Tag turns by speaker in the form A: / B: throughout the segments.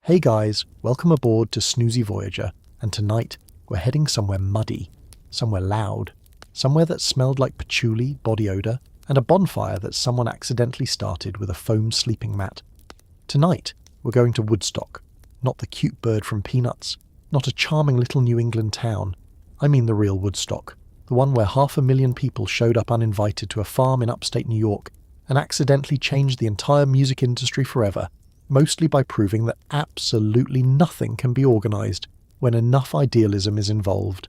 A: Hey guys, welcome aboard to Snoozy Voyager, and tonight we're heading somewhere muddy, somewhere loud, somewhere that smelled like patchouli, body odour, and a bonfire that someone accidentally started with a foam sleeping mat. Tonight we're going to Woodstock, not the cute bird from Peanuts, not a charming little New England town. I mean the real Woodstock, the one where 500,000 people showed up uninvited to a farm in upstate New York and accidentally changed the entire music industry forever, mostly by proving that absolutely nothing can be organised when enough idealism is involved.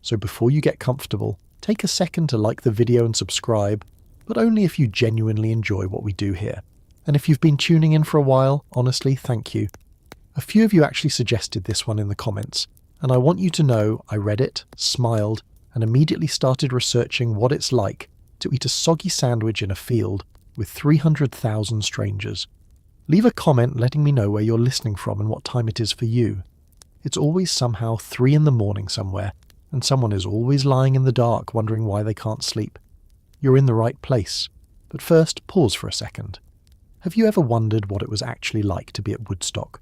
A: So before you get comfortable, take a second to like the video and subscribe, but only if you genuinely enjoy what we do here. And if you've been tuning in for a while, honestly, thank you. A few of you actually suggested this one in the comments, and I want you to know I read it, smiled, and immediately started researching what it's like to eat a soggy sandwich in a field with 300,000 strangers. Leave a comment letting me know where you're listening from and what time it is for you. It's always somehow 3 a.m. somewhere, and someone is always lying in the dark wondering why they can't sleep. You're in the right place. But first, pause for a second. Have you ever wondered what it was actually like to be at Woodstock?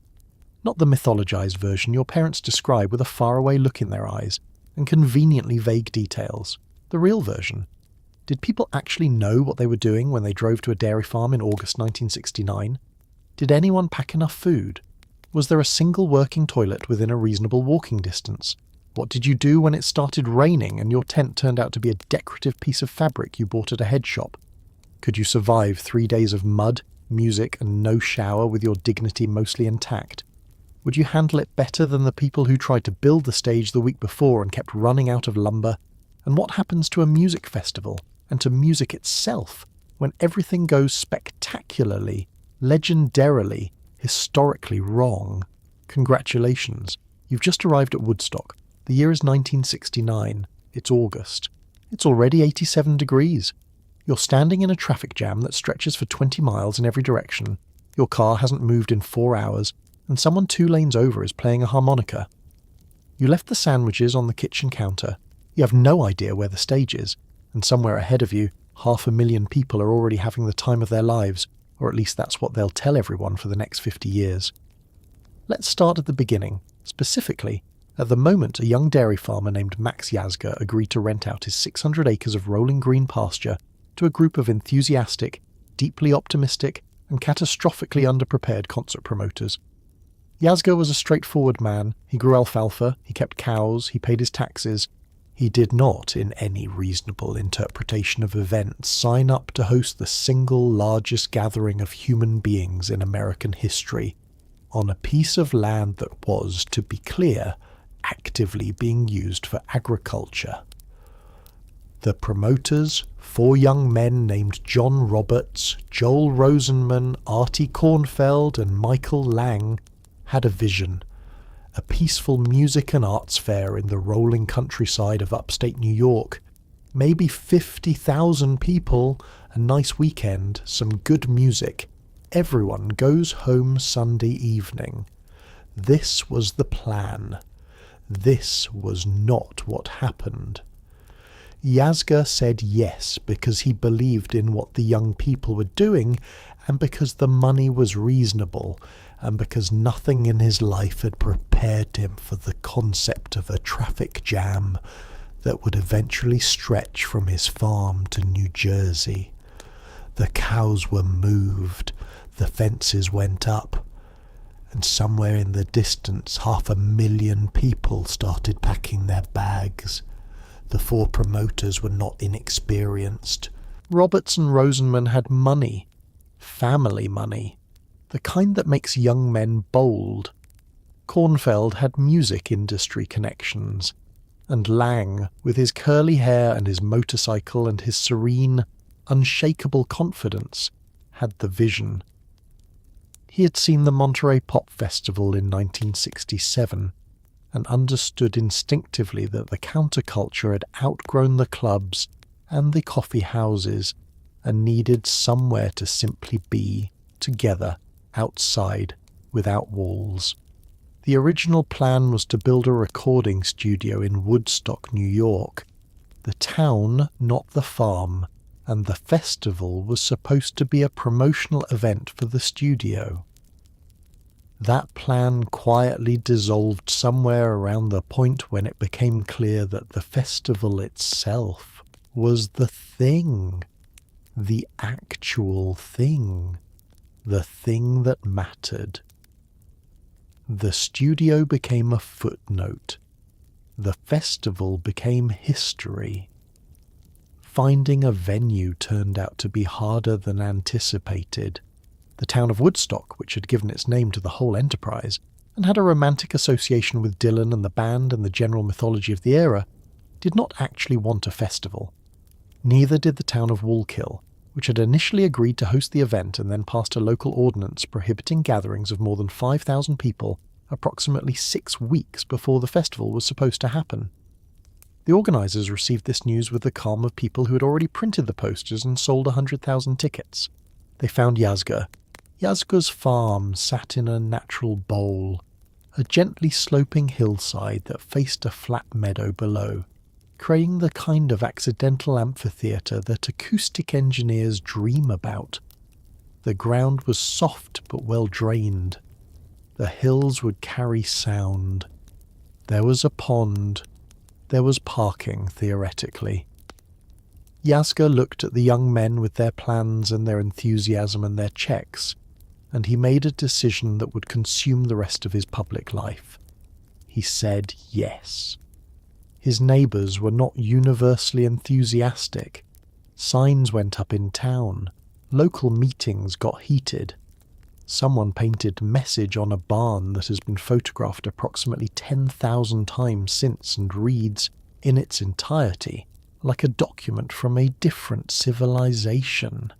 A: Not the mythologized version your parents describe with a faraway look in their eyes and conveniently vague details. The real version. Did people actually know what they were doing when they drove to a dairy farm in August 1969? Did anyone pack enough food? Was there a single working toilet within a reasonable walking distance? What did you do when it started raining and your tent turned out to be a decorative piece of fabric you bought at a head shop? Could you survive 3 days of mud, music, and no shower with your dignity mostly intact? Would you handle it better than the people who tried to build the stage the week before and kept running out of lumber? And what happens to a music festival, and to music itself, when everything goes spectacularly, legendarily, historically wrong? Congratulations, you've just arrived at Woodstock. The year is 1969. It's August. It's already 87 degrees. You're standing in a traffic jam that stretches for 20 miles in every direction. Your car hasn't moved in 4 hours, and someone 2 lanes over is playing a harmonica. You left the sandwiches on the kitchen counter. You have no idea where the stage is, and somewhere ahead of you, 500,000 people are already having the time of their lives, or at least that's what they'll tell everyone for the next 50 years. Let's start at the beginning. Specifically, at the moment a young dairy farmer named Max Yazga agreed to rent out his 600 acres of rolling green pasture to a group of enthusiastic, deeply optimistic, and catastrophically underprepared concert promoters. Yazga was a straightforward man. He grew alfalfa, he kept cows, he paid his taxes. He did not, in any reasonable interpretation of events, sign up to host the single largest gathering of human beings in American history, on a piece of land that was, to be clear, actively being used for agriculture. The promoters, 4 young men named John Roberts, Joel Rosenman, Artie Kornfeld, and Michael Lang, had a vision. A peaceful music and arts fair in the rolling countryside of upstate New York. Maybe 50,000 people, a nice weekend, some good music. Everyone goes home Sunday evening. This was the plan. This was not what happened. Yazga said yes because he believed in what the young people were doing, and because the money was reasonable, and because nothing in his life had prepared him for the concept of a traffic jam that would eventually stretch from his farm to New Jersey. The cows were moved, the fences went up, and somewhere in the distance 500,000 people started packing their bags. The 4 promoters were not inexperienced. Roberts and Rosenman had money. Family money. The kind that makes young men bold. Kornfeld had music industry connections. And Lang, with his curly hair and his motorcycle and his serene, unshakable confidence, had the vision. He had seen the Monterey Pop Festival in 1967 and understood instinctively that the counterculture had outgrown the clubs and the coffee houses and needed somewhere to simply be, together, outside, without walls. The original plan was to build a recording studio in Woodstock, New York. The town, not the farm, and the festival was supposed to be a promotional event for the studio. That plan quietly dissolved somewhere around the point when it became clear that the festival itself was the thing, the actual thing, the thing that mattered. The studio became a footnote. The festival became history. Finding a venue turned out to be harder than anticipated. The town of Woodstock, which had given its name to the whole enterprise, and had a romantic association with Dylan and the band and the general mythology of the era, did not actually want a festival. Neither did the town of Wallkill, which had initially agreed to host the event and then passed a local ordinance prohibiting gatherings of more than 5,000 people approximately 6 weeks before the festival was supposed to happen. The organisers received this news with the calm of people who had already printed the posters and sold 100,000 tickets. They found Yazga. Yazga's farm sat in a natural bowl, a gently sloping hillside that faced a flat meadow below, creating the kind of accidental amphitheatre that acoustic engineers dream about. The ground was soft but well drained. The hills would carry sound. There was a pond. There was parking, theoretically. Yazga looked at the young men with their plans and their enthusiasm and their checks, and he made a decision that would consume the rest of his public life. He said yes. His neighbours were not universally enthusiastic. Signs went up in town. Local meetings got heated. Someone painted "message" on a barn that has been photographed approximately 10,000 times since and reads, in its entirety, like a document from a different civilization.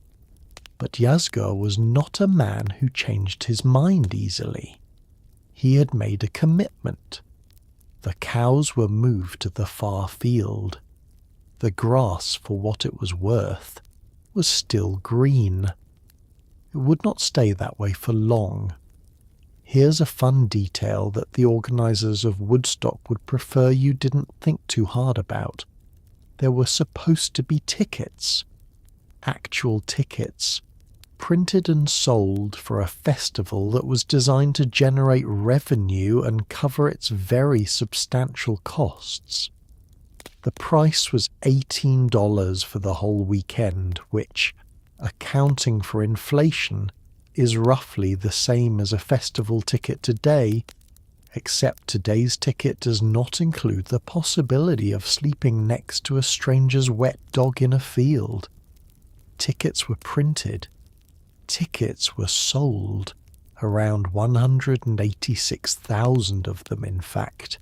A: But Yazga was not a man who changed his mind easily. He had made a commitment. The cows were moved to the far field. The grass, for what it was worth, was still green. It would not stay that way for long. Here's a fun detail that the organisers of Woodstock would prefer you didn't think too hard about. There were supposed to be tickets. Actual tickets. Printed and sold for a festival that was designed to generate revenue and cover its very substantial costs. The price was $18 for the whole weekend, which, accounting for inflation, is roughly the same as a festival ticket today, except today's ticket does not include the possibility of sleeping next to a stranger's wet dog in a field. Tickets were printed. Tickets were sold. Around 186,000 of them, in fact.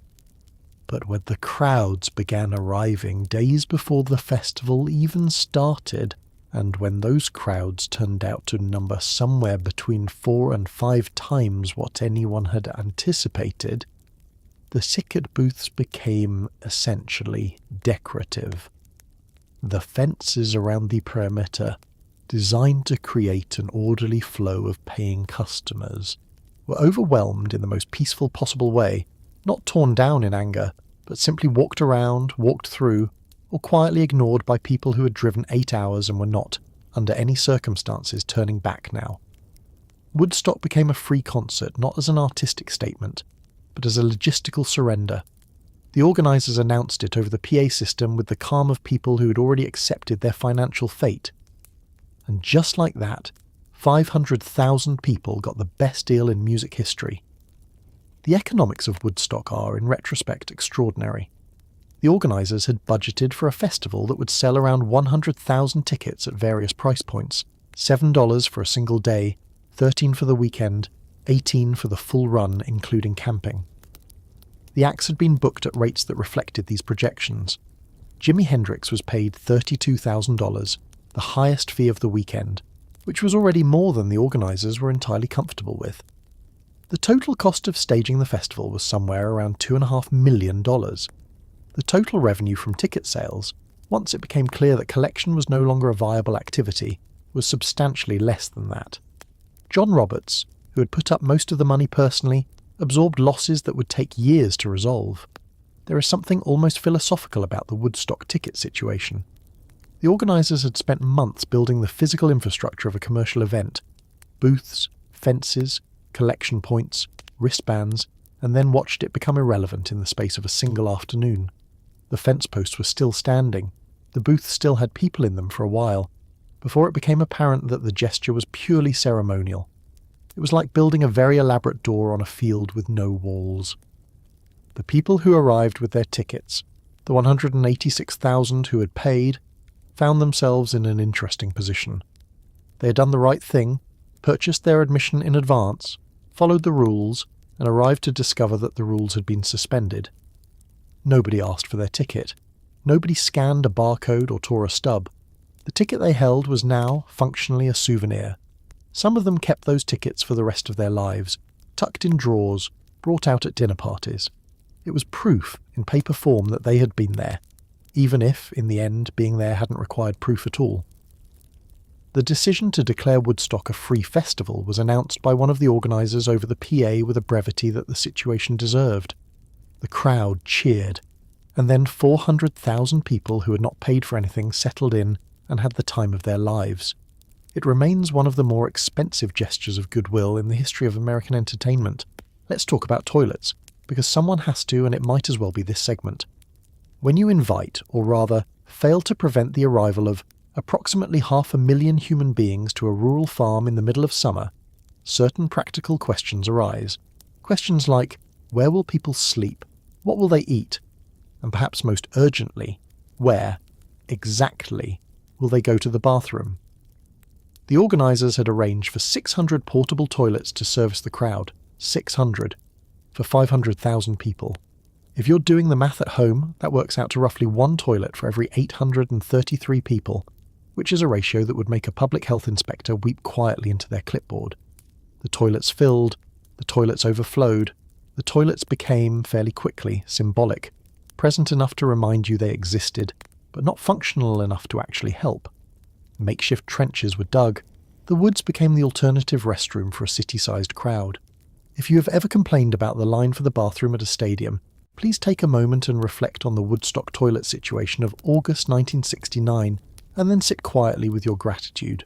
A: But when the crowds began arriving days before the festival even started, and when those crowds turned out to number somewhere between 4 and 5 times what anyone had anticipated, the ticket booths became essentially decorative. The fences around the perimeter, designed to create an orderly flow of paying customers, were overwhelmed in the most peaceful possible way, not torn down in anger, but simply walked around, walked through, or quietly ignored by people who had driven 8 hours and were not, under any circumstances, turning back now. Woodstock became a free concert, not as an artistic statement, but as a logistical surrender. The organisers announced it over the PA system with the calm of people who had already accepted their financial fate. And just like that, 500,000 people got the best deal in music history. The economics of Woodstock are, in retrospect, extraordinary. The organisers had budgeted for a festival that would sell around 100,000 tickets at various price points, $7 for a single day, $13 for the weekend, $18 for the full run, including camping. The acts had been booked at rates that reflected these projections. Jimi Hendrix was paid $32,000, the highest fee of the weekend, which was already more than the organisers were entirely comfortable with. The total cost of staging the festival was somewhere around $2.5 million. The total revenue from ticket sales, once it became clear that collection was no longer a viable activity, was substantially less than that. John Roberts, who had put up most of the money personally, absorbed losses that would take years to resolve. There is something almost philosophical about the Woodstock ticket situation. The organisers had spent months building the physical infrastructure of a commercial event: booths, fences, collection points, wristbands, and then watched it become irrelevant in the space of a single afternoon. The fence posts were still standing, the booths still had people in them for a while, before it became apparent that the gesture was purely ceremonial. It was like building a very elaborate door on a field with no walls. The people who arrived with their tickets, the 186,000 who had paid, found themselves in an interesting position. They had done the right thing, purchased their admission in advance, followed the rules, and arrived to discover that the rules had been suspended. Nobody asked for their ticket. Nobody scanned a barcode or tore a stub. The ticket they held was now, functionally, a souvenir. Some of them kept those tickets for the rest of their lives, tucked in drawers, brought out at dinner parties. It was proof, in paper form, that they had been there, even if, in the end, being there hadn't required proof at all. The decision to declare Woodstock a free festival was announced by one of the organisers over the PA with a brevity that the situation deserved. The crowd cheered, and then 400,000 people who had not paid for anything settled in and had the time of their lives. It remains one of the more expensive gestures of goodwill in the history of American entertainment. Let's talk about toilets, because someone has to, and it might as well be this segment. When you invite, or rather, fail to prevent the arrival of approximately 500,000 human beings to a rural farm in the middle of summer, certain practical questions arise. Questions like, where will people sleep? What will they eat? And perhaps most urgently, where, exactly, will they go to the bathroom? The organisers had arranged for 600 portable toilets to service the crowd. 600. For 500,000 people. If you're doing the math at home, that works out to roughly one toilet for every 833 people, which is a ratio that would make a public health inspector weep quietly into their clipboard. The toilets filled, the toilets overflowed, the toilets became, fairly quickly, symbolic, present enough to remind you they existed, but not functional enough to actually help. Makeshift trenches were dug. The woods became the alternative restroom for a city-sized crowd. If you have ever complained about the line for the bathroom at a stadium, please take a moment and reflect on the Woodstock toilet situation of August 1969, and then sit quietly with your gratitude.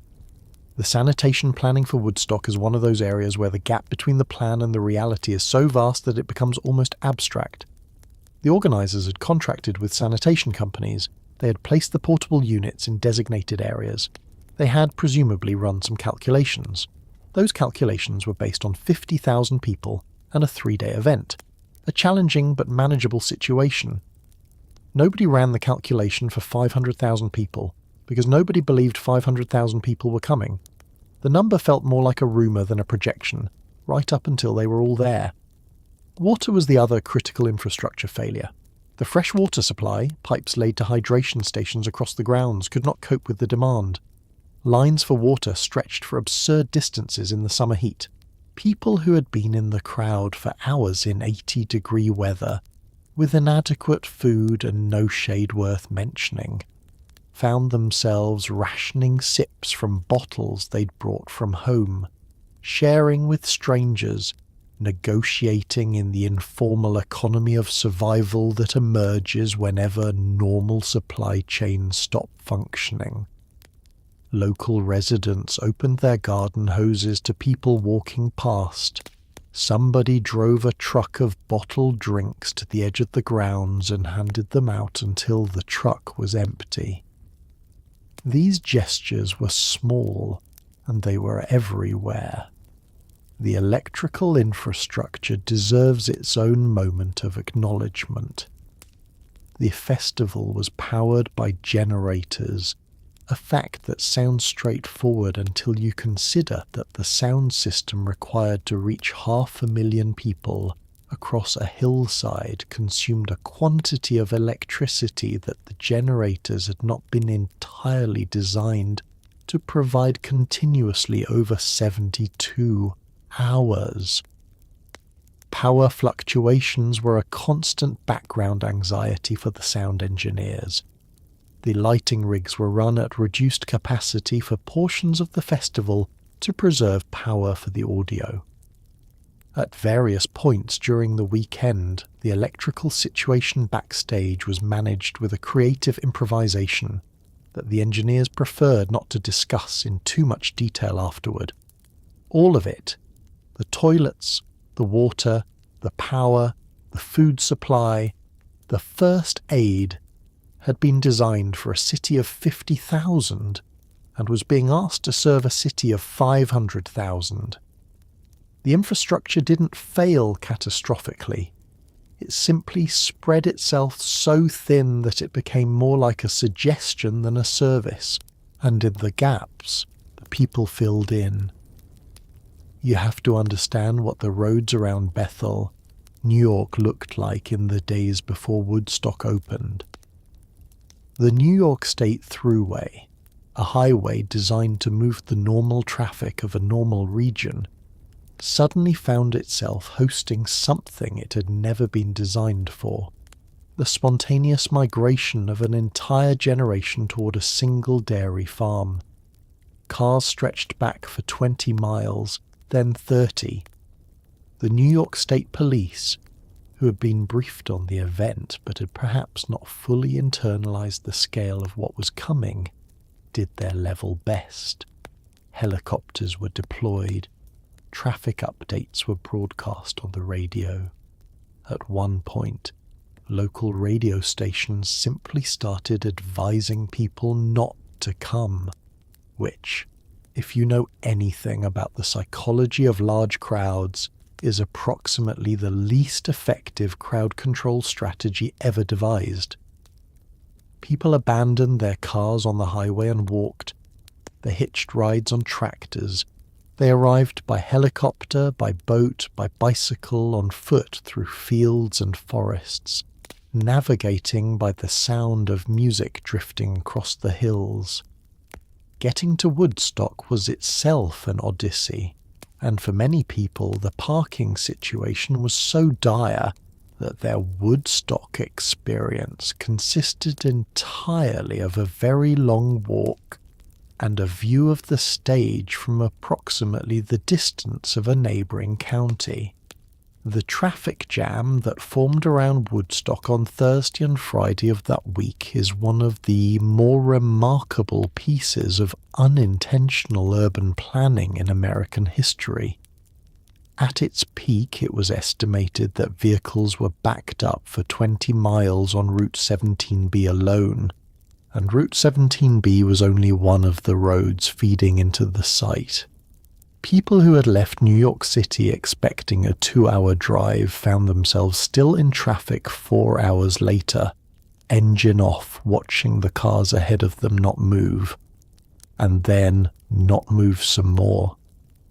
A: The sanitation planning for Woodstock is one of those areas where the gap between the plan and the reality is so vast that it becomes almost abstract. The organisers had contracted with sanitation companies. They had placed the portable units in designated areas. They had presumably run some calculations. Those calculations were based on 50,000 people and a 3-day event. A challenging but manageable situation. Nobody ran the calculation for 500,000 people, because nobody believed 500,000 people were coming. The number felt more like a rumour than a projection, right up until they were all there. Water was the other critical infrastructure failure. The fresh water supply, pipes laid to hydration stations across the grounds, could not cope with the demand. Lines for water stretched for absurd distances in the summer heat. People who had been in the crowd for hours in 80-degree weather, with inadequate food and no shade worth mentioning, found themselves rationing sips from bottles they'd brought from home, sharing with strangers, negotiating in the informal economy of survival that emerges whenever normal supply chains stop functioning. Local residents opened their garden hoses to people walking past. Somebody drove a truck of bottled drinks to the edge of the grounds and handed them out until the truck was empty. These gestures were small, and they were everywhere. The electrical infrastructure deserves its own moment of acknowledgement. The festival was powered by generators, a fact that sounds straightforward until you consider that the sound system required to reach 500,000 people across a hillside consumed a quantity of electricity that the generators had not been entirely designed to provide continuously over 72 hours. Power fluctuations were a constant background anxiety for the sound engineers. The lighting rigs were run at reduced capacity for portions of the festival to preserve power for the audio. At various points during the weekend, the electrical situation backstage was managed with a creative improvisation that the engineers preferred not to discuss in too much detail afterward. All of it, The toilets, the water, the power, the food supply, the first aid had been designed for a city of 50,000 and was being asked to serve a city of 500,000. The infrastructure didn't fail catastrophically. It simply spread itself so thin that it became more like a suggestion than a service, and in the gaps, the people filled in. You have to understand what the roads around Bethel, New York looked like in the days before Woodstock opened. The New York State Thruway, a highway designed to move the normal traffic of a normal region, suddenly found itself hosting something it had never been designed for: the spontaneous migration of an entire generation toward a single dairy farm. Cars stretched back for 20 miles, then 30. The New York State Police, who had been briefed on the event but had perhaps not fully internalized the scale of what was coming, did their level best. Helicopters were deployed. Traffic updates were broadcast on the radio. At one point, local radio stations simply started advising people not to come, which, if you know anything about the psychology of large crowds, is approximately the least effective crowd control strategy ever devised. People abandoned their cars on the highway and walked. They hitched rides on tractors. They arrived by helicopter, by boat, by bicycle, on foot through fields and forests, navigating by the sound of music drifting across the hills. Getting to Woodstock was itself an odyssey, and for many people the parking situation was so dire that their Woodstock experience consisted entirely of a very long walk and a view of the stage from approximately the distance of a neighbouring county. The traffic jam that formed around Woodstock on Thursday and Friday of that week is one of the more remarkable pieces of unintentional urban planning in American history. At its peak, it was estimated that vehicles were backed up for 20 miles on Route 17B alone, and Route 17B was only one of the roads feeding into the site. People who had left New York City expecting a 2-hour drive found themselves still in traffic 4 hours later, engine off, watching the cars ahead of them not move, and then not move some more.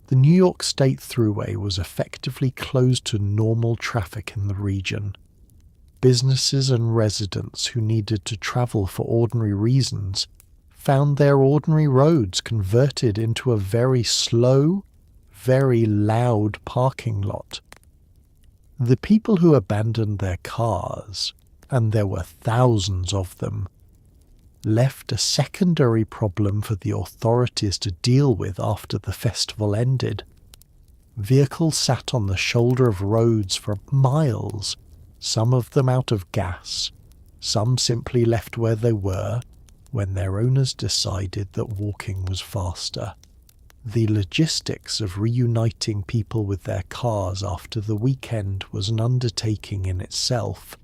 A: The New York State Thruway was effectively closed to normal traffic in the region. Businesses and residents who needed to travel for ordinary reasons found their ordinary roads converted into a very slow, very loud parking lot. The people who abandoned their cars, and there were thousands of them, left a secondary problem for the authorities to deal with after the festival ended. Vehicles sat on the shoulder of roads for miles, some of them out of gas, some simply left where they were when their owners decided that walking was faster. The logistics of reuniting people with their cars after the weekend was an undertaking in itself,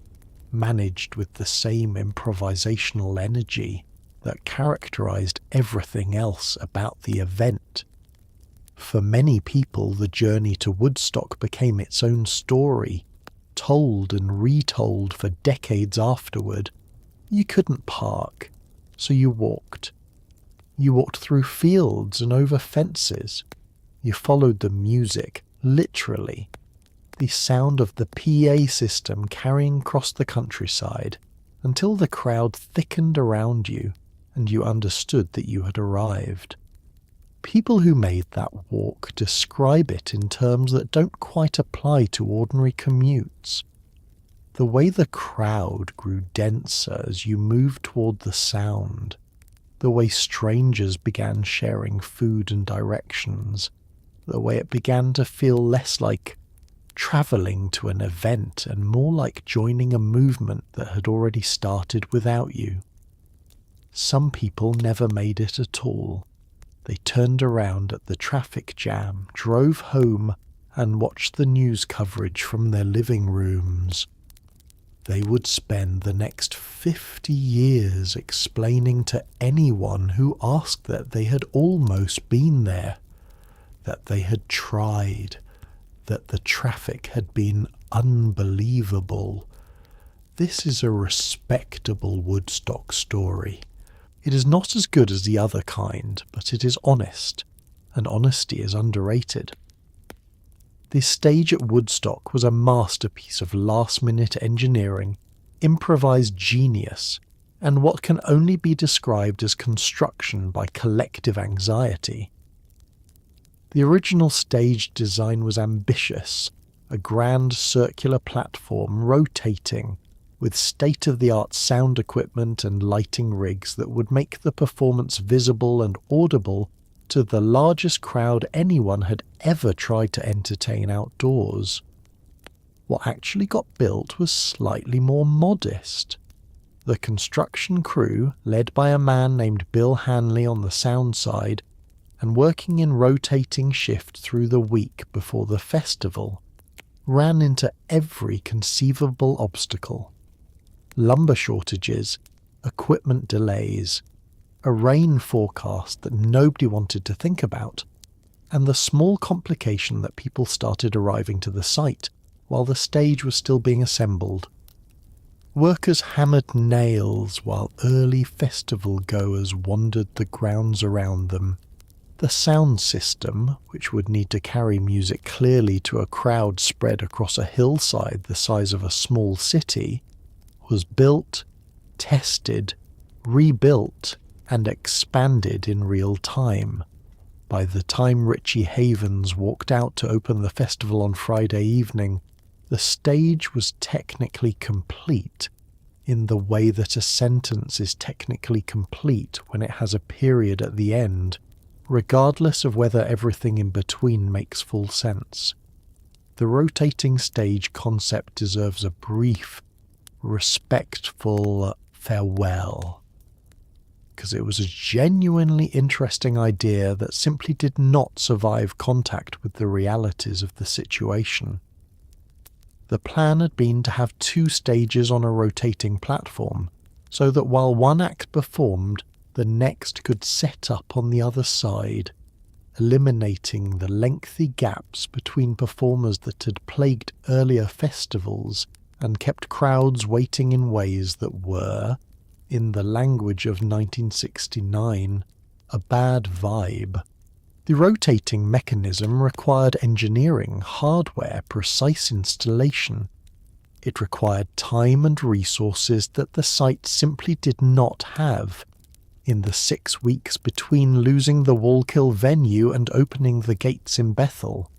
A: managed with the same improvisational energy that characterized everything else about the event. For many people, the journey to Woodstock became its own story, told and retold for decades afterward. You couldn't park, so you walked. You walked through fields and over fences. You followed the music, literally. The sound of the PA system carrying across the countryside, until the crowd thickened around you and you understood that you had arrived. People who made that walk describe it in terms that don't quite apply to ordinary commutes. The way the crowd grew denser as you moved toward the sound, the way strangers began sharing food and directions, the way it began to feel less like travelling to an event and more like joining a movement that had already started without you. Some people never made it at all. They turned around at the traffic jam, drove home, and watch the news coverage from their living rooms. They would spend the next 50 years explaining to anyone who asked that they had almost been there, that they had tried, that the traffic had been unbelievable. This is a respectable Woodstock story. It is not as good as the other kind, but it is honest, and honesty is underrated. This stage at Woodstock was a masterpiece of last-minute engineering, improvised genius, and what can only be described as construction by collective anxiety. The original stage design was ambitious, a grand circular platform rotating, with state-of-the-art sound equipment and lighting rigs that would make the performance visible and audible to the largest crowd anyone had ever tried to entertain outdoors. What actually got built was slightly more modest. The construction crew, led by a man named Bill Hanley on the sound side, and working in rotating shift through the week before the festival, ran into every conceivable obstacle. Lumber shortages, equipment delays, a rain forecast that nobody wanted to think about, and the small complication that people started arriving to the site while the stage was still being assembled. Workers hammered nails while early festival goers wandered the grounds around them. The sound system, which would need to carry music clearly to a crowd spread across a hillside the size of a small city, was built, tested, rebuilt, and expanded in real time. By the time Richie Havens walked out to open the festival on Friday evening, the stage was technically complete, in the way that a sentence is technically complete when it has a period at the end, regardless of whether everything in between makes full sense. The rotating stage concept deserves a brief, respectful farewell, because it was a genuinely interesting idea that simply did not survive contact with the realities of the situation. The plan had been to have 2 stages on a rotating platform, so that while one act performed, the next could set up on the other side, eliminating the lengthy gaps between performers that had plagued earlier festivals and kept crowds waiting in ways that were, in the language of 1969, a bad vibe. The rotating mechanism required engineering, hardware, precise installation. It required time and resources that the site simply did not have. In the 6 weeks between losing the Wallkill venue and opening the gates in Bethel,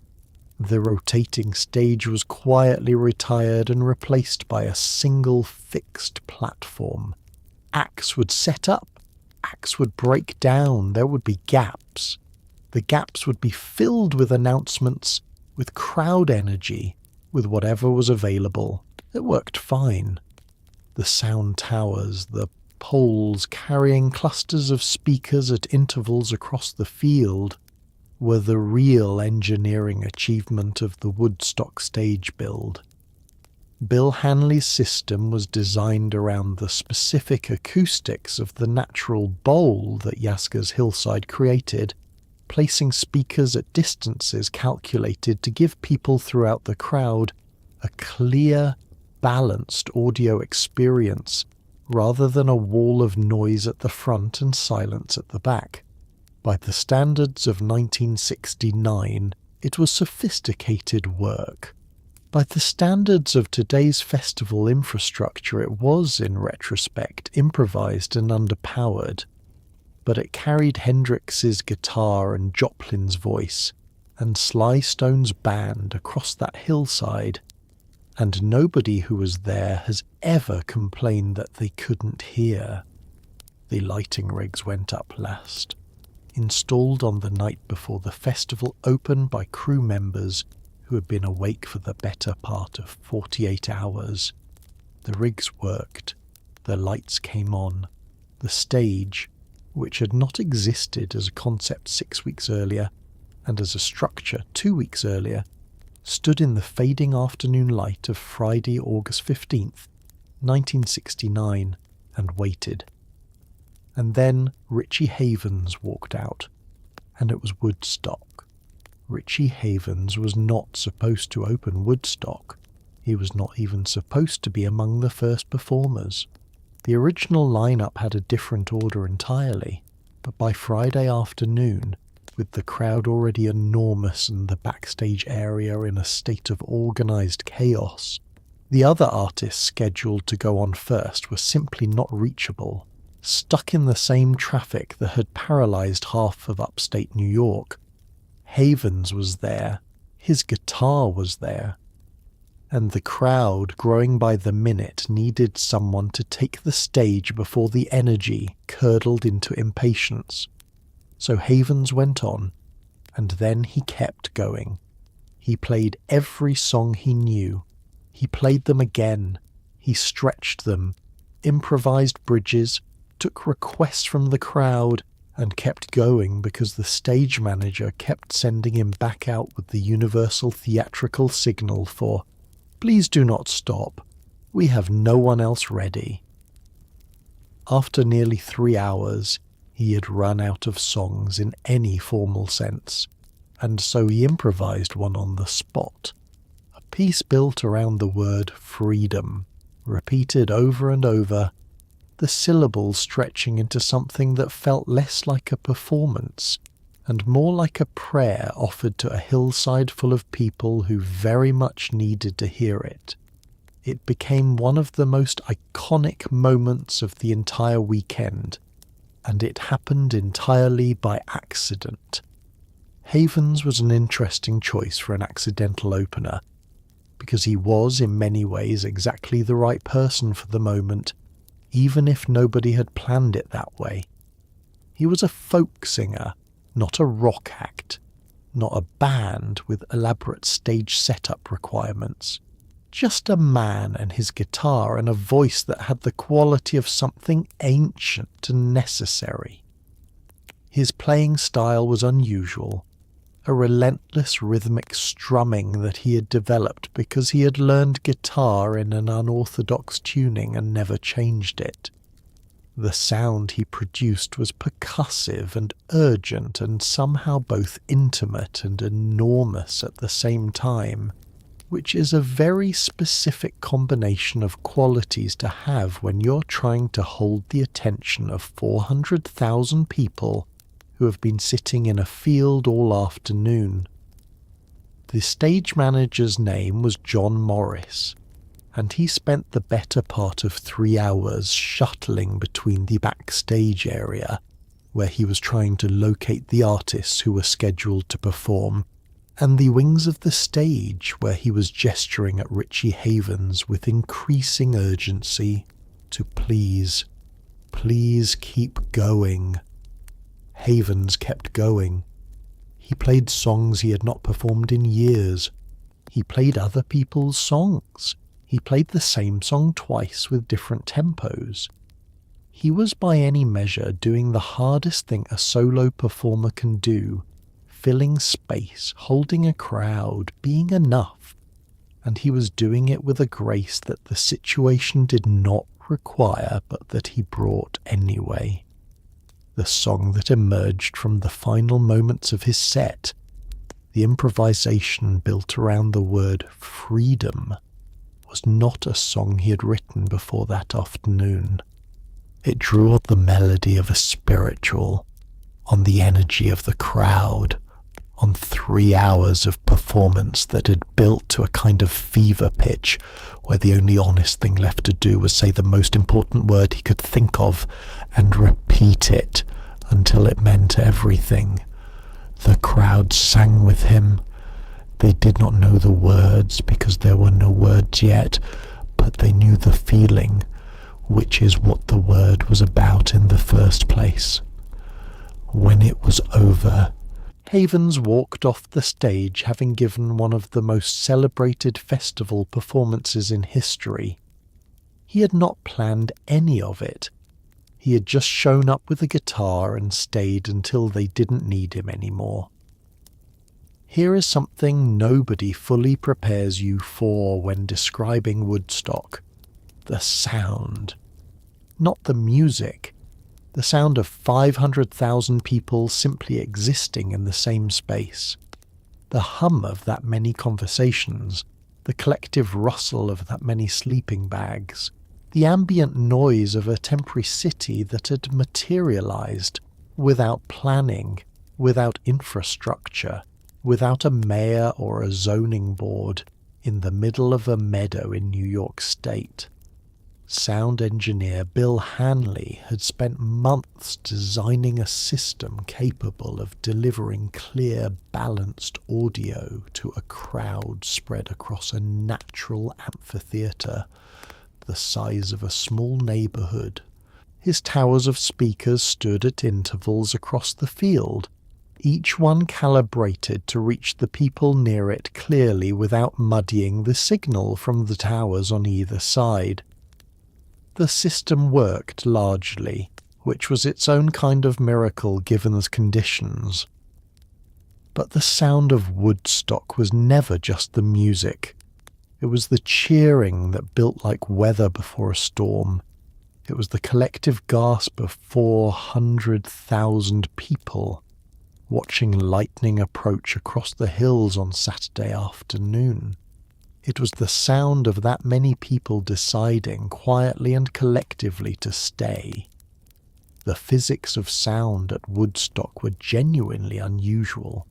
A: the rotating stage was quietly retired and replaced by a single fixed platform. Acts would set up, acts would break down, there would be gaps. The gaps would be filled with announcements, with crowd energy, with whatever was available. It worked fine. The sound towers, the poles carrying clusters of speakers at intervals across the field, were the real engineering achievement of the Woodstock stage build. Bill Hanley's system was designed around the specific acoustics of the natural bowl that Yaska's hillside created, placing speakers at distances calculated to give people throughout the crowd a clear, balanced audio experience rather than a wall of noise at the front and silence at the back. By the standards of 1969, it was sophisticated work. By the standards of today's festival infrastructure, it was, in retrospect, improvised and underpowered. But it carried Hendrix's guitar and Joplin's voice, and Sly Stone's band across that hillside, and nobody who was there has ever complained that they couldn't hear. The lighting rigs went up last, installed on the night before the festival opened by crew members who had been awake for the better part of 48 hours. The rigs worked, the lights came on, the stage, which had not existed as a concept 6 weeks earlier, and as a structure 2 weeks earlier, stood in the fading afternoon light of Friday, August 15th, 1969, and waited. And then Richie Havens walked out, and it was Woodstock. Richie Havens was not supposed to open Woodstock. He was not even supposed to be among the first performers. The original lineup had a different order entirely, but by Friday afternoon, with the crowd already enormous and the backstage area in a state of organised chaos, the other artists scheduled to go on first were simply not reachable, stuck in the same traffic that had paralysed half of upstate New York. Havens was there, his guitar was there, and the crowd, growing by the minute, needed someone to take the stage before the energy curdled into impatience. So Havens went on, and then he kept going. He played every song he knew. He played them again. He stretched them, improvised bridges, took requests from the crowd, and kept going because the stage manager kept sending him back out with the universal theatrical signal for, "Please do not stop. We have no one else ready." After nearly 3 hours, he had run out of songs in any formal sense, and so he improvised one on the spot. A piece built around the word freedom, repeated over and over, the syllables stretching into something that felt less like a performance and more like a prayer offered to a hillside full of people who very much needed to hear it. It became one of the most iconic moments of the entire weekend, and it happened entirely by accident. Havens was an interesting choice for an accidental opener, because he was in many ways exactly the right person for the moment, even if nobody had planned it that way. He was a folk singer, not a rock act, not a band with elaborate stage setup requirements. Just a man and his guitar and a voice that had the quality of something ancient and necessary. His playing style was unusual, a relentless rhythmic strumming that he had developed because he had learned guitar in an unorthodox tuning and never changed it. The sound he produced was percussive and urgent and somehow both intimate and enormous at the same time, which is a very specific combination of qualities to have when you're trying to hold the attention of 400,000 people who have been sitting in a field all afternoon. The stage manager's name was John Morris, and he spent the better part of 3 hours shuttling between the backstage area, where he was trying to locate the artists who were scheduled to perform, and the wings of the stage, where he was gesturing at Richie Havens with increasing urgency to please keep going. Havens kept going. He played songs he had not performed in years. He played other people's songs. He played the same song twice with different tempos. He was by any measure doing the hardest thing a solo performer can do, filling space, holding a crowd, being enough, and he was doing it with a grace that the situation did not require but that he brought anyway. The song that emerged from the final moments of his set, the improvisation built around the word freedom, was not a song he had written before that afternoon. It drew on the melody of a spiritual, on the energy of the crowd, on 3 hours of performance that had built to a kind of fever pitch where the only honest thing left to do was say the most important word he could think of and repeat it until it meant everything. The crowd sang with him. They did not know the words because there were no words yet, but they knew the feeling, which is what the word was about in the first place. When it was over, Havens walked off the stage having given one of the most celebrated festival performances in history. He had not planned any of it. He had just shown up with a guitar and stayed until they didn't need him anymore. Here is something nobody fully prepares you for when describing Woodstock: the sound. Not the music. The sound of 500,000 people simply existing in the same space. The hum of that many conversations, the collective rustle of that many sleeping bags, the ambient noise of a temporary city that had materialized without planning, without infrastructure, without a mayor or a zoning board, in the middle of a meadow in New York State. Sound engineer Bill Hanley had spent months designing a system capable of delivering clear, balanced audio to a crowd spread across a natural amphitheatre the size of a small neighbourhood. His towers of speakers stood at intervals across the field, each one calibrated to reach the people near it clearly without muddying the signal from the towers on either side. The system worked largely, which was its own kind of miracle given the conditions. But the sound of Woodstock was never just the music. It was the cheering that built like weather before a storm. It was the collective gasp of 400,000 people watching lightning approach across the hills on Saturday afternoon. It was the sound of that many people deciding quietly and collectively to stay. The physics of sound at Woodstock were genuinely unusual.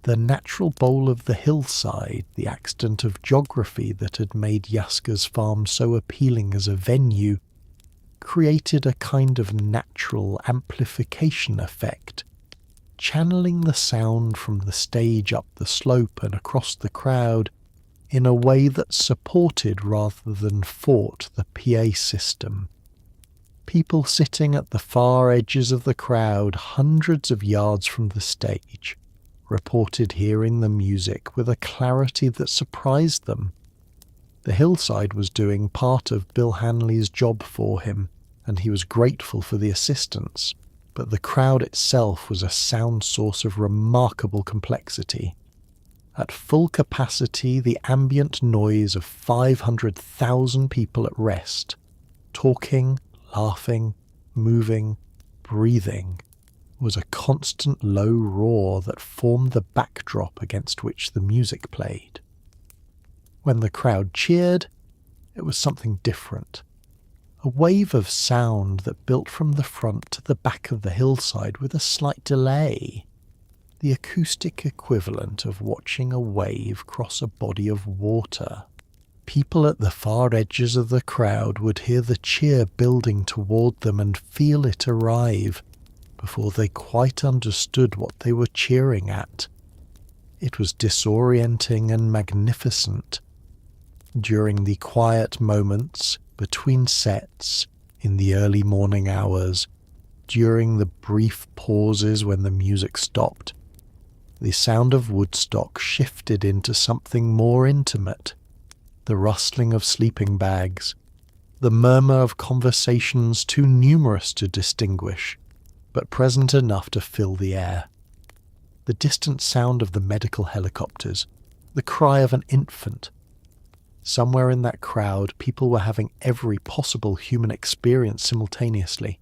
A: The natural bowl of the hillside, the accident of geography that had made Yaska's farm so appealing as a venue, created a kind of natural amplification effect, channeling the sound from the stage up the slope and across the crowd in a way that supported rather than fought the PA system. People sitting at the far edges of the crowd, hundreds of yards from the stage, reported hearing the music with a clarity that surprised them. The hillside was doing part of Bill Hanley's job for him, and he was grateful for the assistance, but the crowd itself was a sound source of remarkable complexity. At full capacity, the ambient noise of 500,000 people at rest, talking, laughing, moving, breathing, was a constant low roar that formed the backdrop against which the music played. When the crowd cheered, it was something different. A wave of sound that built from the front to the back of the hillside with a slight delay. The acoustic equivalent of watching a wave cross a body of water. People at the far edges of the crowd would hear the cheer building toward them and feel it arrive before they quite understood what they were cheering at. It was disorienting and magnificent. During the quiet moments between sets, in the early morning hours, during the brief pauses when the music stopped, the sound of Woodstock shifted into something more intimate. The rustling of sleeping bags, the murmur of conversations too numerous to distinguish, but present enough to fill the air. The distant sound of the medical helicopters, the cry of an infant. Somewhere in that crowd, people were having every possible human experience simultaneously.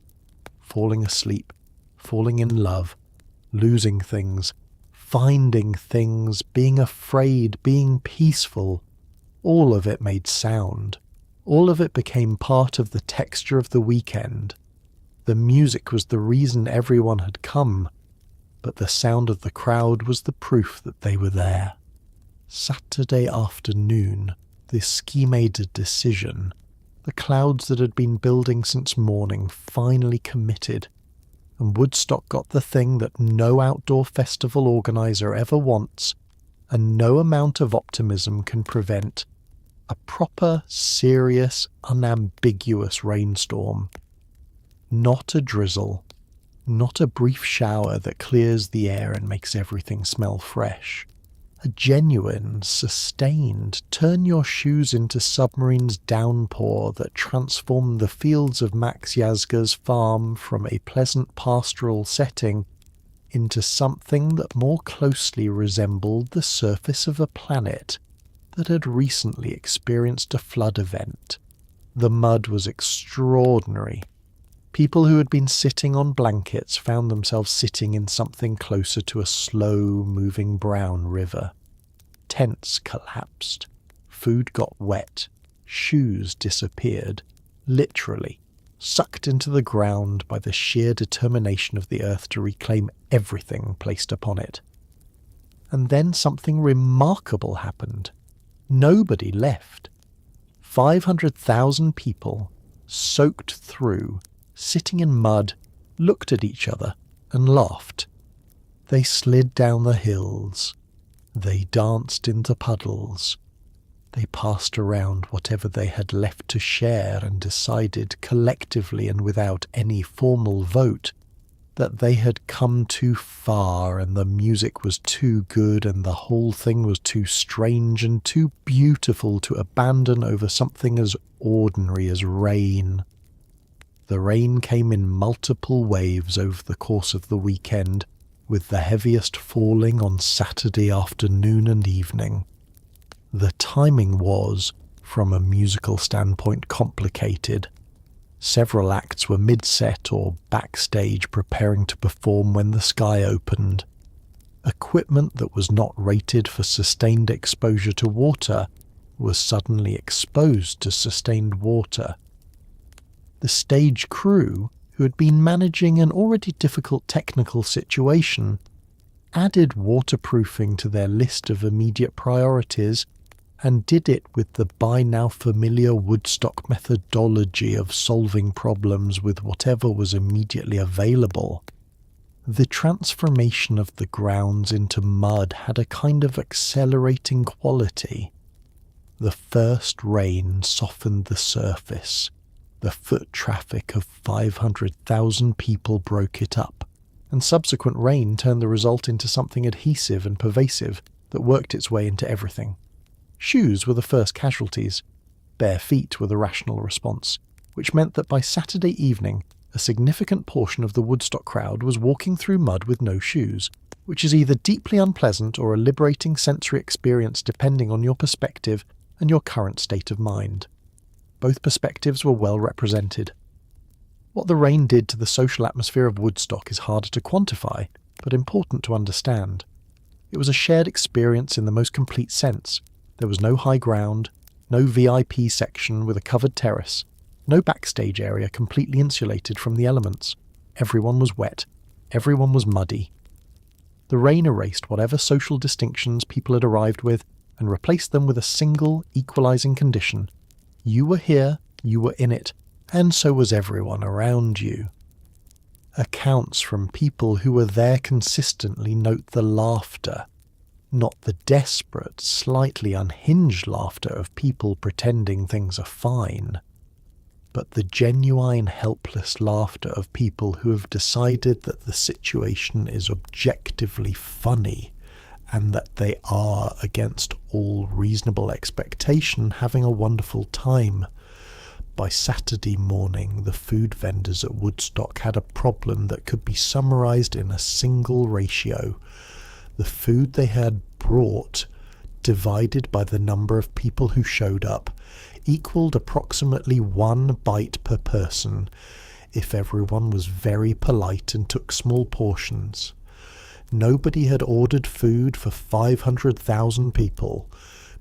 A: Falling asleep, falling in love, losing things, finding things, being afraid, being peaceful. All of it made sound. All of it became part of the texture of the weekend. The music was the reason everyone had come, but the sound of the crowd was the proof that they were there. Saturday afternoon, the ski made a decision. The clouds that had been building since morning finally committed, and Woodstock got the thing that no outdoor festival organizer ever wants, and no amount of optimism can prevent: a proper, serious, unambiguous rainstorm. Not a drizzle, not a brief shower that clears the air and makes everything smell fresh. A genuine, sustained, turn-your-shoes-into-submarines downpour that transformed the fields of Max Yazga's farm from a pleasant pastoral setting into something that more closely resembled the surface of a planet that had recently experienced a flood event. The mud was extraordinary. People who had been sitting on blankets found themselves sitting in something closer to a slow-moving brown river. Tents collapsed. Food got wet. Shoes disappeared, literally, sucked into the ground by the sheer determination of the earth to reclaim everything placed upon it. And then something remarkable happened. Nobody left. 500,000 people, soaked through, sitting in mud, looked at each other and laughed. They slid down the hills. They danced into puddles. They passed around whatever they had left to share and decided collectively and without any formal vote that they had come too far and the music was too good and the whole thing was too strange and too beautiful to abandon over something as ordinary as rain. The rain came in multiple waves over the course of the weekend, with the heaviest falling on Saturday afternoon and evening. The timing was, from a musical standpoint, complicated. Several acts were mid-set or backstage preparing to perform when the sky opened. Equipment that was not rated for sustained exposure to water was suddenly exposed to sustained water. The stage crew, who had been managing an already difficult technical situation, added waterproofing to their list of immediate priorities and did it with the by now familiar Woodstock methodology of solving problems with whatever was immediately available. The transformation of the grounds into mud had a kind of accelerating quality. The first rain softened the surface. The foot traffic of 500,000 people broke it up, and subsequent rain turned the result into something adhesive and pervasive that worked its way into everything. Shoes were the first casualties. Bare feet were the rational response, which meant that by Saturday evening, a significant portion of the Woodstock crowd was walking through mud with no shoes, which is either deeply unpleasant or a liberating sensory experience depending on your perspective and your current state of mind. Both perspectives were well represented. What the rain did to the social atmosphere of Woodstock is harder to quantify, but important to understand. It was a shared experience in the most complete sense. There was no high ground, no VIP section with a covered terrace, no backstage area completely insulated from the elements. Everyone was wet. Everyone was muddy. The rain erased whatever social distinctions people had arrived with and replaced them with a single equalizing condition. You were here, you were in it, and so was everyone around you. Accounts from people who were there consistently note the laughter, not the desperate, slightly unhinged laughter of people pretending things are fine, but the genuine, helpless laughter of people who have decided that the situation is objectively funny and that they are, against all reasonable expectation, having a wonderful time. By Saturday morning, the food vendors at Woodstock had a problem that could be summarized in a single ratio. The food they had brought, divided by the number of people who showed up, equaled approximately 1 bite per person, if everyone was very polite and took small portions. Nobody had ordered food for 500,000 people,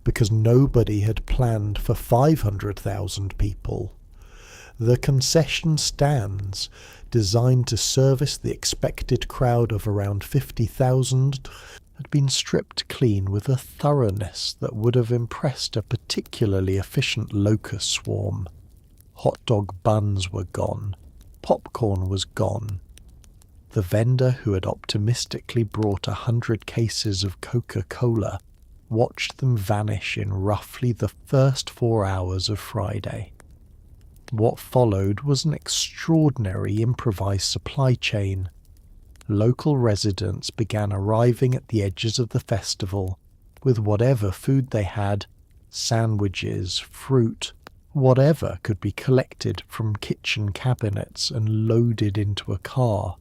A: because nobody had planned for 500,000 people. The concession stands, designed to service the expected crowd of around 50,000, had been stripped clean with a thoroughness that would have impressed a particularly efficient locust swarm. Hot dog buns were gone. Popcorn was gone. The vendor who had optimistically brought 100 cases of Coca-Cola watched them vanish in roughly the first 4 hours of Friday. What followed was an extraordinary improvised supply chain. Local residents began arriving at the edges of the festival with whatever food they had, sandwiches, fruit, whatever could be collected from kitchen cabinets and loaded into a car.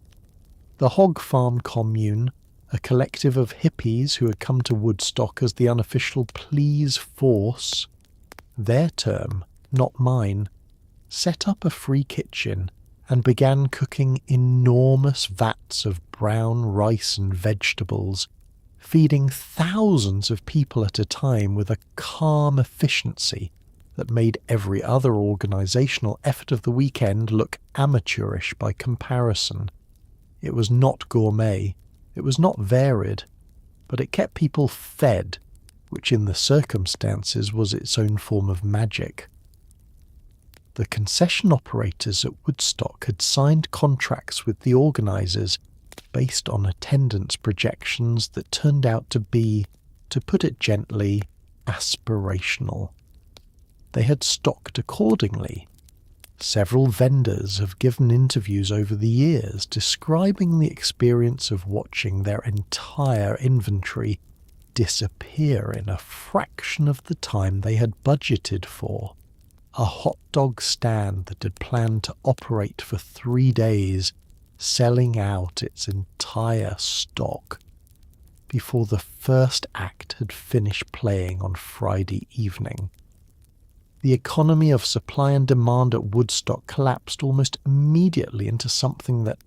A: The Hog Farm Commune, a collective of hippies who had come to Woodstock as the unofficial please force, their term, not mine, set up a free kitchen and began cooking enormous vats of brown rice and vegetables, feeding thousands of people at a time with a calm efficiency that made every other organisational effort of the weekend look amateurish by comparison. It was not gourmet, it was not varied, but it kept people fed, which in the circumstances was its own form of magic. The concession operators at Woodstock had signed contracts with the organisers based on attendance projections that turned out to be, to put it gently, aspirational. They had stocked accordingly. Several vendors have given interviews over the years describing the experience of watching their entire inventory disappear in a fraction of the time they had budgeted for. A hot dog stand that had planned to operate for 3 days, selling out its entire stock before the first act had finished playing on Friday evening. The economy of supply and demand at Woodstock collapsed almost immediately into something that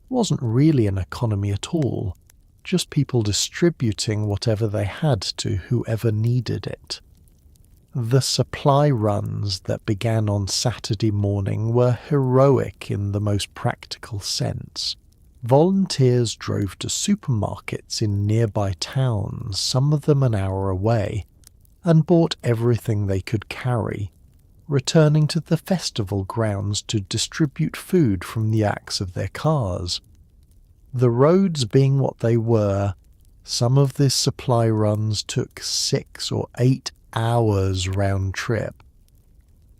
A: wasn't really an economy at all, just people distributing whatever they had to whoever needed it. The supply runs that began on Saturday morning were heroic in the most practical sense. Volunteers drove to supermarkets in nearby towns, some of them an hour away, and bought everything they could carry, returning to the festival grounds to distribute food from the backs of their cars. The roads being what they were, some of these supply runs took 6 or 8 hours round trip.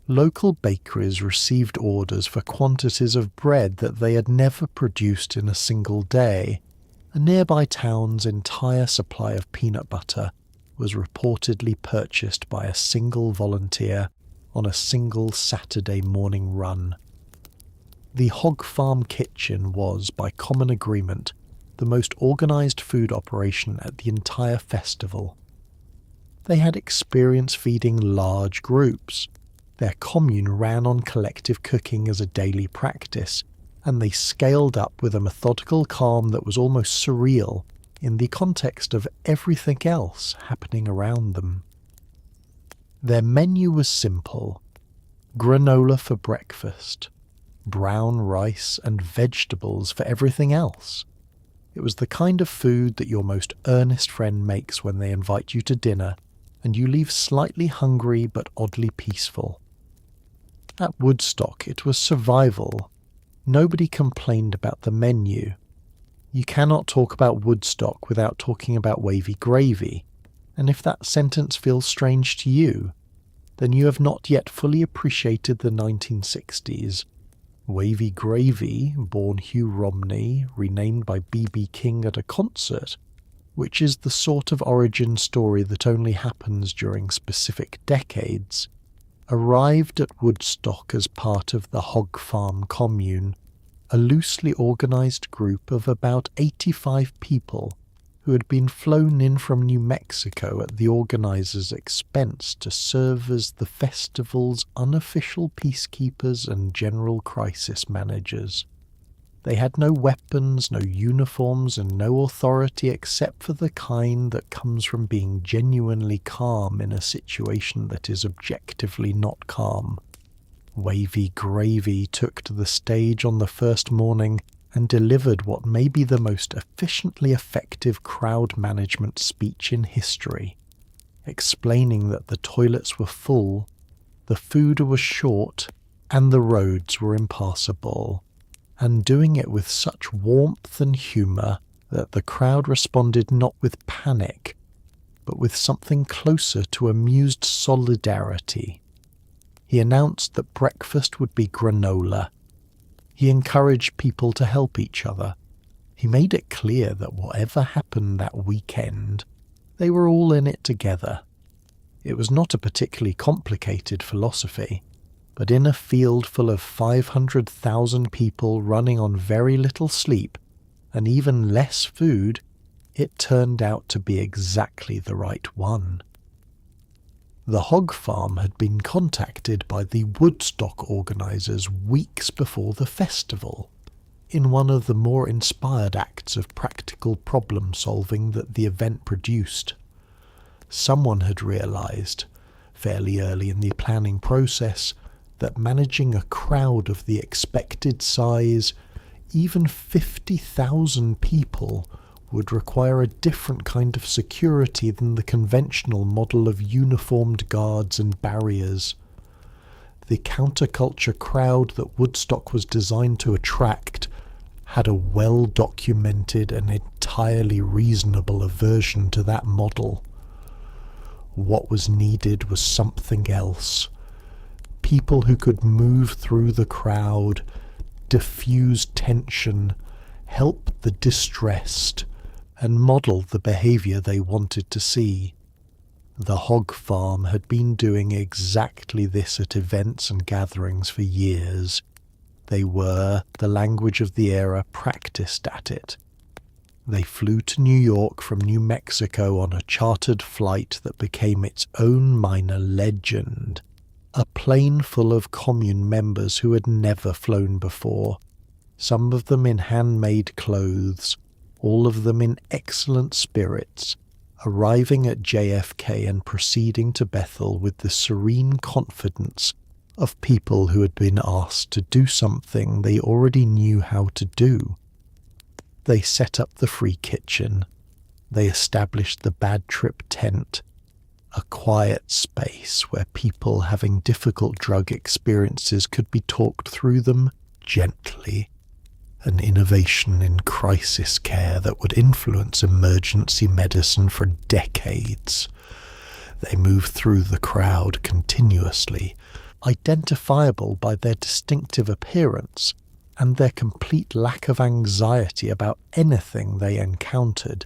A: Local bakeries received orders for quantities of bread that they had never produced in a single day. A nearby town's entire supply of peanut butter was reportedly purchased by a single volunteer on a single Saturday morning run. The Hog Farm Kitchen was, by common agreement, the most organised food operation at the entire festival. They had experience feeding large groups. Their commune ran on collective cooking as a daily practice, and they scaled up with a methodical calm that was almost surreal in the context of everything else happening around them. Their menu was simple: granola for breakfast, brown rice and vegetables for everything else. It was the kind of food that your most earnest friend makes when they invite you to dinner, and you leave slightly hungry but oddly peaceful. At Woodstock it was survival. Nobody complained about the menu. You cannot talk about Woodstock without talking about wavy gravy, and if that sentence feels strange to you, then you have not yet fully appreciated the 1960s. Wavy Gravy, born Hugh Romney, renamed by B.B. King at a concert, which is the sort of origin story that only happens during specific decades, arrived at Woodstock as part of the Hog Farm Commune, a loosely organised group of about 85 people who had been flown in from New Mexico at the organisers' expense to serve as the festival's unofficial peacekeepers and general crisis managers. They had no weapons, no uniforms, and no authority except for the kind that comes from being genuinely calm in a situation that is objectively not calm. Wavy Gravy took to the stage on the first morning and delivered what may be the most efficiently effective crowd management speech in history, explaining that the toilets were full, the food was short, and the roads were impassable, and doing it with such warmth and humour that the crowd responded not with panic, but with something closer to amused solidarity. He announced that breakfast would be granola. He encouraged people to help each other. He made it clear that whatever happened that weekend, they were all in it together. It was not a particularly complicated philosophy, but in a field full of 500,000 people running on very little sleep, and even less food, it turned out to be exactly the right one. The hog farm had been contacted by the Woodstock organisers weeks before the festival, in one of the more inspired acts of practical problem-solving that the event produced. Someone had realised, fairly early in the planning process, that managing a crowd of the expected size, even 50,000 people, would require a different kind of security than the conventional model of uniformed guards and barriers. The counterculture crowd that Woodstock was designed to attract had a well-documented and entirely reasonable aversion to that model. What was needed was something else. People who could move through the crowd, diffuse tension, help the distressed, and model the behaviour they wanted to see. The hog farm had been doing exactly this at events and gatherings for years. They were, the language of the era, practiced at it. They flew to New York from New Mexico on a chartered flight that became its own minor legend. A plane full of commune members who had never flown before, some of them in handmade clothes, all of them in excellent spirits, arriving at JFK and proceeding to Bethel with the serene confidence of people who had been asked to do something they already knew how to do. They set up the free kitchen. They established the bad trip tent, a quiet space where people having difficult drug experiences could be talked through them gently, an innovation in crisis care that would influence emergency medicine for decades. They moved through the crowd continuously, identifiable by their distinctive appearance and their complete lack of anxiety about anything they encountered.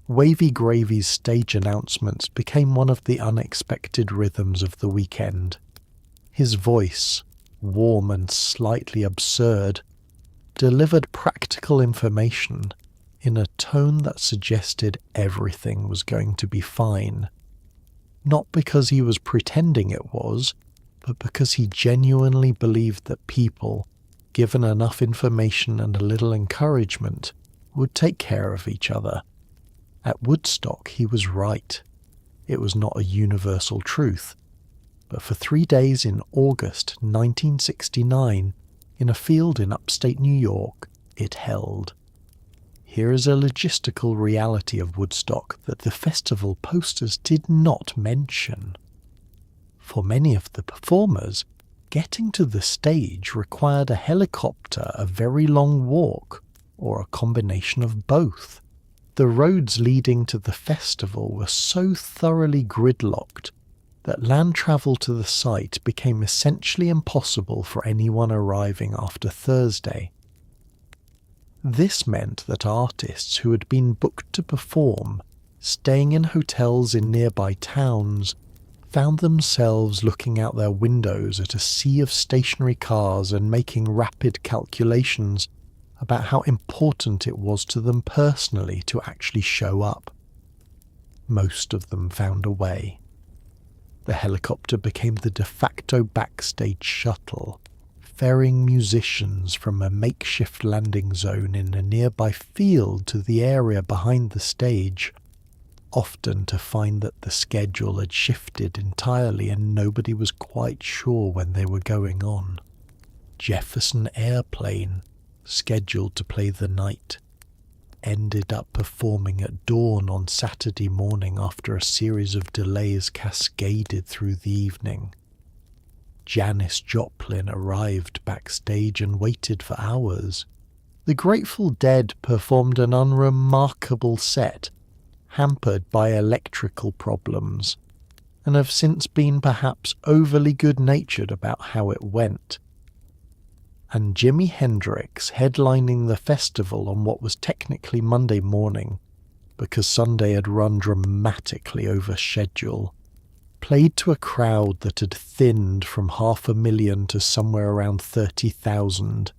A: Wavy Gravy's stage announcements became one of the unexpected rhythms of the weekend. His voice, warm and slightly absurd, delivered practical information in a tone that suggested everything was going to be fine. Not because he was pretending it was, but because he genuinely believed that people, given enough information and a little encouragement, would take care of each other. At Woodstock, he was right. It was not a universal truth. But for 3 days in August 1969, in a field in upstate New York, it held. Here is a logistical reality of Woodstock that the festival posters did not mention. For many of the performers, getting to the stage required a helicopter, a very long walk, or a combination of both. The roads leading to the festival were so thoroughly gridlocked that land travel to the site became essentially impossible for anyone arriving after Thursday. This meant that artists who had been booked to perform, staying in hotels in nearby towns, found themselves looking out their windows at a sea of stationary cars and making rapid calculations about how important it was to them personally to actually show up. Most of them found a way. The helicopter became the de facto backstage shuttle, ferrying musicians from a makeshift landing zone in a nearby field to the area behind the stage, often to find that the schedule had shifted entirely and nobody was quite sure when they were going on. Jefferson Airplane, scheduled to play the night, ended up performing at dawn on Saturday morning after a series of delays cascaded through the evening. Janis Joplin arrived backstage and waited for hours. The Grateful Dead performed an unremarkable set, hampered by electrical problems, and have since been perhaps overly good-natured about how it went. And Jimi Hendrix, headlining the festival on what was technically Monday morning, because Sunday had run dramatically over schedule, played to a crowd that had thinned from 500,000 to somewhere around 30,000.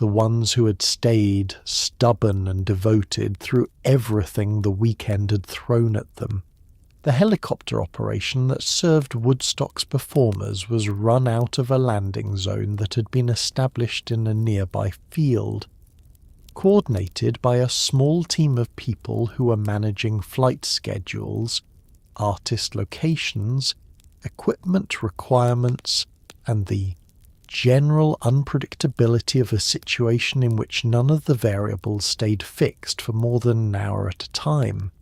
A: the ones who had stayed stubborn and devoted through everything the weekend had thrown at them. The helicopter operation that served Woodstock's performers was run out of a landing zone that had been established in a nearby field, coordinated by a small team of people who were managing flight schedules, artist locations, equipment requirements, and the general unpredictability of a situation in which none of the variables stayed fixed for more than an hour at a time.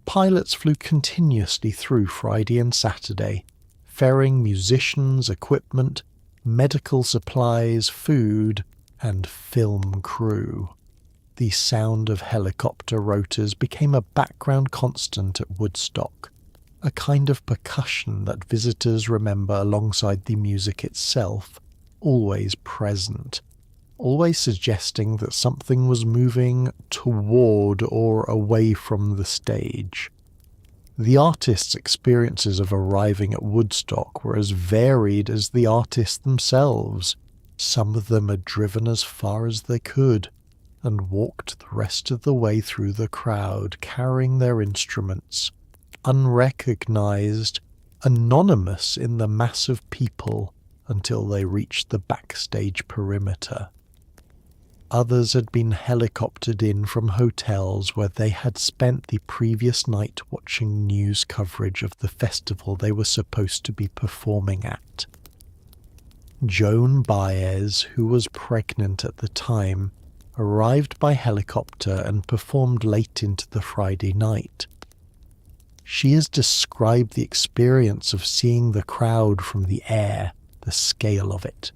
A: Pilots flew continuously through Friday and Saturday, ferrying musicians, equipment, medical supplies, food, and film crew. The sound of helicopter rotors became a background constant at Woodstock, a kind of percussion that visitors remember alongside the music itself, always present, always suggesting that something was moving toward or away from the stage. The artists' experiences of arriving at Woodstock were as varied as the artists themselves. Some of them had driven as far as they could, and walked the rest of the way through the crowd carrying their instruments, unrecognized, anonymous in the mass of people until they reached the backstage perimeter. Others had been helicoptered in from hotels where they had spent the previous night watching news coverage of the festival they were supposed to be performing at. Joan Baez, who was pregnant at the time, arrived by helicopter and performed late into the Friday night. She has described the experience of seeing the crowd from the air, the scale of it,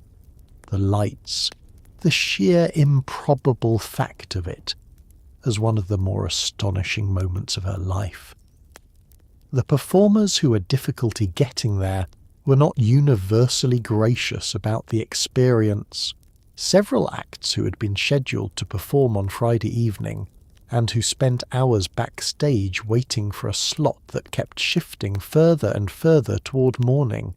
A: the lights, the sheer improbable fact of it, as one of the more astonishing moments of her life. The performers who had difficulty getting there were not universally gracious about the experience. Several acts who had been scheduled to perform on Friday evening and who spent hours backstage waiting for a slot that kept shifting further and further toward morning,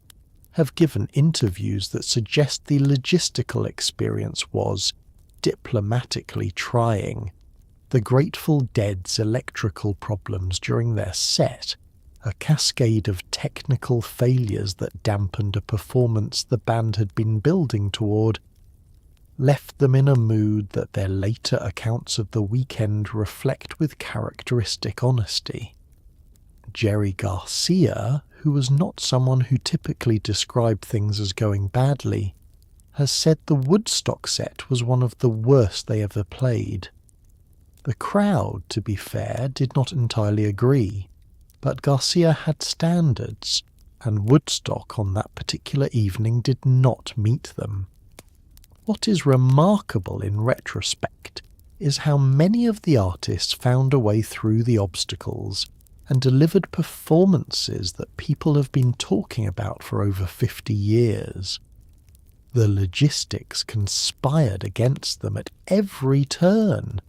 A: have given interviews that suggest the logistical experience was diplomatically trying. The Grateful Dead's electrical problems during their set, a cascade of technical failures that dampened a performance the band had been building toward, left them in a mood that their later accounts of the weekend reflect with characteristic honesty. Jerry Garcia, who was not someone who typically described things as going badly, has said the Woodstock set was one of the worst they ever played. The crowd, to be fair, did not entirely agree, but Garcia had standards, and Woodstock on that particular evening did not meet them. What is remarkable in retrospect is how many of the artists found a way through the obstacles and delivered performances that people have been talking about for over 50 years. The logistics conspired against them at every turn,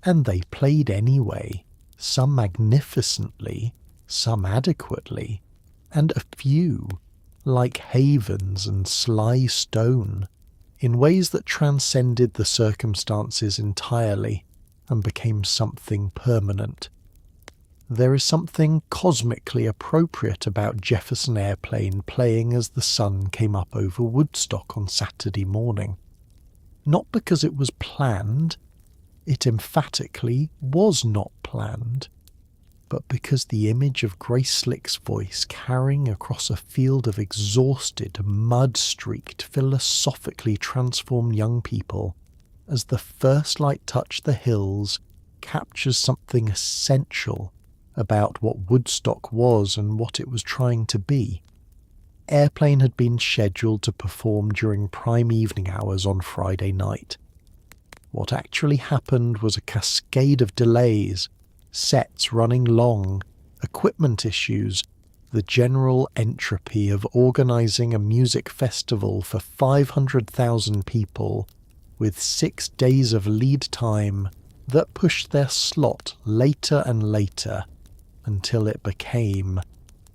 A: and they played anyway, some magnificently, some adequately, and a few, like Havens and Sly Stone, in ways that transcended the circumstances entirely and became something permanent. There is something cosmically appropriate about Jefferson Airplane playing as the sun came up over Woodstock on Saturday morning. Not because it was planned, it emphatically was not planned, but because the image of Grace Slick's voice carrying across a field of exhausted, mud-streaked, philosophically transformed young people as the first light touched the hills captures something essential about what Woodstock was and what it was trying to be. Airplane had been scheduled to perform during prime evening hours on Friday night. What actually happened was a cascade of delays, sets running long, equipment issues, the general entropy of organising a music festival for 500,000 people with 6 days of lead time that pushed their slot later and later until it became,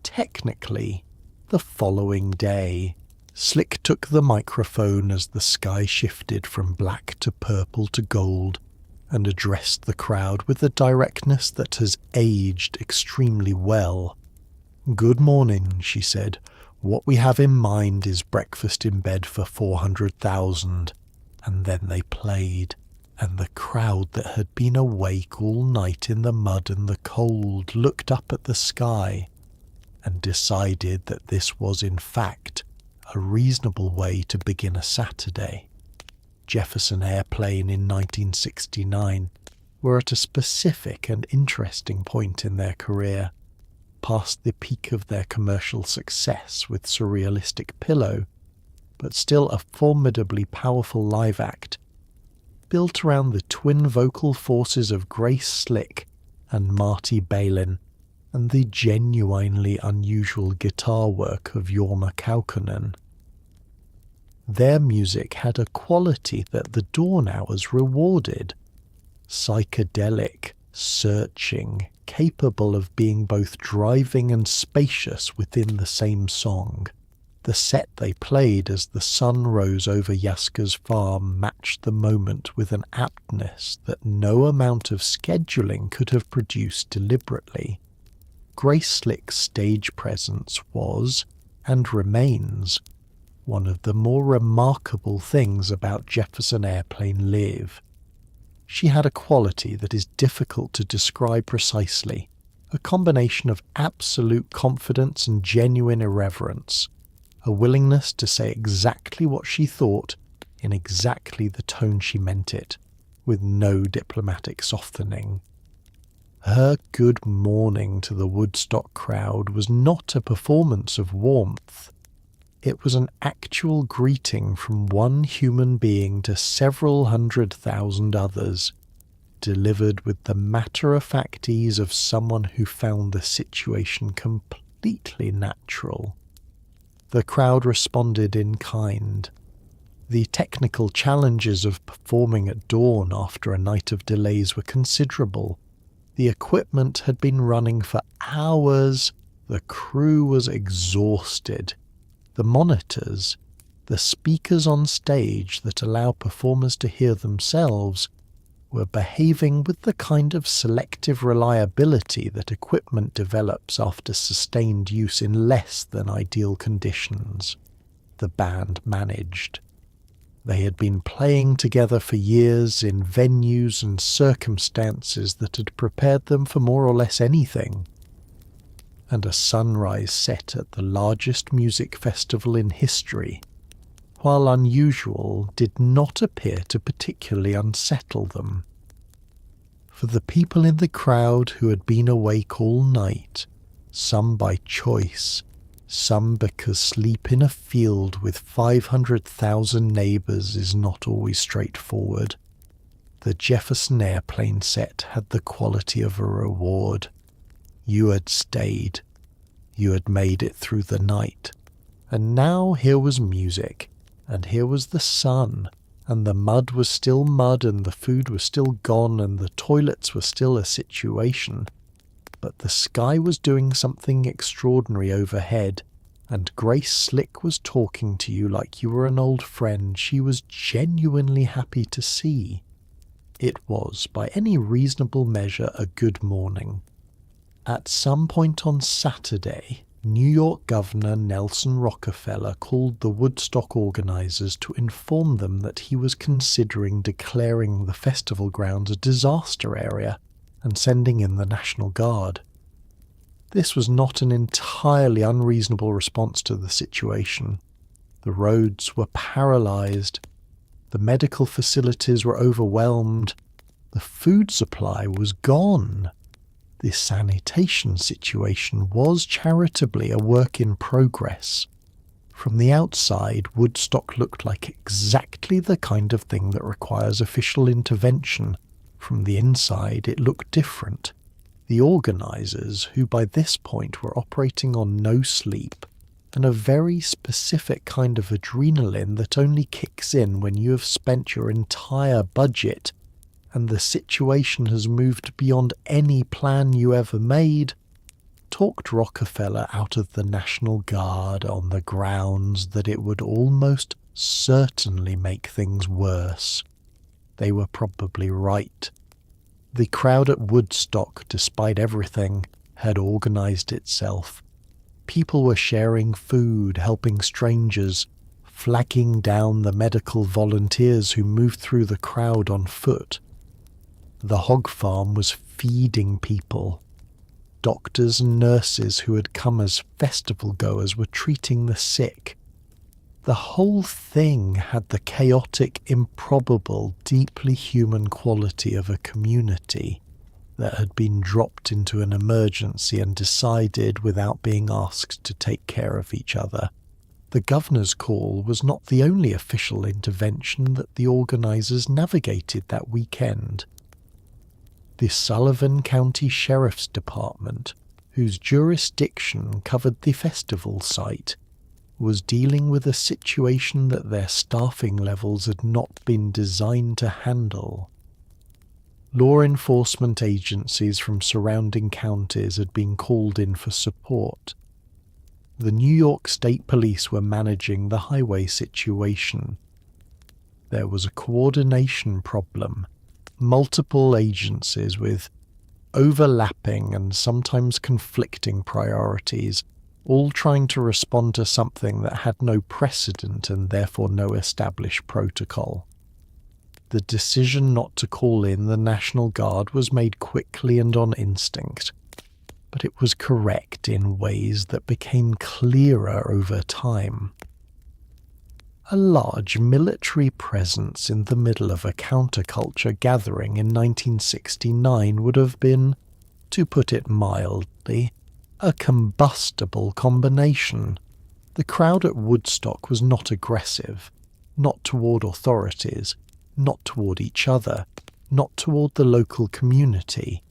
A: technically, the following day. Slick took the microphone as the sky shifted from black to purple to gold and addressed the crowd with a directness that has aged extremely well. "Good morning," she said. "What we have in mind is breakfast in bed for 400,000. And then they played, and the crowd that had been awake all night in the mud and the cold looked up at the sky and decided that this was in fact a reasonable way to begin a Saturday. Jefferson Airplane in 1969 were at a specific and interesting point in their career, past the peak of their commercial success with Surrealistic Pillow, but still a formidably powerful live act, built around the twin vocal forces of Grace Slick and Marty Balin, and the genuinely unusual guitar work of Jorma Kaukonen. Their music had a quality that the Dawn Hours rewarded: psychedelic, searching, capable of being both driving and spacious within the same song. The set they played as the sun rose over Yaska's farm matched the moment with an aptness that no amount of scheduling could have produced deliberately. Grace Slick's stage presence was, and remains, one of the more remarkable things about Jefferson Airplane Live. She had a quality that is difficult to describe precisely, a combination of absolute confidence and genuine irreverence, a willingness to say exactly what she thought in exactly the tone she meant it, with no diplomatic softening. Her good morning to the Woodstock crowd was not a performance of warmth. It was an actual greeting from one human being to several 100,000 others, delivered with the matter-of-fact ease of someone who found the situation completely natural. The crowd responded in kind. The technical challenges of performing at dawn after a night of delays were considerable. The equipment had been running for hours. The crew was exhausted. The monitors, the speakers on stage that allow performers to hear themselves, were behaving with the kind of selective reliability that equipment develops after sustained use in less than ideal conditions. The band managed. They had been playing together for years in venues and circumstances that had prepared them for more or less anything. And a sunrise set at the largest music festival in history, while unusual, did not appear to particularly unsettle them. For the people in the crowd who had been awake all night, some by choice, some because sleep in a field with 500,000 neighbours is not always straightforward, the Jefferson Airplane set had the quality of a reward. You had stayed. You had made it through the night. And now here was music, and here was the sun, and the mud was still mud, and the food was still gone, and the toilets were still a situation. But the sky was doing something extraordinary overhead, and Grace Slick was talking to you like you were an old friend she was genuinely happy to see. It was, by any reasonable measure, a good morning. At some point on Saturday, New York Governor Nelson Rockefeller called the Woodstock organizers to inform them that he was considering declaring the festival grounds a disaster area and sending in the National Guard. This was not an entirely unreasonable response to the situation. The roads were paralyzed, the medical facilities were overwhelmed, the food supply was gone. The sanitation situation was charitably a work in progress. From the outside, Woodstock looked like exactly the kind of thing that requires official intervention. From the inside, it looked different. The organisers, who by this point were operating on no sleep, and a very specific kind of adrenaline that only kicks in when you have spent your entire budget and the situation has moved beyond any plan you ever made, talked Rockefeller out of the National Guard on the grounds that it would almost certainly make things worse. They were probably right. The crowd at Woodstock, despite everything, had organized itself. People were sharing food, helping strangers, flagging down the medical volunteers who moved through the crowd on foot. The hog farm was feeding people. Doctors and nurses who had come as festival goers were treating the sick. The whole thing had the chaotic, improbable, deeply human quality of a community that had been dropped into an emergency and decided without being asked to take care of each other. The governor's call was not the only official intervention that the organisers navigated that weekend. The Sullivan County Sheriff's Department, whose jurisdiction covered the festival site, was dealing with a situation that their staffing levels had not been designed to handle. Law enforcement agencies from surrounding counties had been called in for support. The New York State Police were managing the highway situation. There was a coordination problem. Multiple agencies with overlapping and sometimes conflicting priorities, all trying to respond to something that had no precedent and therefore no established protocol. The decision not to call in the National Guard was made quickly and on instinct, but it was correct in ways that became clearer over time. A large military presence in the middle of a counterculture gathering in 1969 would have been, to put it mildly, a combustible combination. The crowd at Woodstock was not aggressive, not toward authorities, not toward each other, not toward the local community.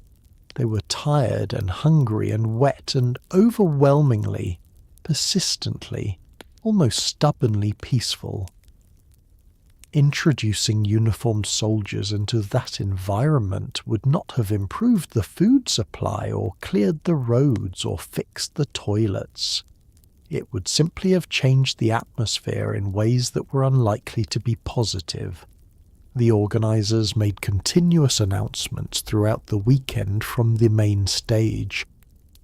A: They were tired and hungry and wet and overwhelmingly, persistently, almost stubbornly peaceful. Introducing uniformed soldiers into that environment would not have improved the food supply or cleared the roads or fixed the toilets. It would simply have changed the atmosphere in ways that were unlikely to be positive. The organisers made continuous announcements throughout the weekend from the main stage,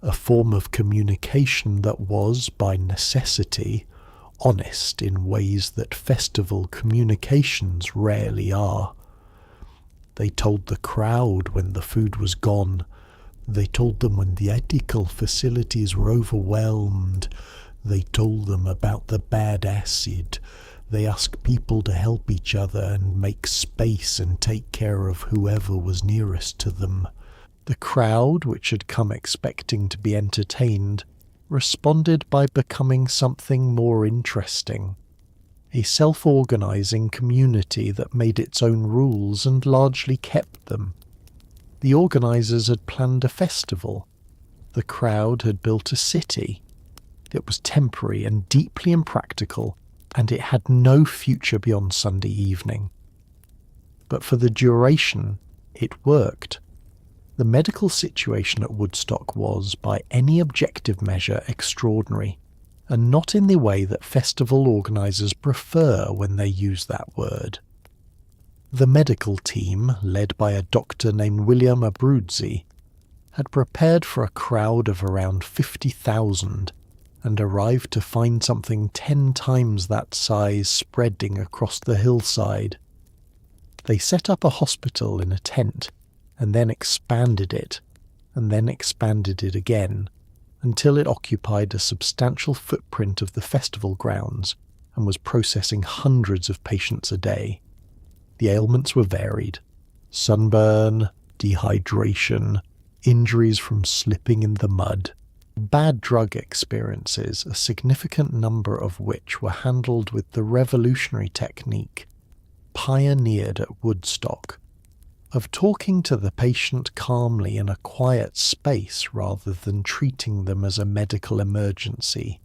A: a form of communication that was, by necessity, honest in ways that festival communications rarely are. They told the crowd when the food was gone. They told them when the medical facilities were overwhelmed. They told them about the bad acid. They asked people to help each other and make space and take care of whoever was nearest to them. The crowd, which had come expecting to be entertained, responded by becoming something more interesting. A self-organising community that made its own rules and largely kept them. The organisers had planned a festival. The crowd had built a city. It was temporary and deeply impractical, and it had no future beyond Sunday evening. But for the duration, it worked. The medical situation at Woodstock was, by any objective measure, extraordinary, and not in the way that festival organisers prefer when they use that word. The medical team, led by a doctor named William Abruzzi, had prepared for a crowd of around 50,000 and arrived to find something 10 times that size spreading across the hillside. They set up a hospital in a tent, and then expanded it again, until it occupied a substantial footprint of the festival grounds and was processing hundreds of patients a day. The ailments were varied: sunburn, dehydration, injuries from slipping in the mud, bad drug experiences, a significant number of which were handled with the revolutionary technique pioneered at Woodstock of talking to the patient calmly in a quiet space rather than treating them as a medical emergency,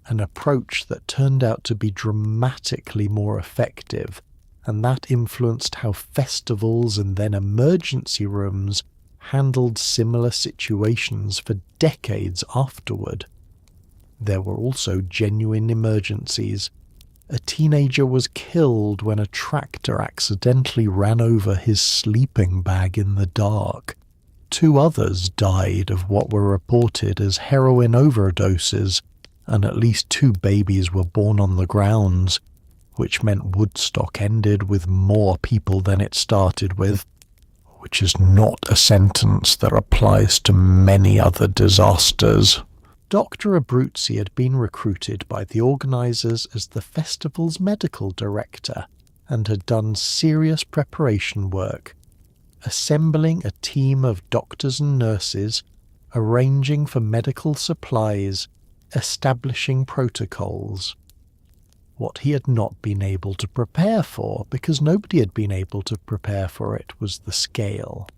A: an approach that turned out to be dramatically more effective, and that influenced how festivals and then emergency rooms handled similar situations for decades afterward. There were also genuine emergencies. A teenager was killed when a tractor accidentally ran over his sleeping bag in the dark. 2 others died of what were reported as heroin overdoses, and at least 2 babies were born on the grounds, which meant Woodstock ended with more people than it started with, which is not a sentence that applies to many other disasters. Dr. Abruzzi had been recruited by the organisers as the festival's medical director and had done serious preparation work, assembling a team of doctors and nurses, arranging for medical supplies, establishing protocols. What he had not been able to prepare for, because nobody had been able to prepare for it, was the scale.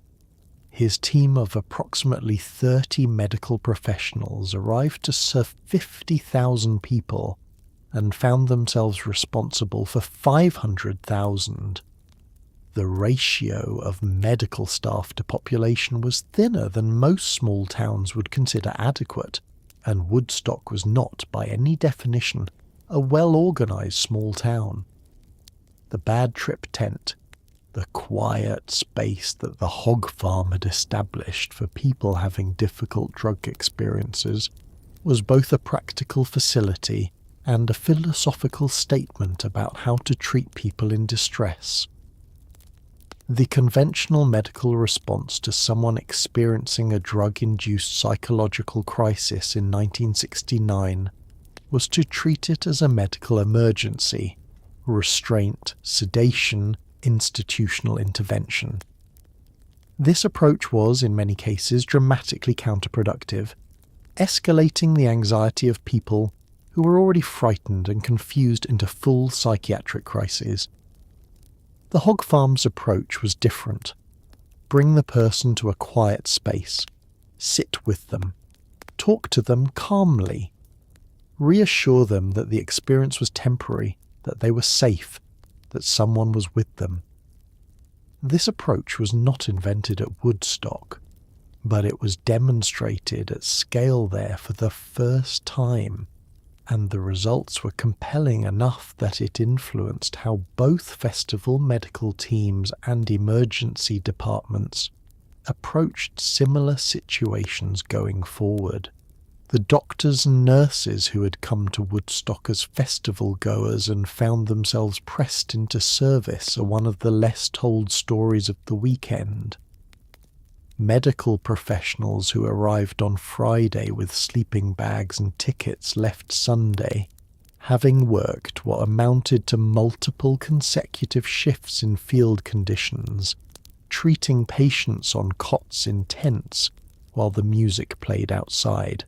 A: His team of approximately 30 medical professionals arrived to serve 50,000 people and found themselves responsible for 500,000. The ratio of medical staff to population was thinner than most small towns would consider adequate, and Woodstock was not, by any definition, a well-organised small town. The Bad Trip tent, the quiet space that the hog farm had established for people having difficult drug experiences, was both a practical facility and a philosophical statement about how to treat people in distress. The conventional medical response to someone experiencing a drug-induced psychological crisis in 1969 was to treat it as a medical emergency, restraint, sedation, institutional intervention. This approach was, in many cases, dramatically counterproductive, escalating the anxiety of people who were already frightened and confused into full psychiatric crises. The hog farm's approach was different. Bring the person to a quiet space, sit with them, talk to them calmly, reassure them that the experience was temporary, that they were safe, that someone was with them. This approach was not invented at Woodstock, but it was demonstrated at scale there for the first time, and the results were compelling enough that it influenced how both festival medical teams and emergency departments approached similar situations going forward. The doctors and nurses who had come to Woodstock as festival goers and found themselves pressed into service are one of the less told stories of the weekend. Medical professionals who arrived on Friday with sleeping bags and tickets left Sunday, having worked what amounted to multiple consecutive shifts in field conditions, treating patients on cots in tents while the music played outside.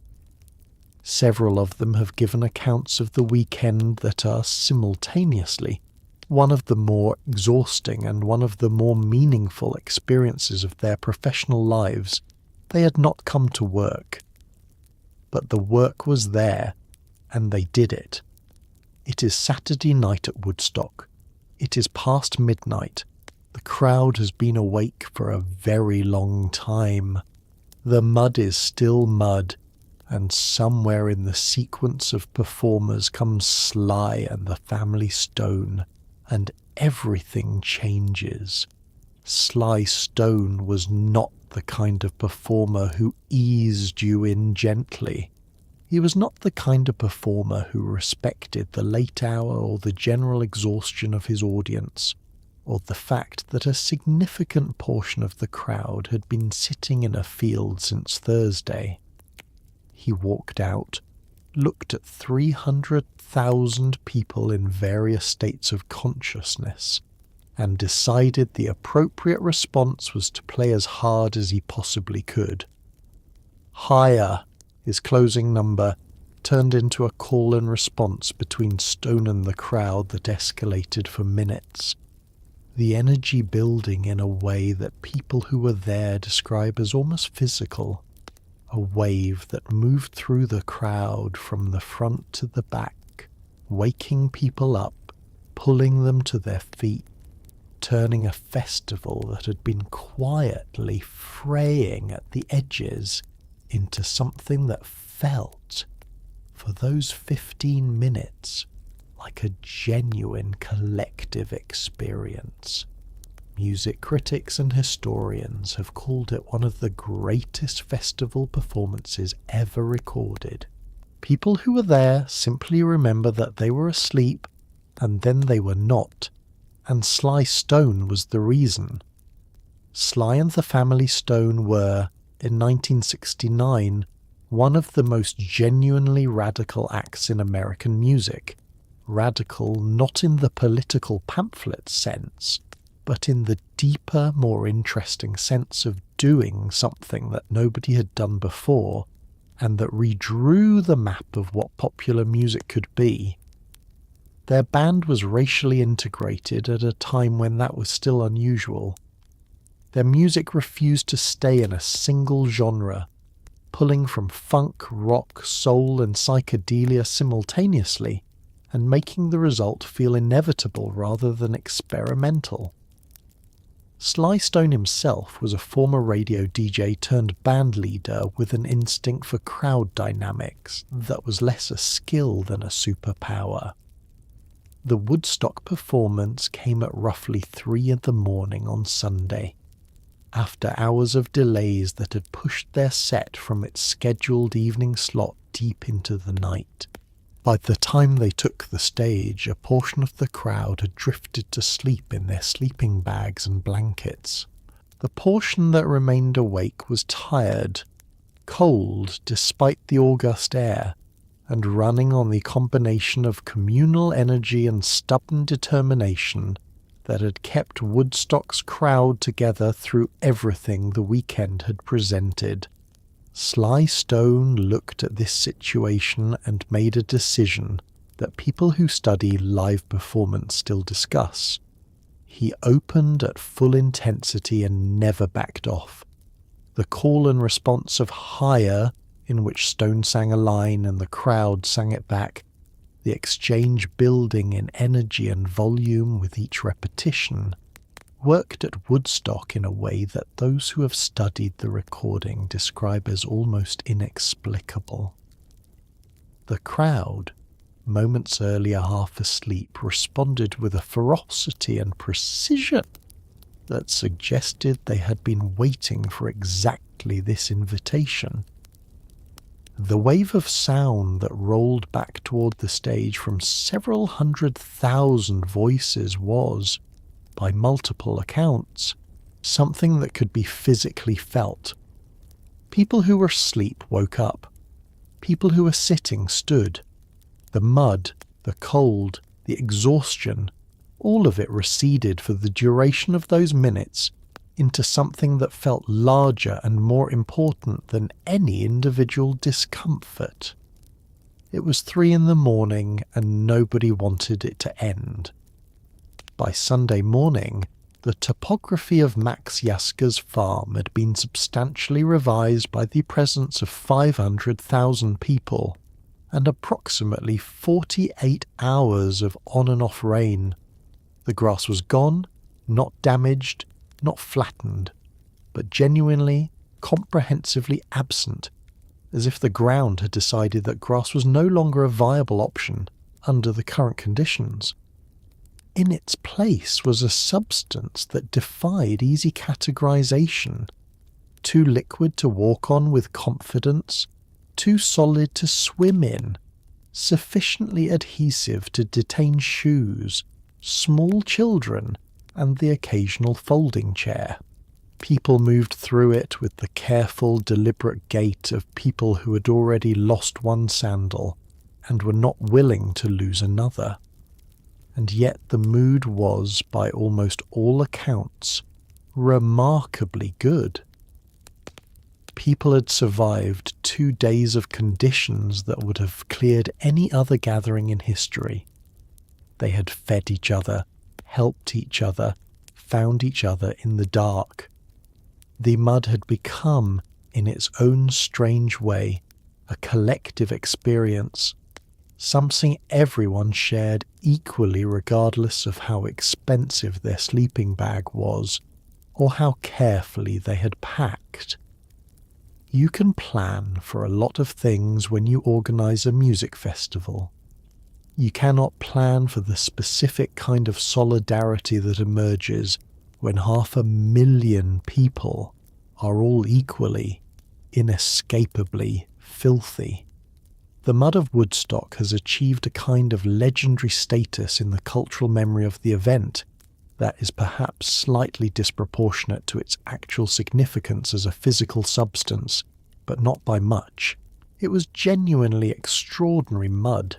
A: Several of them have given accounts of the weekend that are simultaneously one of the more exhausting and one of the more meaningful experiences of their professional lives. They had not come to work, but the work was there, and they did it. It is Saturday night at Woodstock. It is past midnight. The crowd has been awake for a very long time. The mud is still mud, and somewhere in the sequence of performers comes Sly and the Family Stone, and everything changes. Sly Stone was not the kind of performer who eased you in gently. He was not the kind of performer who respected the late hour or the general exhaustion of his audience, or the fact that a significant portion of the crowd had been sitting in a field since Thursday. He walked out, looked at 300,000 people in various states of consciousness, and decided the appropriate response was to play as hard as he possibly could. Higher, his closing number, turned into a call and response between Stone and the crowd that escalated for minutes, the energy building in a way that people who were there describe as almost physical. A wave that moved through the crowd from the front to the back, waking people up, pulling them to their feet, turning a festival that had been quietly fraying at the edges into something that felt, for those 15 minutes, like a genuine collective experience. Music critics and historians have called it one of the greatest festival performances ever recorded. People who were there simply remember that they were asleep, and then they were not, and Sly Stone was the reason. Sly and the Family Stone were, in 1969, one of the most genuinely radical acts in American music. Radical not in the political pamphlet sense, but in the deeper, more interesting sense of doing something that nobody had done before, and that redrew the map of what popular music could be. Their band was racially integrated at a time when that was still unusual. Their music refused to stay in a single genre, pulling from funk, rock, soul, and psychedelia simultaneously, and making the result feel inevitable rather than experimental. Sly Stone himself was a former radio DJ turned band leader with an instinct for crowd dynamics that was less a skill than a superpower. The Woodstock performance came at roughly 3 in the morning on Sunday, after hours of delays that had pushed their set from its scheduled evening slot deep into the night. By the time they took the stage, a portion of the crowd had drifted to sleep in their sleeping bags and blankets. The portion that remained awake was tired, cold despite the August air, and running on the combination of communal energy and stubborn determination that had kept Woodstock's crowd together through everything the weekend had presented. Sly Stone looked at this situation and made a decision that people who study live performance still discuss. He opened at full intensity and never backed off. The call and response of Higher, in which Stone sang a line and the crowd sang it back, the exchange building in energy and volume with each repetition, worked at Woodstock in a way that those who have studied the recording describe as almost inexplicable. The crowd, moments earlier half asleep, responded with a ferocity and precision that suggested they had been waiting for exactly this invitation. The wave of sound that rolled back toward the stage from several 100,000 voices was, by multiple accounts, something that could be physically felt. People who were asleep woke up. People who were sitting stood. The mud, the cold, the exhaustion, all of it receded for the duration of those minutes into something that felt larger and more important than any individual discomfort. It was 3 in the morning and nobody wanted it to end. By Sunday morning, the topography of Max Yaska's farm had been substantially revised by the presence of 500,000 people and approximately 48 hours of on and off rain. The grass was gone, not damaged, not flattened, but genuinely, comprehensively absent, as if the ground had decided that grass was no longer a viable option under the current conditions. In its place was a substance that defied easy categorization, too liquid to walk on with confidence, too solid to swim in, sufficiently adhesive to detain shoes, small children, and the occasional folding chair. People moved through it with the careful, deliberate gait of people who had already lost one sandal and were not willing to lose another. And yet the mood was, by almost all accounts, remarkably good. People had survived 2 days of conditions that would have cleared any other gathering in history. They had fed each other, helped each other, found each other in the dark. The mud had become, in its own strange way, a collective experience, something everyone shared equally regardless of how expensive their sleeping bag was or how carefully they had packed. You can plan for a lot of things when you organize a music festival. You cannot plan for the specific kind of solidarity that emerges when 500,000 people are all equally, inescapably filthy. The mud of Woodstock has achieved a kind of legendary status in the cultural memory of the event that is perhaps slightly disproportionate to its actual significance as a physical substance, but not by much. It was genuinely extraordinary mud.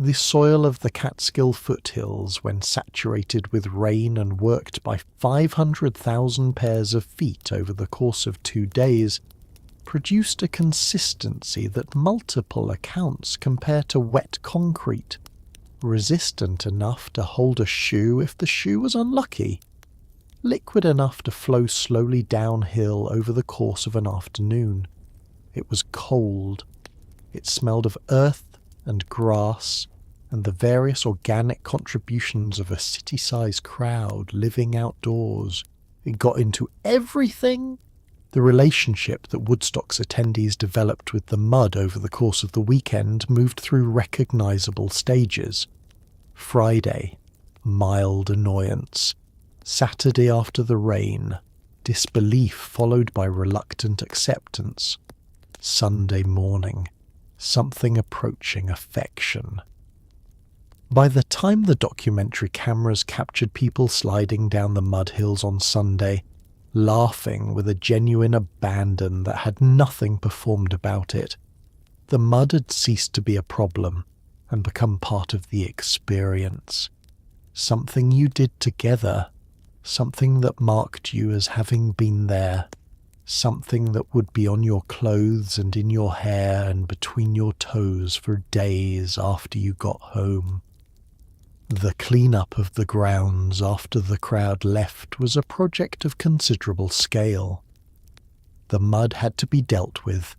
A: The soil of the Catskill foothills, when saturated with rain and worked by 500,000 pairs of feet over the course of 2 days, produced a consistency that multiple accounts compare to wet concrete, resistant enough to hold a shoe if the shoe was unlucky, liquid enough to flow slowly downhill over the course of an afternoon. It was cold. It smelled of earth and grass, and the various organic contributions of a city-sized crowd living outdoors. It got into everything. The relationship that Woodstock's attendees developed with the mud over the course of the weekend moved through recognizable stages. Friday, mild annoyance. Saturday after the rain, disbelief followed by reluctant acceptance. Sunday morning, something approaching affection. By the time the documentary cameras captured people sliding down the mud hills on Sunday, laughing with a genuine abandon that had nothing performed about it, the mud had ceased to be a problem and become part of the experience. Something you did together, something that marked you as having been there, something that would be on your clothes and in your hair and between your toes for days after you got home. The clean-up of the grounds after the crowd left was a project of considerable scale. The mud had to be dealt with,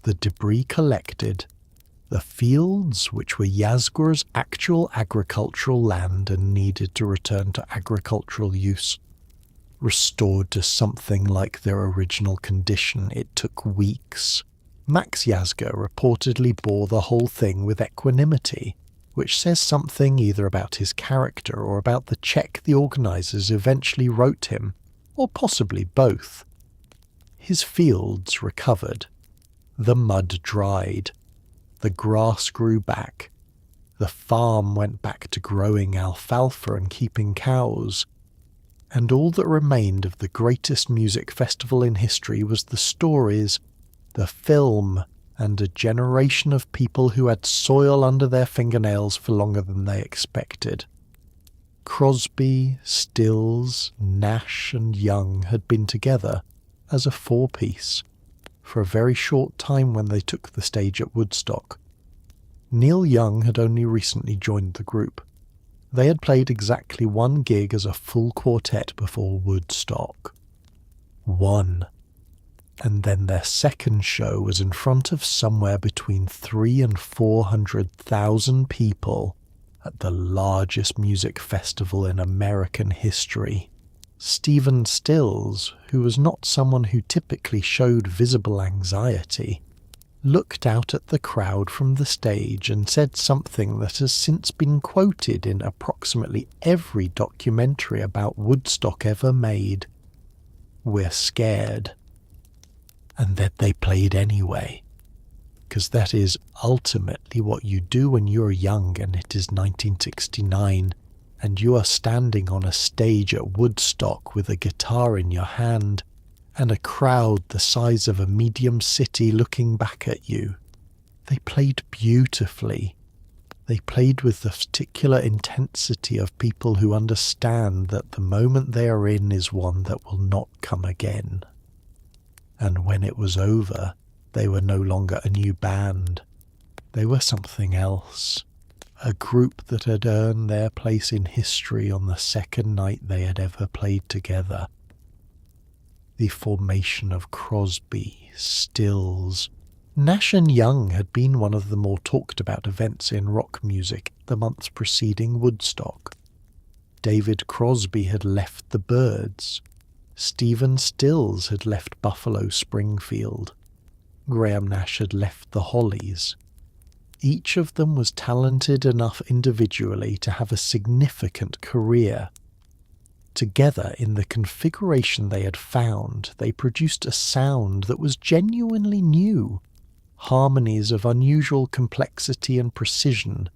A: the debris collected, the fields, which were Yazgur's actual agricultural land and needed to return to agricultural use, restored to something like their original condition. It took weeks. Max Yazgur reportedly bore the whole thing with equanimity, which says something either about his character or about the check the organisers eventually wrote him, or possibly both. His fields recovered. The mud dried. The grass grew back. The farm went back to growing alfalfa and keeping cows. And all that remained of the greatest music festival in history was the stories, the film, and a generation of people who had soil under their fingernails for longer than they expected. Crosby, Stills, Nash, and Young had been together as a four-piece for a very short time when they took the stage at Woodstock. Neil Young had only recently joined the group. They had played exactly one gig as a full quartet before Woodstock. One. And then their second show was in front of somewhere between 300,000 and 400,000 people at the largest music festival in American history. Stephen Stills, who was not someone who typically showed visible anxiety, looked out at the crowd from the stage and said something that has since been quoted in approximately every documentary about Woodstock ever made. "We're scared." And that they played anyway, because that is ultimately what you do when you're young and it is 1969 and you are standing on a stage at Woodstock with a guitar in your hand and a crowd the size of a medium city looking back at you. They played beautifully. They played with the particular intensity of people who understand that the moment they are in is one that will not come again. And when it was over, they were no longer a new band. They were something else. A group that had earned their place in history on the second night they had ever played together. The formation of Crosby, Stills, Nash and Young had been one of the more talked about events in rock music the months preceding Woodstock. David Crosby had left the Byrds. Stephen Stills had left Buffalo Springfield. Graham Nash had left the Hollies. Each of them was talented enough individually to have a significant career. Together, in the configuration they had found, they produced a sound that was genuinely new. Harmonies of unusual complexity and precision,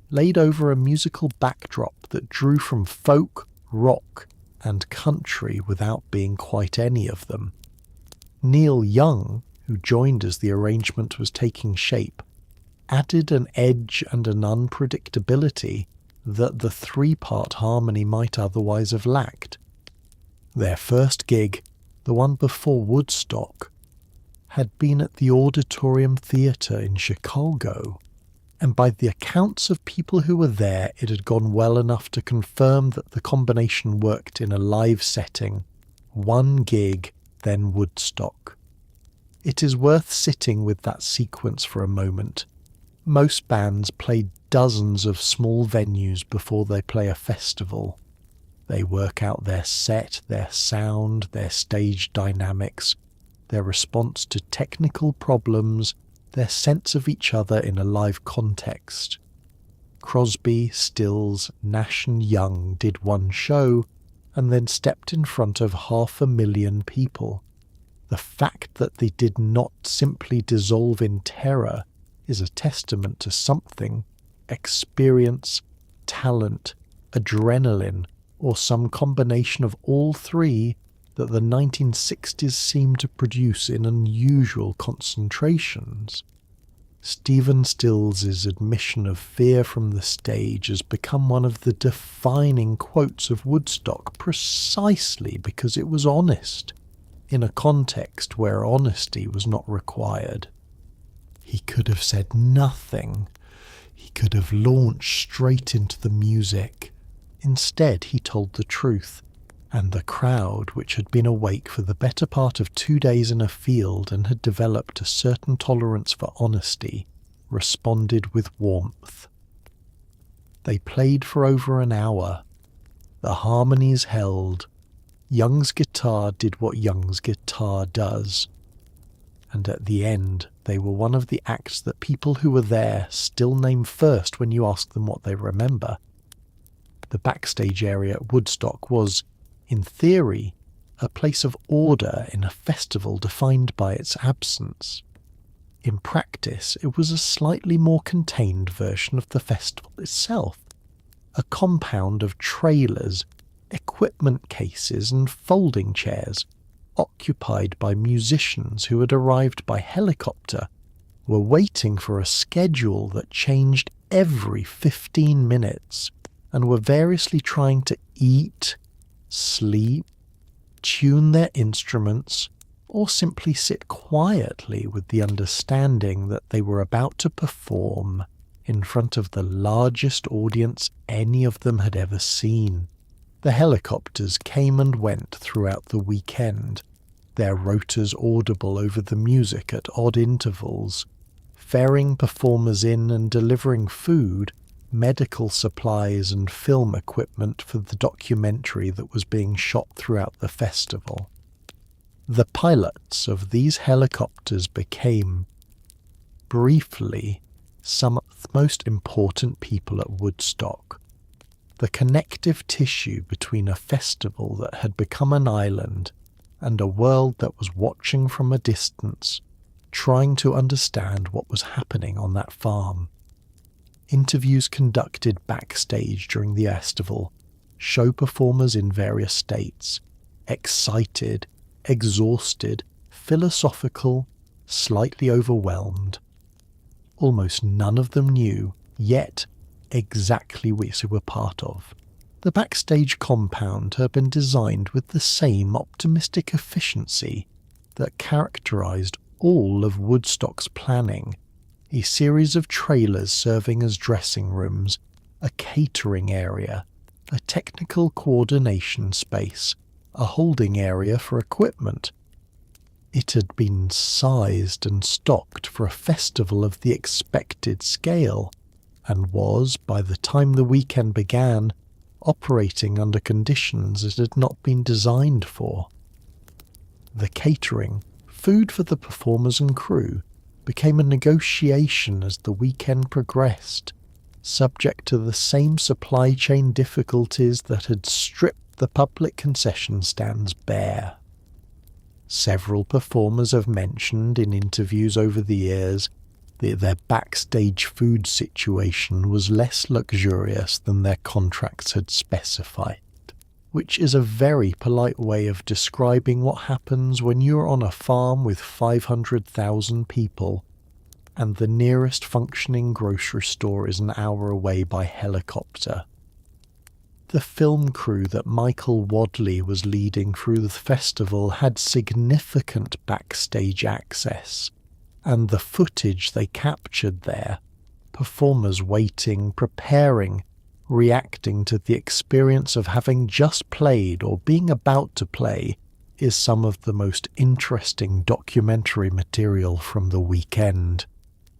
A: laid over a musical backdrop that drew from folk, rock, and country without being quite any of them. Neil Young, who joined as the arrangement was taking shape, added an edge and an unpredictability that the three-part harmony might otherwise have lacked. Their first gig, the one before Woodstock, had been at the Auditorium Theatre in Chicago, and by the accounts of people who were there, it had gone well enough to confirm that the combination worked in a live setting. One gig, then Woodstock. It is worth sitting with that sequence for a moment. Most bands play dozens of small venues before they play a festival. They work out their set, their sound, their stage dynamics, their response to technical problems, their sense of each other in a live context. Crosby, Stills, Nash and Young did one show and then stepped in front of 500,000 people. The fact that they did not simply dissolve in terror is a testament to something: experience, talent, adrenaline, or some combination of all three that the 1960s seemed to produce in unusual concentrations. Stephen Stills' admission of fear from the stage has become one of the defining quotes of Woodstock precisely because it was honest, in a context where honesty was not required. He could have said nothing. He could have launched straight into the music. Instead, he told the truth, and the crowd, which had been awake for the better part of 2 days in a field and had developed a certain tolerance for honesty, responded with warmth. They played for over an hour. The harmonies held. Young's guitar did what Young's guitar does. And at the end, they were one of the acts that people who were there still name first when you ask them what they remember. The backstage area at Woodstock was, in theory, a place of order in a festival defined by its absence. In practice, it was a slightly more contained version of the festival itself, a compound of trailers, equipment cases and folding chairs, occupied by musicians who had arrived by helicopter, were waiting for a schedule that changed every 15 minutes, and were variously trying to eat, sleep, tune their instruments, or simply sit quietly with the understanding that they were about to perform in front of the largest audience any of them had ever seen. The helicopters came and went throughout the weekend, their rotors audible over the music at odd intervals, ferrying performers in and delivering food, medical supplies and film equipment for the documentary that was being shot throughout the festival. The pilots of these helicopters became, briefly, some of the most important people at Woodstock. The connective tissue between a festival that had become an island and a world that was watching from a distance, trying to understand what was happening on that farm. Interviews conducted backstage during the festival show performers in various states, excited, exhausted, philosophical, slightly overwhelmed. Almost none of them knew, yet, exactly which they were part of. The backstage compound had been designed with the same optimistic efficiency that characterized all of Woodstock's planning: a series of trailers serving as dressing rooms, a catering area, a technical coordination space, a holding area for equipment. It had been sized and stocked for a festival of the expected scale, and was, by the time the weekend began, operating under conditions it had not been designed for. The catering, food for the performers and crew, became a negotiation as the weekend progressed, subject to the same supply chain difficulties that had stripped the public concession stands bare. Several performers have mentioned in interviews over the years that their backstage food situation was less luxurious than their contracts had specified, which is a very polite way of describing what happens when you're on a farm with 500,000 people and the nearest functioning grocery store is an hour away by helicopter. The film crew that Michael Wadley was leading through the festival had significant backstage access, and the footage they captured there, performers waiting, preparing, reacting to the experience of having just played or being about to play, is some of the most interesting documentary material from the weekend.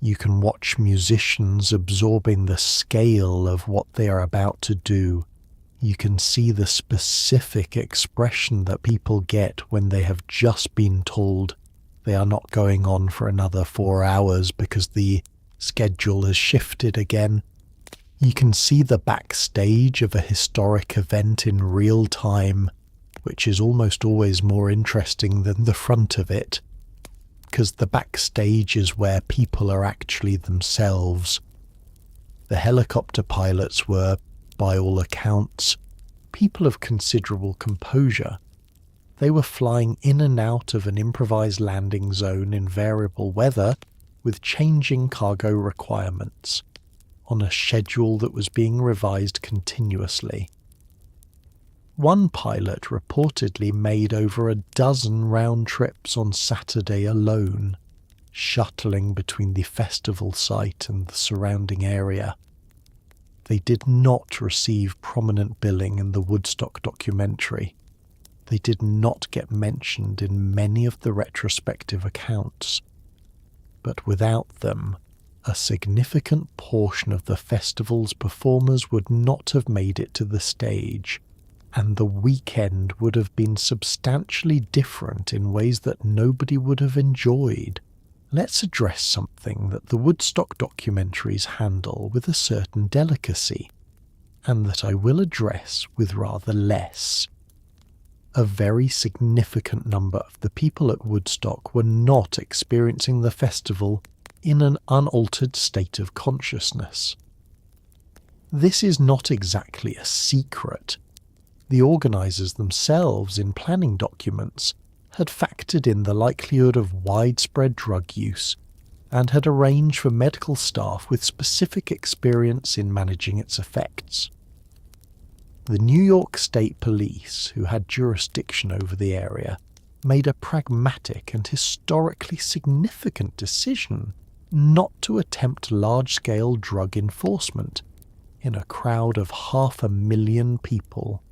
A: You can watch musicians absorbing the scale of what they are about to do. You can see the specific expression that people get when they have just been told they are not going on for another 4 hours because the schedule has shifted again. You can see the backstage of a historic event in real time, which is almost always more interesting than the front of it, because the backstage is where people are actually themselves. The helicopter pilots were, by all accounts, people of considerable composure. They were flying in and out of an improvised landing zone in variable weather with changing cargo requirements, on a schedule that was being revised continuously. One pilot reportedly made over a dozen round trips on Saturday alone, shuttling between the festival site and the surrounding area. They did not receive prominent billing in the Woodstock documentary. They did not get mentioned in many of the retrospective accounts. But without them, a significant portion of the festival's performers would not have made it to the stage, and the weekend would have been substantially different in ways that nobody would have enjoyed. Let's address something that the Woodstock documentaries handle with a certain delicacy, and that I will address with rather less. A very significant number of the people at Woodstock were not experiencing the festival in an unaltered state of consciousness. This is not exactly a secret. The organisers themselves, in planning documents, had factored in the likelihood of widespread drug use and had arranged for medical staff with specific experience in managing its effects. The New York State Police, who had jurisdiction over the area, made a pragmatic and historically significant decision not to attempt large-scale drug enforcement in a crowd of 500,000 people,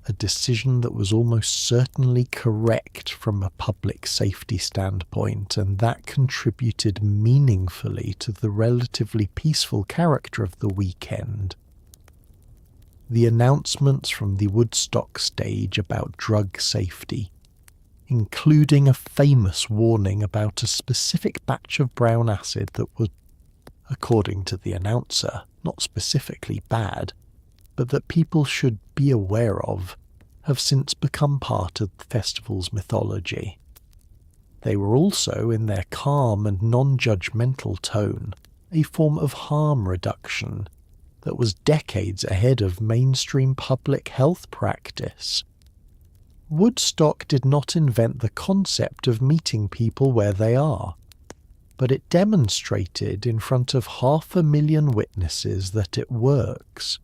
A: a decision that was almost certainly correct from a public safety standpoint, and that contributed meaningfully to the relatively peaceful character of the weekend. The announcements from the Woodstock stage about drug safety, including a famous warning about a specific batch of brown acid that was, according to the announcer, not specifically bad, but that people should be aware of, have since become part of the festival's mythology. They were also, in their calm and non-judgmental tone, a form of harm reduction that was decades ahead of mainstream public health practice. Woodstock did not invent the concept of meeting people where they are, but it demonstrated in front of 500,000 witnesses that it works.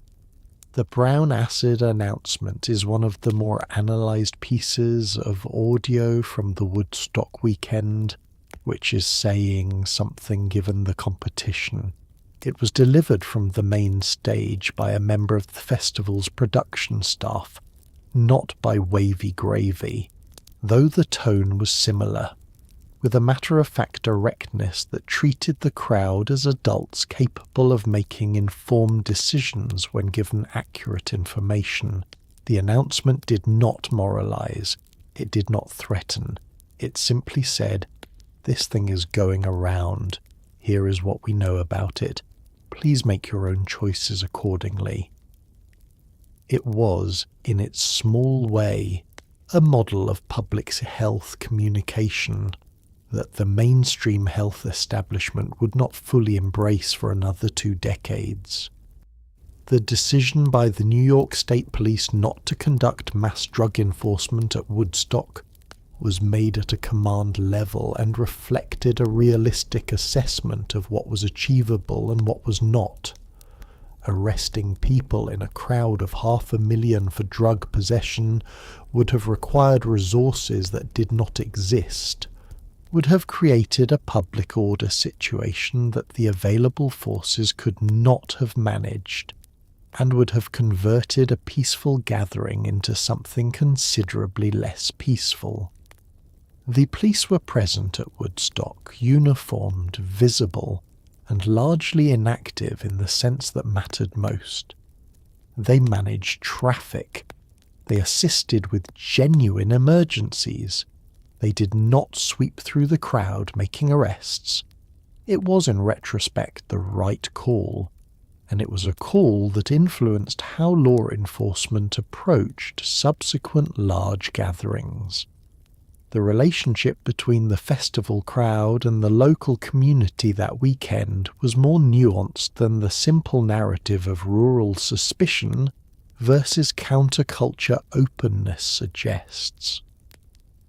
A: The brown acid announcement is one of the more analysed pieces of audio from the Woodstock weekend, which is saying something given the competition. It was delivered from the main stage by a member of the festival's production staff, not by Wavy Gravy, though the tone was similar. with a matter-of-fact directness that treated the crowd as adults capable of making informed decisions when given accurate information. The announcement did not moralize. It did not threaten. It simply said, "This thing is going around. Here is what we know about it. Please make your own choices accordingly." It was, in its small way, a model of public health communication that the mainstream health establishment would not fully embrace for another 2 decades. The decision by the New York State Police not to conduct mass drug enforcement at Woodstock was made at a command level and reflected a realistic assessment of what was achievable and what was not. Arresting people in a crowd of 500,000 for drug possession would have required resources that did not exist, would have created a public order situation that the available forces could not have managed, and would have converted a peaceful gathering into something considerably less peaceful. The police were present at Woodstock, uniformed, visible, and largely inactive in the sense that mattered most. They managed traffic. They assisted with genuine emergencies. They did not sweep through the crowd making arrests. It was in retrospect the right call, and it was a call that influenced how law enforcement approached subsequent large gatherings. The relationship between the festival crowd and the local community that weekend was more nuanced than the simple narrative of rural suspicion versus counterculture openness suggests.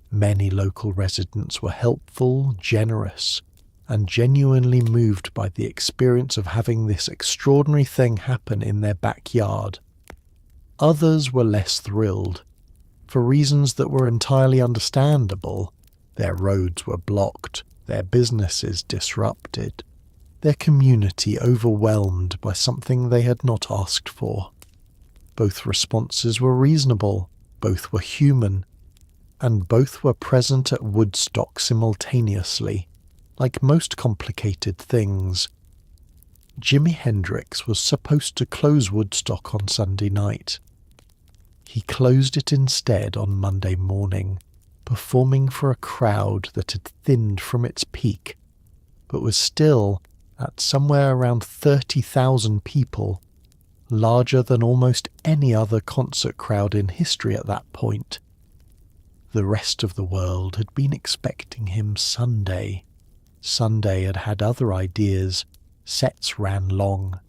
A: Many local residents were helpful, generous, and genuinely moved by the experience of having this extraordinary thing happen in their backyard. Others were less thrilled, for reasons that were entirely understandable. Their roads were blocked, their businesses disrupted, their community overwhelmed by something they had not asked for. Both responses were reasonable, both were human, and both were present at Woodstock simultaneously. Like most complicated things, Jimi Hendrix was supposed to close Woodstock on Sunday night. He closed it instead on Monday morning, performing for a crowd that had thinned from its peak, but was still at somewhere around 30,000 people, larger than almost any other concert crowd in history at that point. The rest of the world had been expecting him Sunday. Sunday had had other ideas. Sets ran long.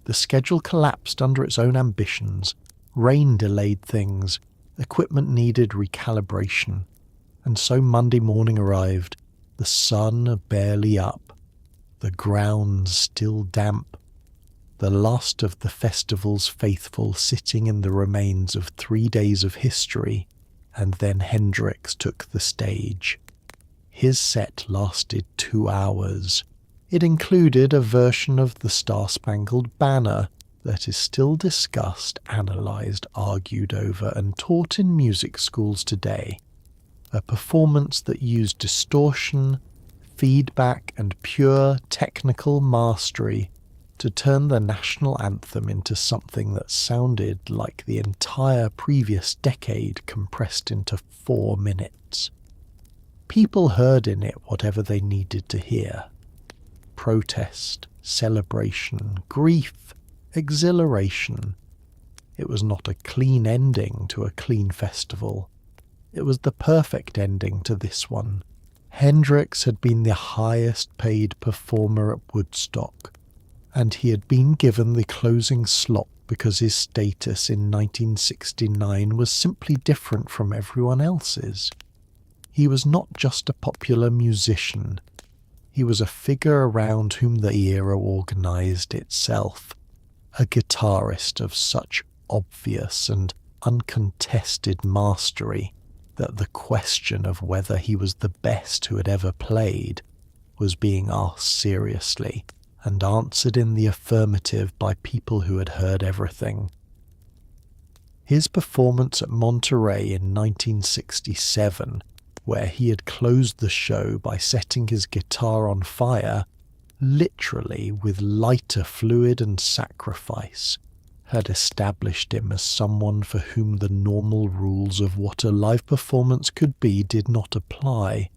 A: The schedule collapsed under its own ambitions. Rain delayed things. Equipment needed recalibration. And so Monday morning arrived, the sun barely up, the ground still damp, the last of the festival's faithful sitting in the remains of 3 days of history, and then Hendrix took the stage. His set lasted 2 hours. It included a version of the Star-Spangled Banner that is still discussed, analysed, argued over, and taught in music schools today. A performance that used distortion, feedback, and pure technical mastery to turn the national anthem into something that sounded like the entire previous decade compressed into 4 minutes. People heard in it whatever they needed to hear. Protest, celebration, grief, exhilaration. It was not a clean ending to a clean festival. It was the perfect ending to this one. Hendrix had been the highest paid performer at Woodstock, and he had been given the closing slot because his status in 1969 was simply different from everyone else's. He was not just a popular musician. He was a figure around whom the era organized itself, a guitarist of such obvious and uncontested mastery that the question of whether he was the best who had ever played was being asked seriously and answered in the affirmative by people who had heard everything. His performance at Monterey in 1967 where he had closed the show by setting his guitar on fire, literally with lighter fluid and sacrifice, had established him as someone for whom the normal rules of what a live performance could be did not apply.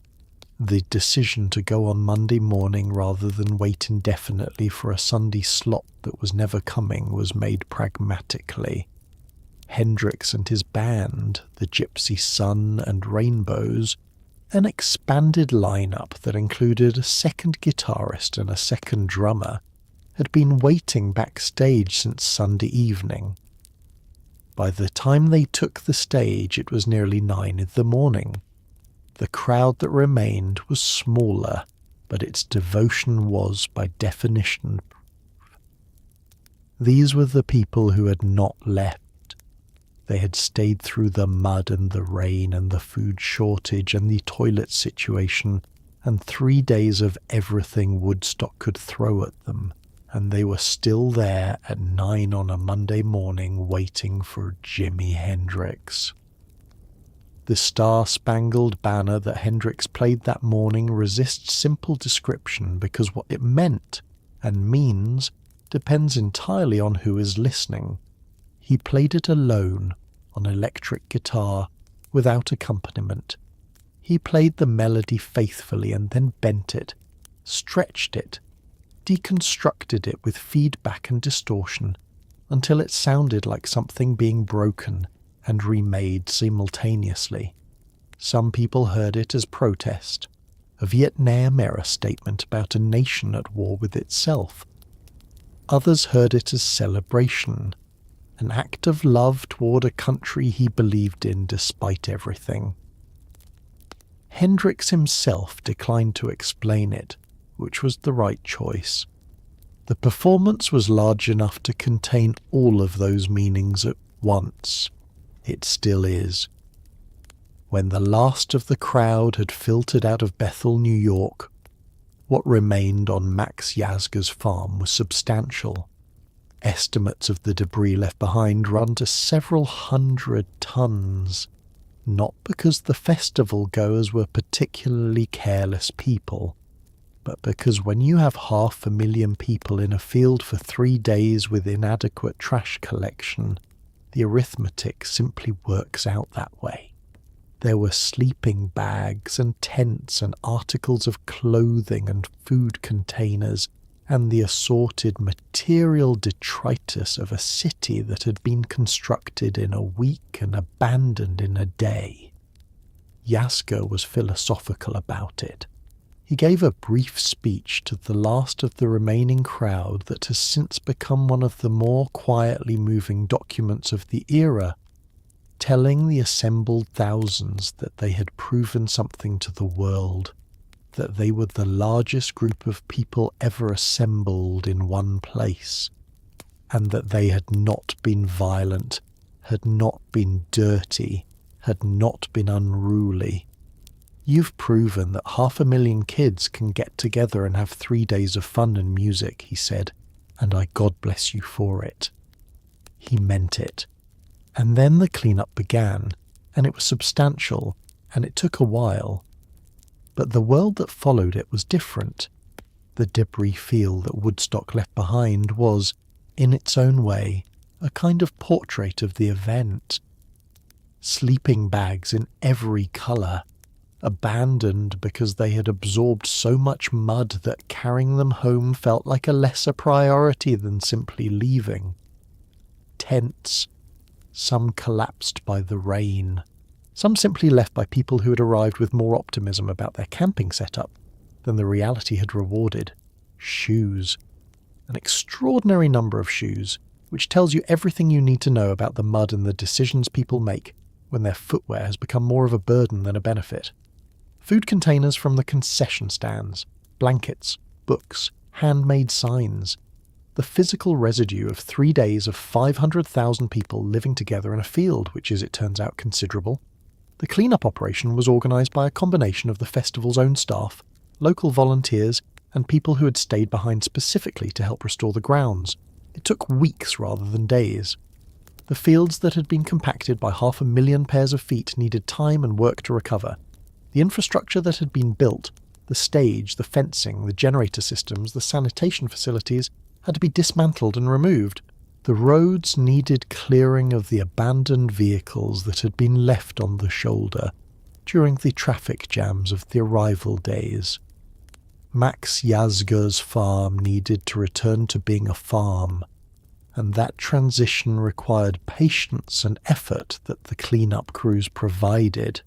A: The decision to go on Monday morning rather than wait indefinitely for a Sunday slot that was never coming was made pragmatically. Hendrix and his band, the Gypsy Sun and Rainbows, an expanded lineup that included a second guitarist and a second drummer, had been waiting backstage since Sunday evening. By the time they took the stage, it was nearly 9 in the morning. The crowd that remained was smaller, but its devotion was, by definition, proof. These were the people who had not left. They had stayed through the mud and the rain and the food shortage and the toilet situation and 3 days of everything Woodstock could throw at them, and they were still there at 9 on a Monday morning waiting for Jimi Hendrix. The star-spangled banner that Hendrix played that morning resists simple description because what it meant and means depends entirely on who is listening. He played it alone on electric guitar without accompaniment. He played the melody faithfully and then bent it, stretched it, deconstructed it with feedback and distortion until it sounded like something being broken and remade simultaneously. Some people heard it as protest, a Vietnam-era statement about a nation at war with itself. Others heard it as celebration, an act of love toward a country he believed in despite everything. Hendrix himself declined to explain it, which was the right choice. The performance was large enough to contain all of those meanings at once. It still is. When the last of the crowd had filtered out of Bethel, New York, what remained on Max Yasga's farm was substantial. Estimates of the debris left behind run to several hundred tons, not because the festival goers were particularly careless people, but because when you have 500,000 people in a field for 3 days with inadequate trash collection, the arithmetic simply works out that way. There were sleeping bags and tents and articles of clothing and food containers and the assorted material detritus of a city that had been constructed in a week and abandoned in a day. Yasga was philosophical about it. He gave a brief speech to the last of the remaining crowd that has since become one of the more quietly moving documents of the era, telling the assembled thousands that they had proven something to the world, that they were the largest group of people ever assembled in one place, and that they had not been violent, had not been dirty, had not been unruly. You've proven that 500,000 kids can get together and have 3 days of fun and music, he said, and I God bless you for it. He meant it. And then the cleanup began, and it was substantial, and it took a while. But the world that followed it was different. The debris field that Woodstock left behind was, in its own way, a kind of portrait of the event. Sleeping bags in every colour, abandoned because they had absorbed so much mud that carrying them home felt like a lesser priority than simply leaving. Tents, some collapsed by the rain, some simply left by people who had arrived with more optimism about their camping setup than the reality had rewarded. Shoes. An extraordinary number of shoes, which tells you everything you need to know about the mud and the decisions people make when their footwear has become more of a burden than a benefit. Food containers from the concession stands, blankets, books, handmade signs. The physical residue of 3 days of 500,000 people living together in a field, which is, it turns out, considerable. The cleanup operation was organised by a combination of the festival's own staff, local volunteers, and people who had stayed behind specifically to help restore the grounds. It took weeks rather than days. The fields that had been compacted by 500,000 pairs of feet needed time and work to recover. The infrastructure that had been built, the stage, the fencing, the generator systems, the sanitation facilities, had to be dismantled and removed. The roads needed clearing of the abandoned vehicles that had been left on the shoulder during the traffic jams of the arrival days. Max Yazga's farm needed to return to being a farm, and that transition required patience and effort that the cleanup crews provided.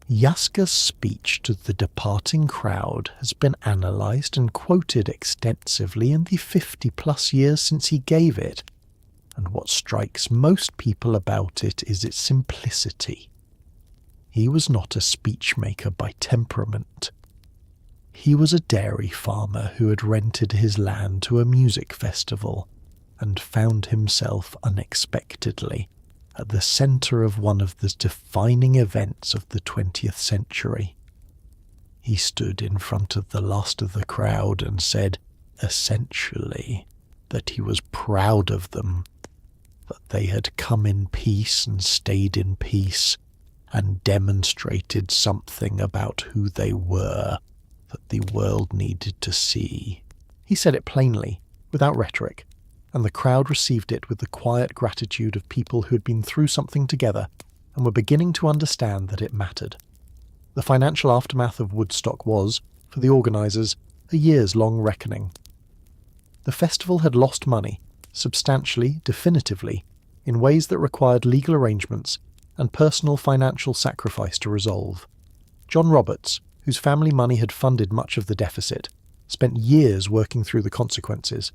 A: Yazga's speech to the departing crowd has been analysed and quoted extensively in the 50-plus years since he gave it, and what strikes most people about it is its simplicity. He was not a speechmaker by temperament. He was a dairy farmer who had rented his land to a music festival and found himself unexpectedly at the centre of one of the defining events of the 20th century. He stood in front of the last of the crowd and said, essentially, that he was proud of them, that they had come in peace and stayed in peace, and demonstrated something about who they were that the world needed to see. He said it plainly, without rhetoric, and the crowd received it with the quiet gratitude of people who had been through something together and were beginning to understand that it mattered. The financial aftermath of Woodstock was, for the organisers, a years-long reckoning. The festival had lost money, substantially, definitively, in ways that required legal arrangements and personal financial sacrifice to resolve. John Roberts, whose family money had funded much of the deficit, spent years working through the consequences.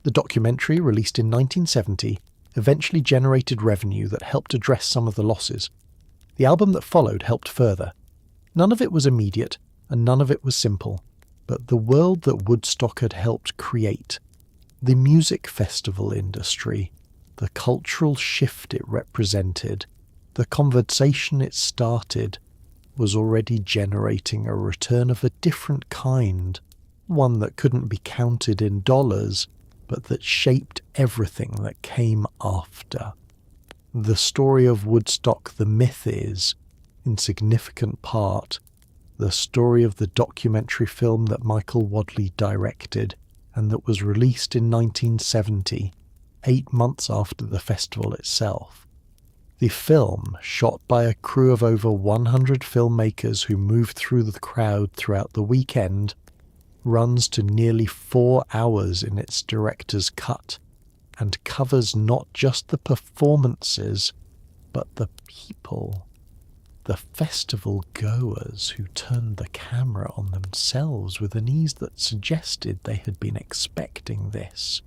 A: The documentary, released in 1970, eventually generated revenue that helped address some of the losses. The album that followed helped further. None of it was immediate, and none of it was simple, but the world that Woodstock had helped create, the music festival industry, the cultural shift it represented, the conversation it started, was already generating a return of a different kind, one that couldn't be counted in dollars, but that shaped everything that came after. The story of Woodstock, the myth is, in significant part, the story of the documentary film that Michael Wadley directed and that was released in 1970, 8 months after the festival itself. The film, shot by a crew of over 100 filmmakers who moved through the crowd throughout the weekend, runs to nearly 4 hours in its director's cut and covers not just the performances, but the people, the festival goers who turned the camera on themselves with an ease that suggested they had been expecting this.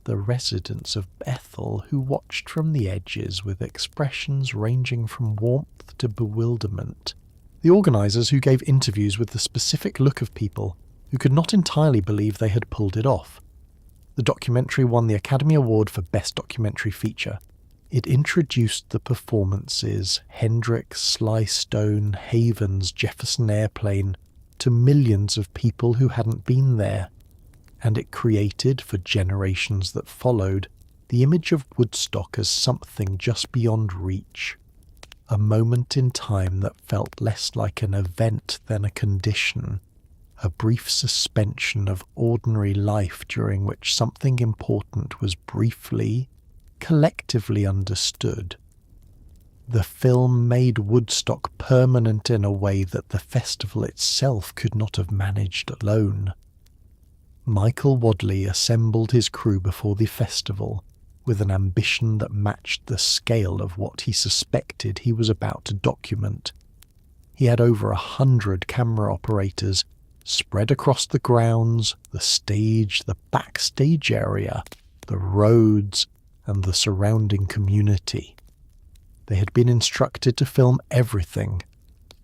A: The residents of Bethel who watched from the edges with expressions ranging from warmth to bewilderment. The organisers who gave interviews with the specific look of people who could not entirely believe they had pulled it off. The documentary won the Academy Award for Best Documentary Feature. It introduced the performances Hendrix, Sly Stone, Havens, Jefferson Airplane to millions of people who hadn't been there, and it created, for generations that followed, the image of Woodstock as something just beyond reach, a moment in time that felt less like an event than a condition, a brief suspension of ordinary life during which something important was briefly, collectively understood. The film made Woodstock permanent in a way that the festival itself could not have managed alone. Michael Wadley assembled his crew before the festival with an ambition that matched the scale of what he suspected he was about to document. He had over 100 camera operators spread across the grounds, the stage, the backstage area, the roads, and the surrounding community. They had been instructed to film everything,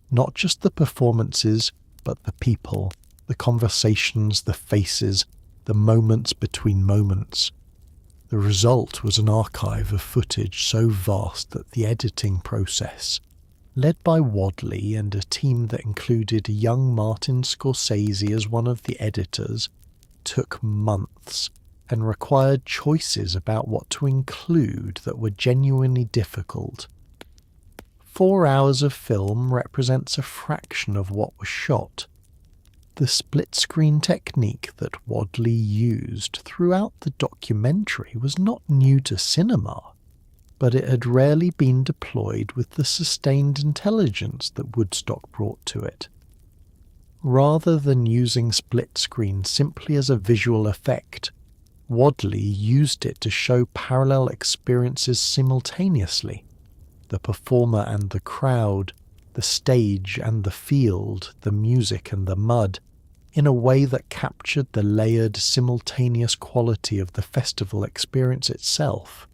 A: not just the performances, but the people, the conversations, the faces, the moments between moments. The result was an archive of footage so vast that the editing process, led by Wadley and a team that included young Martin Scorsese as one of the editors, took months and required choices about what to include that were genuinely difficult. 4 hours of film represents a fraction of what was shot. The split-screen technique that Wadley used throughout the documentary was not new to cinema, but it had rarely been deployed with the sustained intelligence that Woodstock brought to it. Rather than using split-screen simply as a visual effect, Wadley used it to show parallel experiences simultaneously: the performer and the crowd, the stage and the field, the music and the mud, in a way that captured the layered, simultaneous quality of the festival experience itself.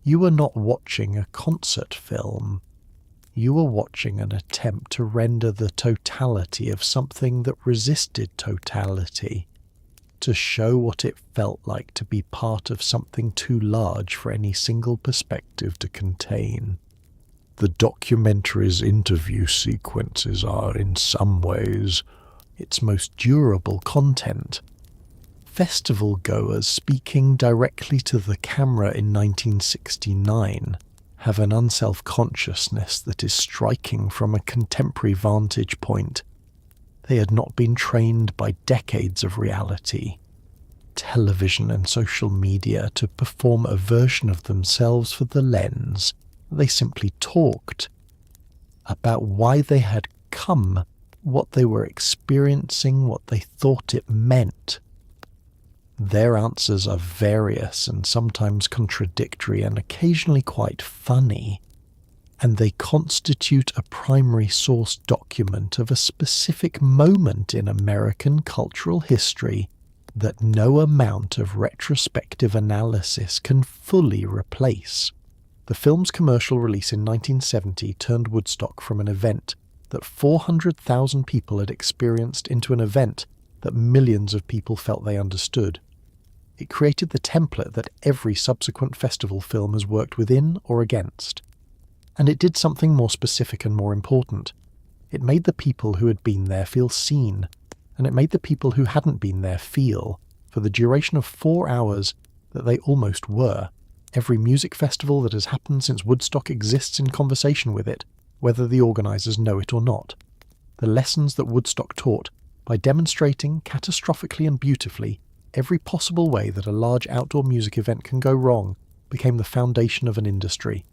A: You were not watching a concert film. You were watching an attempt to render the totality of something that resisted totality, to show what it felt like to be part of something too large for any single perspective to contain. The documentary's interview sequences are, in some ways, its most durable content. Festival goers speaking directly to the camera in 1969 have an unself-consciousness that is striking from a contemporary vantage point. They had not been trained by decades of reality, television and social media to perform a version of themselves for the lens. They simply talked about why they had come, what they were experiencing, what they thought it meant. Their answers are various and sometimes contradictory and occasionally quite funny, and they constitute a primary source document of a specific moment in American cultural history that no amount of retrospective analysis can fully replace. The film's commercial release in 1970 turned Woodstock from an event that 400,000 people had experienced into an event that millions of people felt they understood. It created the template that every subsequent festival film has worked within or against. And it did something more specific and more important. It made the people who had been there feel seen, and it made the people who hadn't been there feel, for the duration of 4 hours, that they almost were. Every music festival that has happened since Woodstock exists in conversation with it, whether the organisers know it or not. The lessons that Woodstock taught, by demonstrating catastrophically and beautifully every possible way that a large outdoor music event can go wrong, became the foundation of an industry.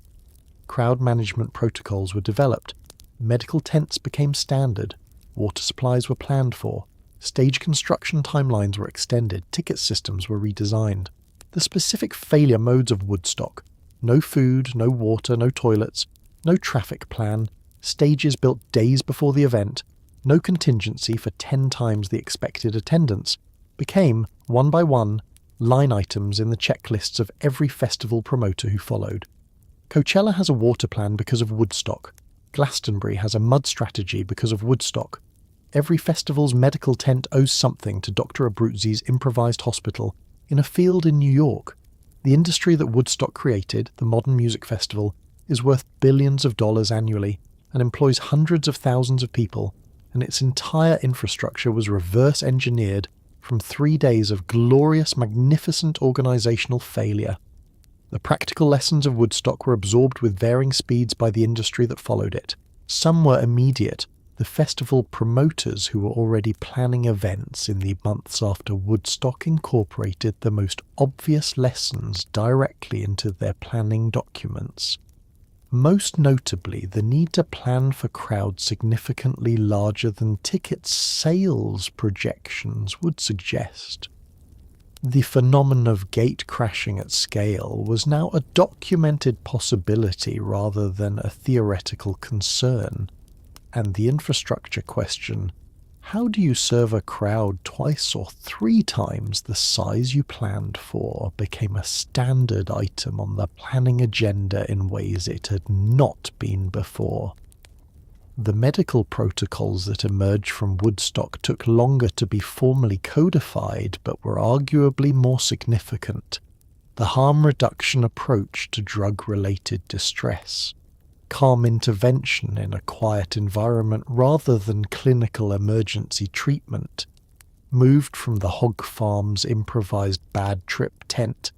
A: Crowd management protocols were developed, medical tents became standard, water supplies were planned for, stage construction timelines were extended, ticket systems were redesigned. The specific failure modes of Woodstock: no food, no water, no toilets, no traffic plan, stages built days before the event, no contingency for 10 times the expected attendance, became, one by one, line items in the checklists of every festival promoter who followed. Coachella has a water plan because of Woodstock. Glastonbury has a mud strategy because of Woodstock. Every festival's medical tent owes something to Dr. Abruzzi's improvised hospital in a field in New York. The industry that Woodstock created, the modern music festival, is worth billions of dollars annually and employs hundreds of thousands of people, and its entire infrastructure was reverse engineered from 3 days of glorious, magnificent organisational failure. The practical lessons of Woodstock were absorbed with varying speeds by the industry that followed it. Some were immediate. The festival promoters who were already planning events in the months after Woodstock incorporated the most obvious lessons directly into their planning documents. Most notably, the need to plan for crowds significantly larger than ticket sales projections would suggest. The phenomenon of gate crashing at scale was now a documented possibility rather than a theoretical concern. And the infrastructure question, how do you serve a crowd 2 or 3 times the size you planned for, became a standard item on the planning agenda in ways it had not been before. The medical protocols that emerged from Woodstock took longer to be formally codified, but were arguably more significant. The harm reduction approach to drug-related distress, calm intervention in a quiet environment rather than clinical emergency treatment, moved from the hog farm's improvised bad trip tent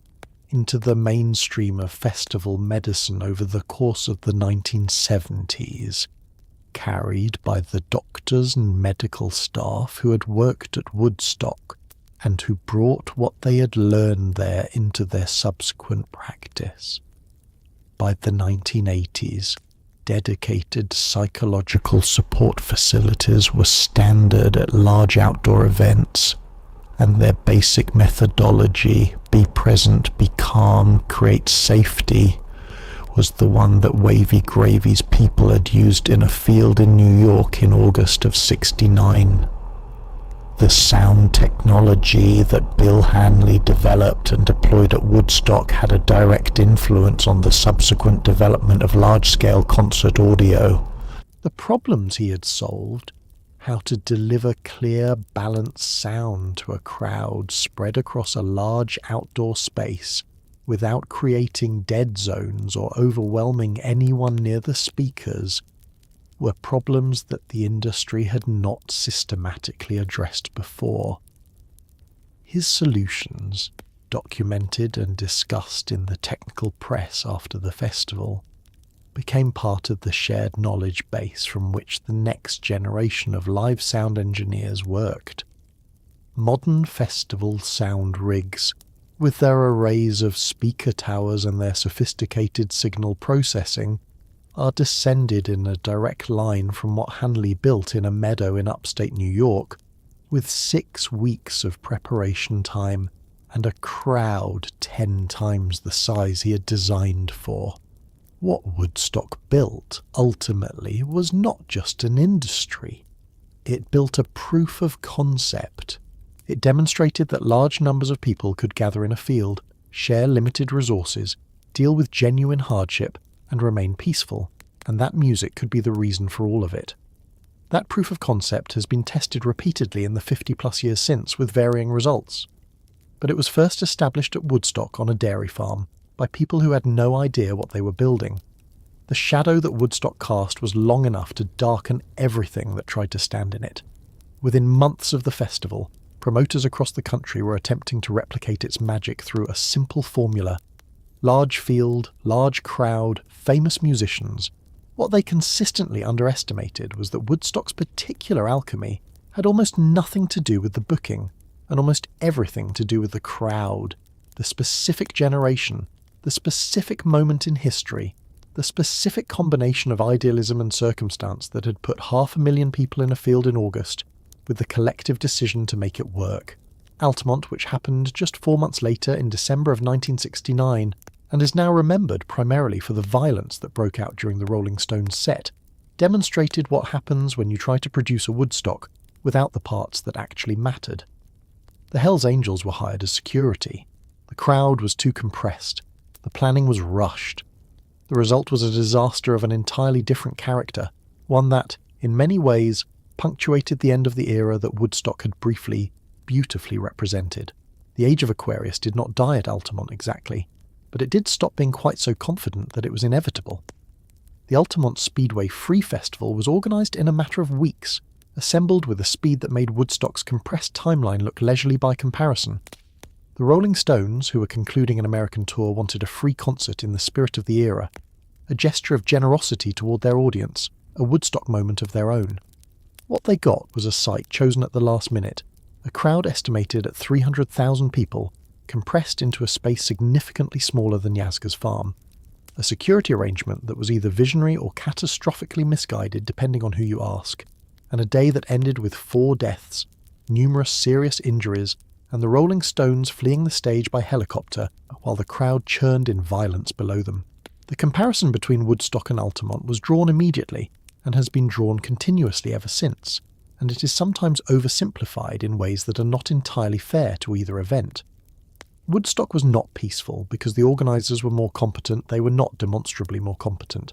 A: into the mainstream of festival medicine over the course of the 1970s, carried by the doctors and medical staff who had worked at Woodstock and who brought what they had learned there into their subsequent practice. By the 1980s, dedicated psychological support facilities were standard at large outdoor events, and their basic methodology, be present, be calm, create safety, was the one that Wavy Gravy's people had used in a field in New York in August of '69. The sound technology that Bill Hanley developed and deployed at Woodstock had a direct influence on the subsequent development of large-scale concert audio. The problems he had solved, how to deliver clear, balanced sound to a crowd spread across a large outdoor space without creating dead zones or overwhelming anyone near the speakers, were problems that the industry had not systematically addressed before. His solutions, documented and discussed in the technical press after the festival, became part of the shared knowledge base from which the next generation of live sound engineers worked. Modern festival sound rigs, with their arrays of speaker towers and their sophisticated signal processing, are descended in a direct line from what Hanley built in a meadow in upstate New York, with 6 weeks of preparation time and a crowd 10 times the size he had designed for. What Woodstock built, ultimately, was not just an industry. It built a proof of concept. It demonstrated that large numbers of people could gather in a field, share limited resources, deal with genuine hardship, and remain peaceful, and that music could be the reason for all of it. That proof of concept has been tested repeatedly in the 50-plus years since, with varying results. But it was first established at Woodstock on a dairy farm, by people who had no idea what they were building. The shadow that Woodstock cast was long enough to darken everything that tried to stand in it. Within months of the festival, promoters across the country were attempting to replicate its magic through a simple formula: large field, large crowd, famous musicians. What they consistently underestimated was that Woodstock's particular alchemy had almost nothing to do with the booking, and almost everything to do with the crowd, the specific generation, the specific moment in history, the specific combination of idealism and circumstance that had put 500,000 people in a field in August, with the collective decision to make it work. Altamont, which happened just 4 months later in December of 1969, and is now remembered primarily for the violence that broke out during the Rolling Stones set, demonstrated what happens when you try to produce a Woodstock without the parts that actually mattered. The Hells Angels were hired as security. The crowd was too compressed. The planning was rushed. The result was a disaster of an entirely different character, one that, in many ways, punctuated the end of the era that Woodstock had briefly, beautifully represented. The Age of Aquarius did not die at Altamont exactly, but it did stop being quite so confident that it was inevitable. The Altamont Speedway Free Festival was organised in a matter of weeks, assembled with a speed that made Woodstock's compressed timeline look leisurely by comparison. The Rolling Stones, who were concluding an American tour, wanted a free concert in the spirit of the era, a gesture of generosity toward their audience, a Woodstock moment of their own. What they got was a site chosen at the last minute, a crowd estimated at 300,000 people, compressed into a space significantly smaller than Yazga's farm. A security arrangement that was either visionary or catastrophically misguided depending on who you ask, and a day that ended with 4 deaths, numerous serious injuries, and the Rolling Stones fleeing the stage by helicopter while the crowd churned in violence below them. The comparison between Woodstock and Altamont was drawn immediately, and has been drawn continuously ever since, and it is sometimes oversimplified in ways that are not entirely fair to either event. Woodstock was not peaceful because the organisers were more competent, they were not demonstrably more competent.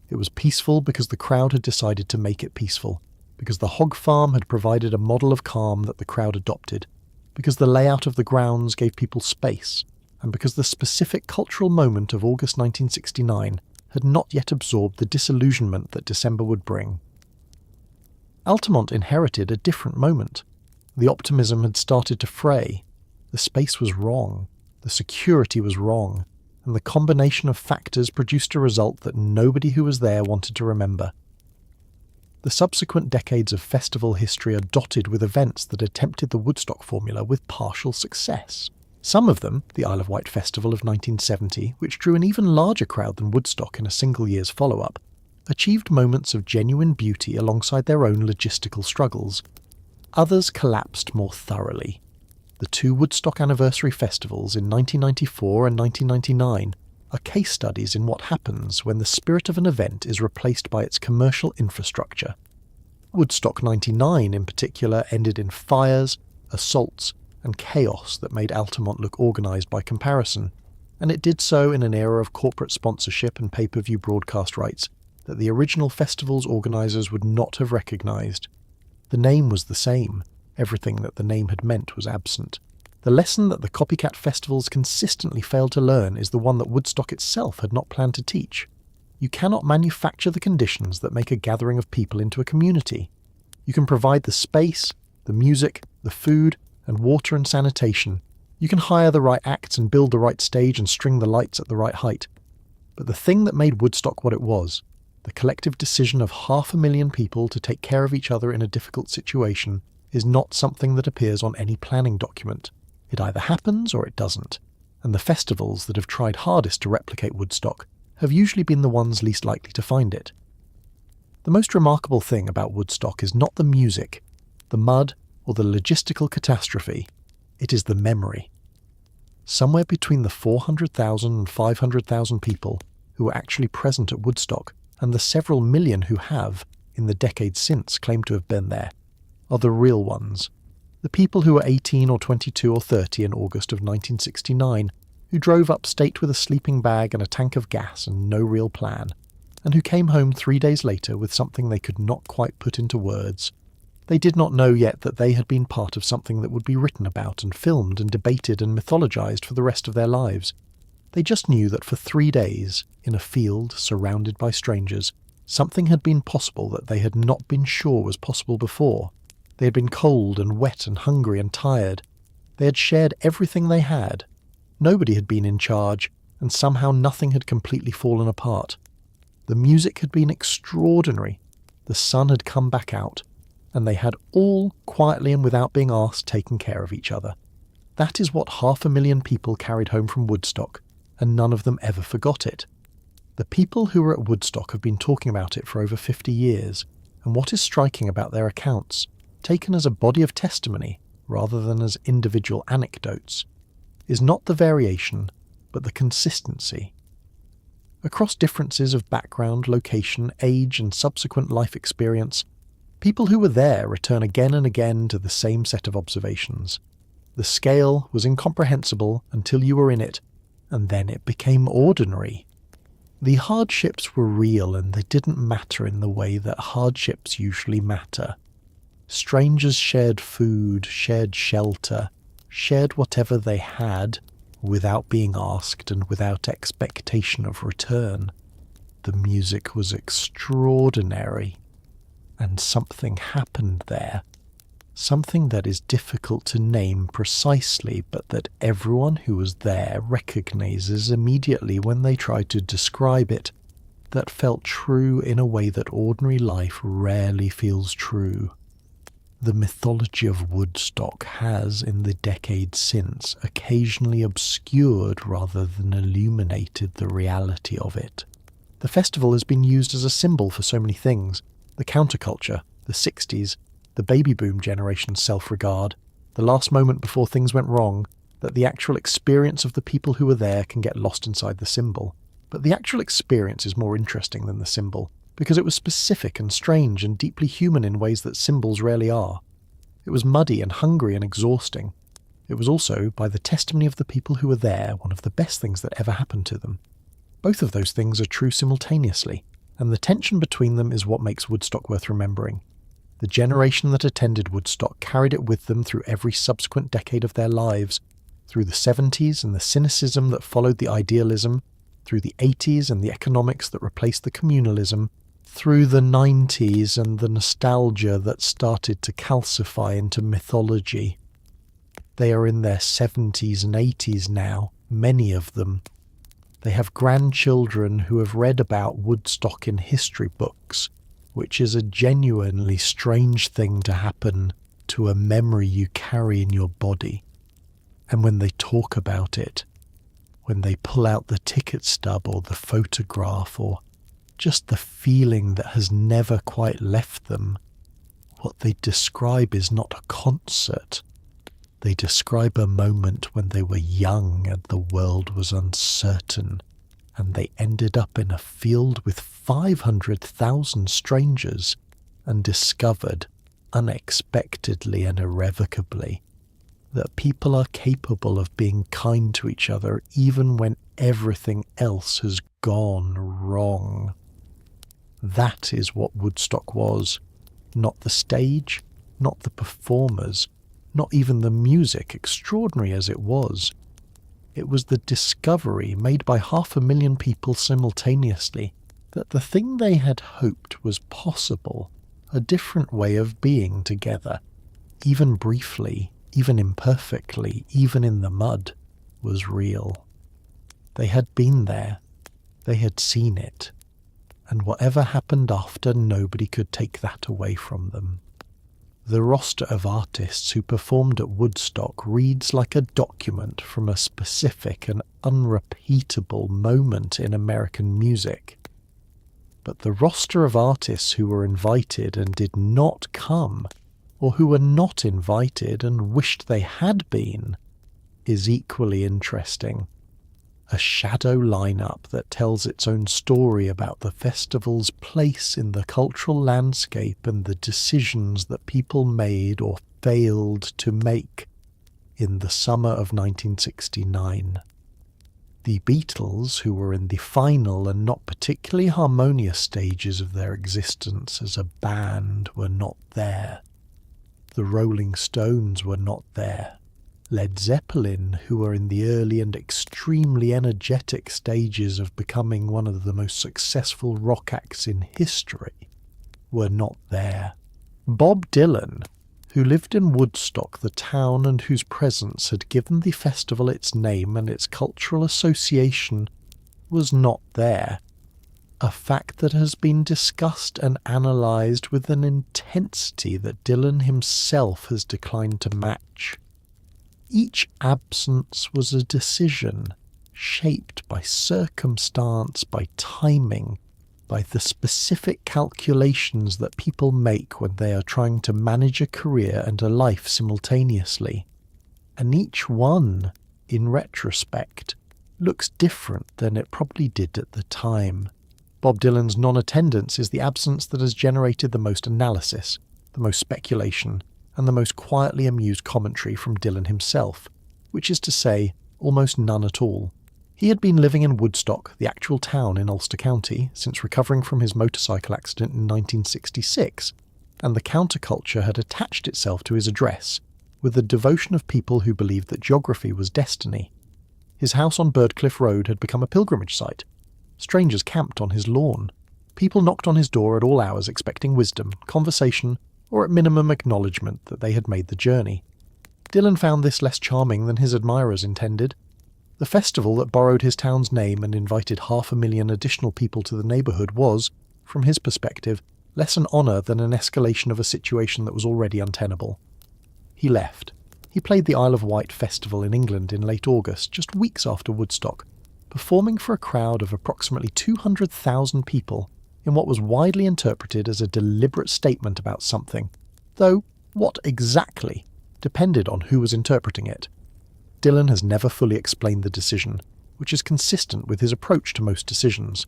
A: It was peaceful because the crowd had decided to make it peaceful, because the hog farm had provided a model of calm that the crowd adopted, because the layout of the grounds gave people space, and because the specific cultural moment of August 1969 had not yet absorbed the disillusionment that December would bring. Altamont inherited a different moment. The optimism had started to fray. The space was wrong. The security was wrong, and the combination of factors produced a result that nobody who was there wanted to remember. The subsequent decades of festival history are dotted with events that attempted the Woodstock formula with partial success. Some of them, the Isle of Wight Festival of 1970, which drew an even larger crowd than Woodstock in a single year's follow-up, achieved moments of genuine beauty alongside their own logistical struggles. Others collapsed more thoroughly. The two Woodstock anniversary festivals in 1994 and 1999 are case studies in what happens when the spirit of an event is replaced by its commercial infrastructure. Woodstock 99 in particular ended in fires, assaults, and chaos that made Altamont look organised by comparison, and it did so in an era of corporate sponsorship and pay-per-view broadcast rights that the original festival's organisers would not have recognised. The name was the same. Everything that the name had meant was absent. The lesson that the copycat festivals consistently failed to learn is the one that Woodstock itself had not planned to teach. You cannot manufacture the conditions that make a gathering of people into a community. You can provide the space, the music, the food, and water and sanitation. You can hire the right acts and build the right stage and string the lights at the right height. But the thing that made Woodstock what it was, the collective decision of 500,000 people to take care of each other in a difficult situation, is not something that appears on any planning document. It either happens or it doesn't, and the festivals that have tried hardest to replicate Woodstock have usually been the ones least likely to find it. The most remarkable thing about Woodstock is not the music, the mud, or the logistical catastrophe. It is the memory. Somewhere between the 400,000 and 500,000 people who were actually present at Woodstock and the several million who have, in the decades since, claimed to have been there, are the real ones. The people who were 18 or 22 or 30 in August of 1969, who drove upstate with a sleeping bag and a tank of gas and no real plan, and who came home 3 days later with something they could not quite put into words. They did not know yet that they had been part of something that would be written about and filmed and debated and mythologized for the rest of their lives. They just knew that for 3 days, in a field surrounded by strangers, something had been possible that they had not been sure was possible before. They had been cold and wet and hungry and tired. They had shared everything they had. Nobody had been in charge, and somehow nothing had completely fallen apart. The music had been extraordinary. The sun had come back out, and they had all, quietly and without being asked, taken care of each other. That is what 500,000 people carried home from Woodstock, and none of them ever forgot it. The people who were at Woodstock have been talking about it for over 50 years, and what is striking about their accounts, taken as a body of testimony rather than as individual anecdotes, is not the variation, but the consistency. Across differences of background, location, age, and subsequent life experience, people who were there return again and again to the same set of observations. The scale was incomprehensible until you were in it, and then it became ordinary. The hardships were real, and they didn't matter in the way that hardships usually matter. Strangers shared food, shared shelter, shared whatever they had, without being asked and without expectation of return. The music was extraordinary, and something happened there. Something that is difficult to name precisely, but that everyone who was there recognizes immediately when they try to describe it, that felt true in a way that ordinary life rarely feels true. The mythology of Woodstock has, in the decades since, occasionally obscured rather than illuminated the reality of it. The festival has been used as a symbol for so many things: the counterculture, the 60s, the baby boom generation's self-regard, the last moment before things went wrong, that the actual experience of the people who were there can get lost inside the symbol. But the actual experience is more interesting than the symbol, because it was specific and strange and deeply human in ways that symbols rarely are. It was muddy and hungry and exhausting. It was also, by the testimony of the people who were there, one of the best things that ever happened to them. Both of those things are true simultaneously, and the tension between them is what makes Woodstock worth remembering. The generation that attended Woodstock carried it with them through every subsequent decade of their lives, through the 70s and the cynicism that followed the idealism, through the 80s and the economics that replaced the communalism, through the 90s and the nostalgia that started to calcify into mythology. They are in their 70s and 80s now, Many of them. They have grandchildren who have read about Woodstock in history books, which is a genuinely strange thing to happen to a memory you carry in your body. And when they talk about it, when they pull out the ticket stub or the photograph or just the feeling that has never quite left them, what they describe is not a concert. They describe a moment when they were young and the world was uncertain, and they ended up in a field with 500,000 strangers and discovered, unexpectedly and irrevocably, that people are capable of being kind to each other even when everything else has gone wrong. That is what Woodstock was. Not the stage, not the performers, not even the music, extraordinary as it was. It was the discovery made by 500,000 people simultaneously that the thing they had hoped was possible, a different way of being together, even briefly, even imperfectly, even in the mud, was real. They had been there. They had seen it. And whatever happened after, nobody could take that away from them. The roster of artists who performed at Woodstock reads like a document from a specific and unrepeatable moment in American music. But the roster of artists who were invited and did not come, or who were not invited and wished they had been, is equally interesting. A shadow lineup that tells its own story about the festival's place in the cultural landscape and the decisions that people made or failed to make in the summer of 1969. The Beatles, who were in the final and not particularly harmonious stages of their existence as a band, were not there. The Rolling Stones were not there. Led Zeppelin, who were in the early and extremely energetic stages of becoming one of the most successful rock acts in history, were not there. Bob Dylan, who lived in Woodstock, the town, and whose presence had given the festival its name and its cultural association, was not there. A fact that has been discussed and analysed with an intensity that Dylan himself has declined to match. Each absence was a decision, shaped by circumstance, by timing, by the specific calculations that people make when they are trying to manage a career and a life simultaneously. And each one, in retrospect, looks different than it probably did at the time. Bob Dylan's non-attendance is the absence that has generated the most analysis, the most speculation, and the most quietly amused commentary from Dylan himself, which is to say, almost none at all. He had been living in Woodstock, the actual town in Ulster County, since recovering from his motorcycle accident in 1966, and the counterculture had attached itself to his address, with the devotion of people who believed that geography was destiny. His house on Birdcliff Road had become a pilgrimage site. Strangers camped on his lawn. People knocked on his door at all hours expecting wisdom, conversation, or at minimum acknowledgement that they had made the journey. Dylan found this less charming than his admirers intended. The festival that borrowed his town's name and invited 500,000 additional people to the neighbourhood was, from his perspective, less an honour than an escalation of a situation that was already untenable. He left. He played the Isle of Wight festival in England in late August, just weeks after Woodstock, performing for a crowd of approximately 200,000 people in what was widely interpreted as a deliberate statement about something, though what exactly depended on who was interpreting it. Dylan has never fully explained the decision, which is consistent with his approach to most decisions.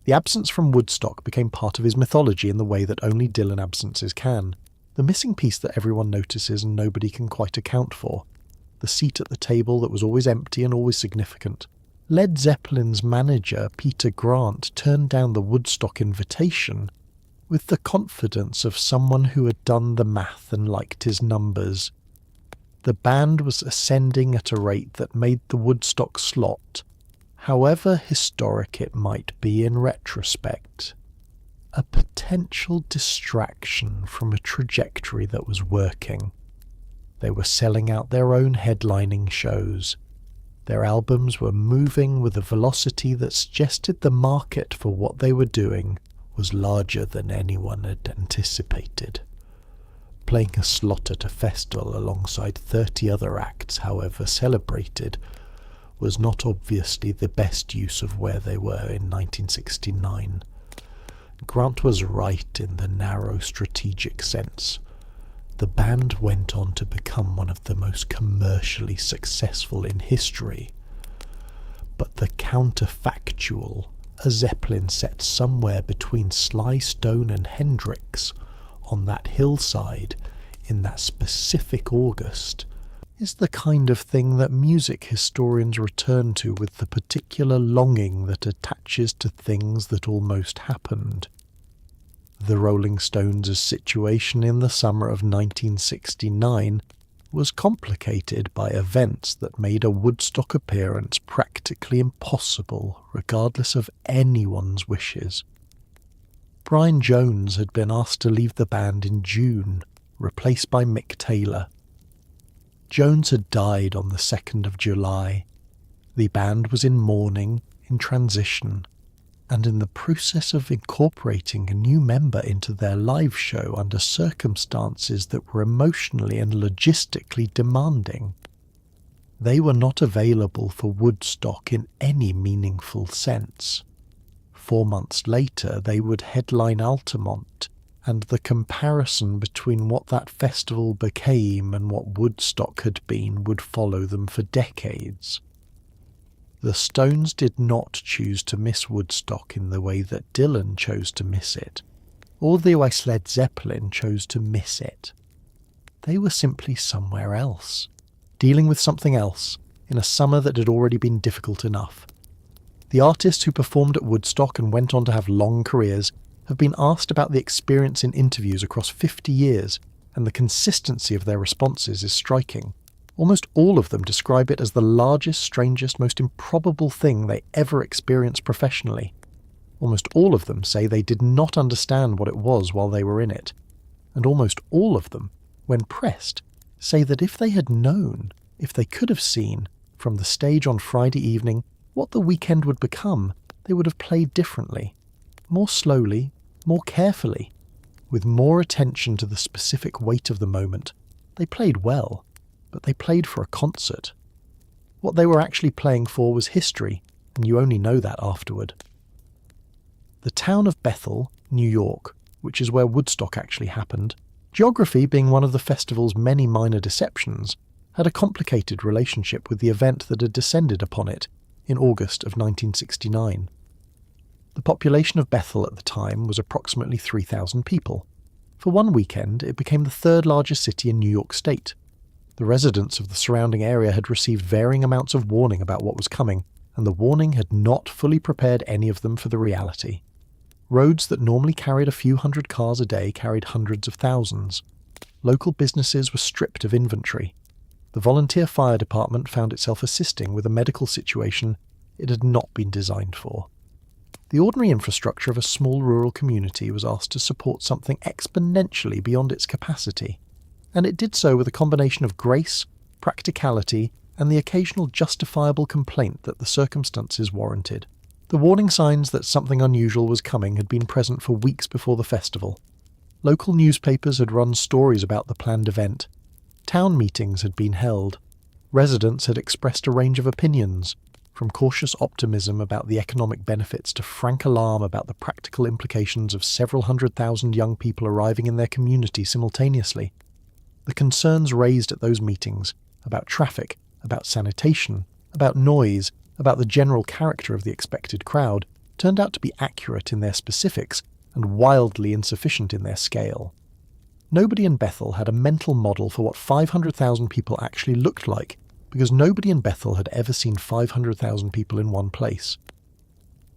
A: The absence from Woodstock became part of his mythology in the way that only Dylan absences can. The missing piece that everyone notices and nobody can quite account for. The seat at the table that was always empty and always significant. Led Zeppelin's manager, Peter Grant, turned down the Woodstock invitation with the confidence of someone who had done the math and liked his numbers. The band was ascending at a rate that made the Woodstock slot, however historic it might be in retrospect, a potential distraction from a trajectory that was working. They were selling out their own headlining shows. Their albums were moving with a velocity that suggested the market for what they were doing was larger than anyone had anticipated. Playing a slot at a festival alongside 30 other acts, however celebrated, was not obviously the best use of where they were in 1969. Grant was right in the narrow strategic sense. The band went on to become one of the most commercially successful in history. But the counterfactual, a Zeppelin set somewhere between Sly Stone and Hendrix, on that hillside, in that specific August, is the kind of thing that music historians return to with the particular longing that attaches to things that almost happened. The Rolling Stones' situation in the summer of 1969 was complicated by events that made a Woodstock appearance practically impossible, regardless of anyone's wishes. Brian Jones had been asked to leave the band in June, replaced by Mick Taylor. Jones had died on the 2nd of July. The band was in mourning, in transition, and in the process of incorporating a new member into their live show under circumstances that were emotionally and logistically demanding. They were not available for Woodstock in any meaningful sense. 4 months later, they would headline Altamont, and the comparison between what that festival became and what Woodstock had been would follow them for decades. The Stones did not choose to miss Woodstock in the way that Dylan chose to miss it, or the way Led Zeppelin chose to miss it. They were simply somewhere else, dealing with something else, in a summer that had already been difficult enough. The artists who performed at Woodstock and went on to have long careers have been asked about the experience in interviews across 50 years, and the consistency of their responses is striking. Almost all of them describe it as the largest, strangest, most improbable thing they ever experienced professionally. Almost all of them say they did not understand what it was while they were in it. And almost all of them, when pressed, say that if they had known, if they could have seen, from the stage on Friday evening, what the weekend would become, they would have played differently. More slowly, more carefully, with more attention to the specific weight of the moment. They played well, but they played for a concert. What they were actually playing for was history, and you only know that afterward. The town of Bethel, New York, which is where Woodstock actually happened, geography being one of the festival's many minor deceptions, had a complicated relationship with the event that had descended upon it in August of 1969. The population of Bethel at the time was approximately 3,000 people. For one weekend, it became the third largest city in New York State. The residents of the surrounding area had received varying amounts of warning about what was coming, and the warning had not fully prepared any of them for the reality. Roads that normally carried a few hundred cars a day carried hundreds of thousands. Local businesses were stripped of inventory. The volunteer fire department found itself assisting with a medical situation it had not been designed for. The ordinary infrastructure of a small rural community was asked to support something exponentially beyond its capacity, and it did so with a combination of grace, practicality, and the occasional justifiable complaint that the circumstances warranted. The warning signs that something unusual was coming had been present for weeks before the festival. Local newspapers had run stories about the planned event. Town meetings had been held. Residents had expressed a range of opinions, from cautious optimism about the economic benefits to frank alarm about the practical implications of several 100,000 young people arriving in their community simultaneously. The concerns raised at those meetings about traffic, about sanitation, about noise, about the general character of the expected crowd turned out to be accurate in their specifics and wildly insufficient in their scale. Nobody in Bethel had a mental model for what 500,000 people actually looked like, because nobody in Bethel had ever seen 500,000 people in one place.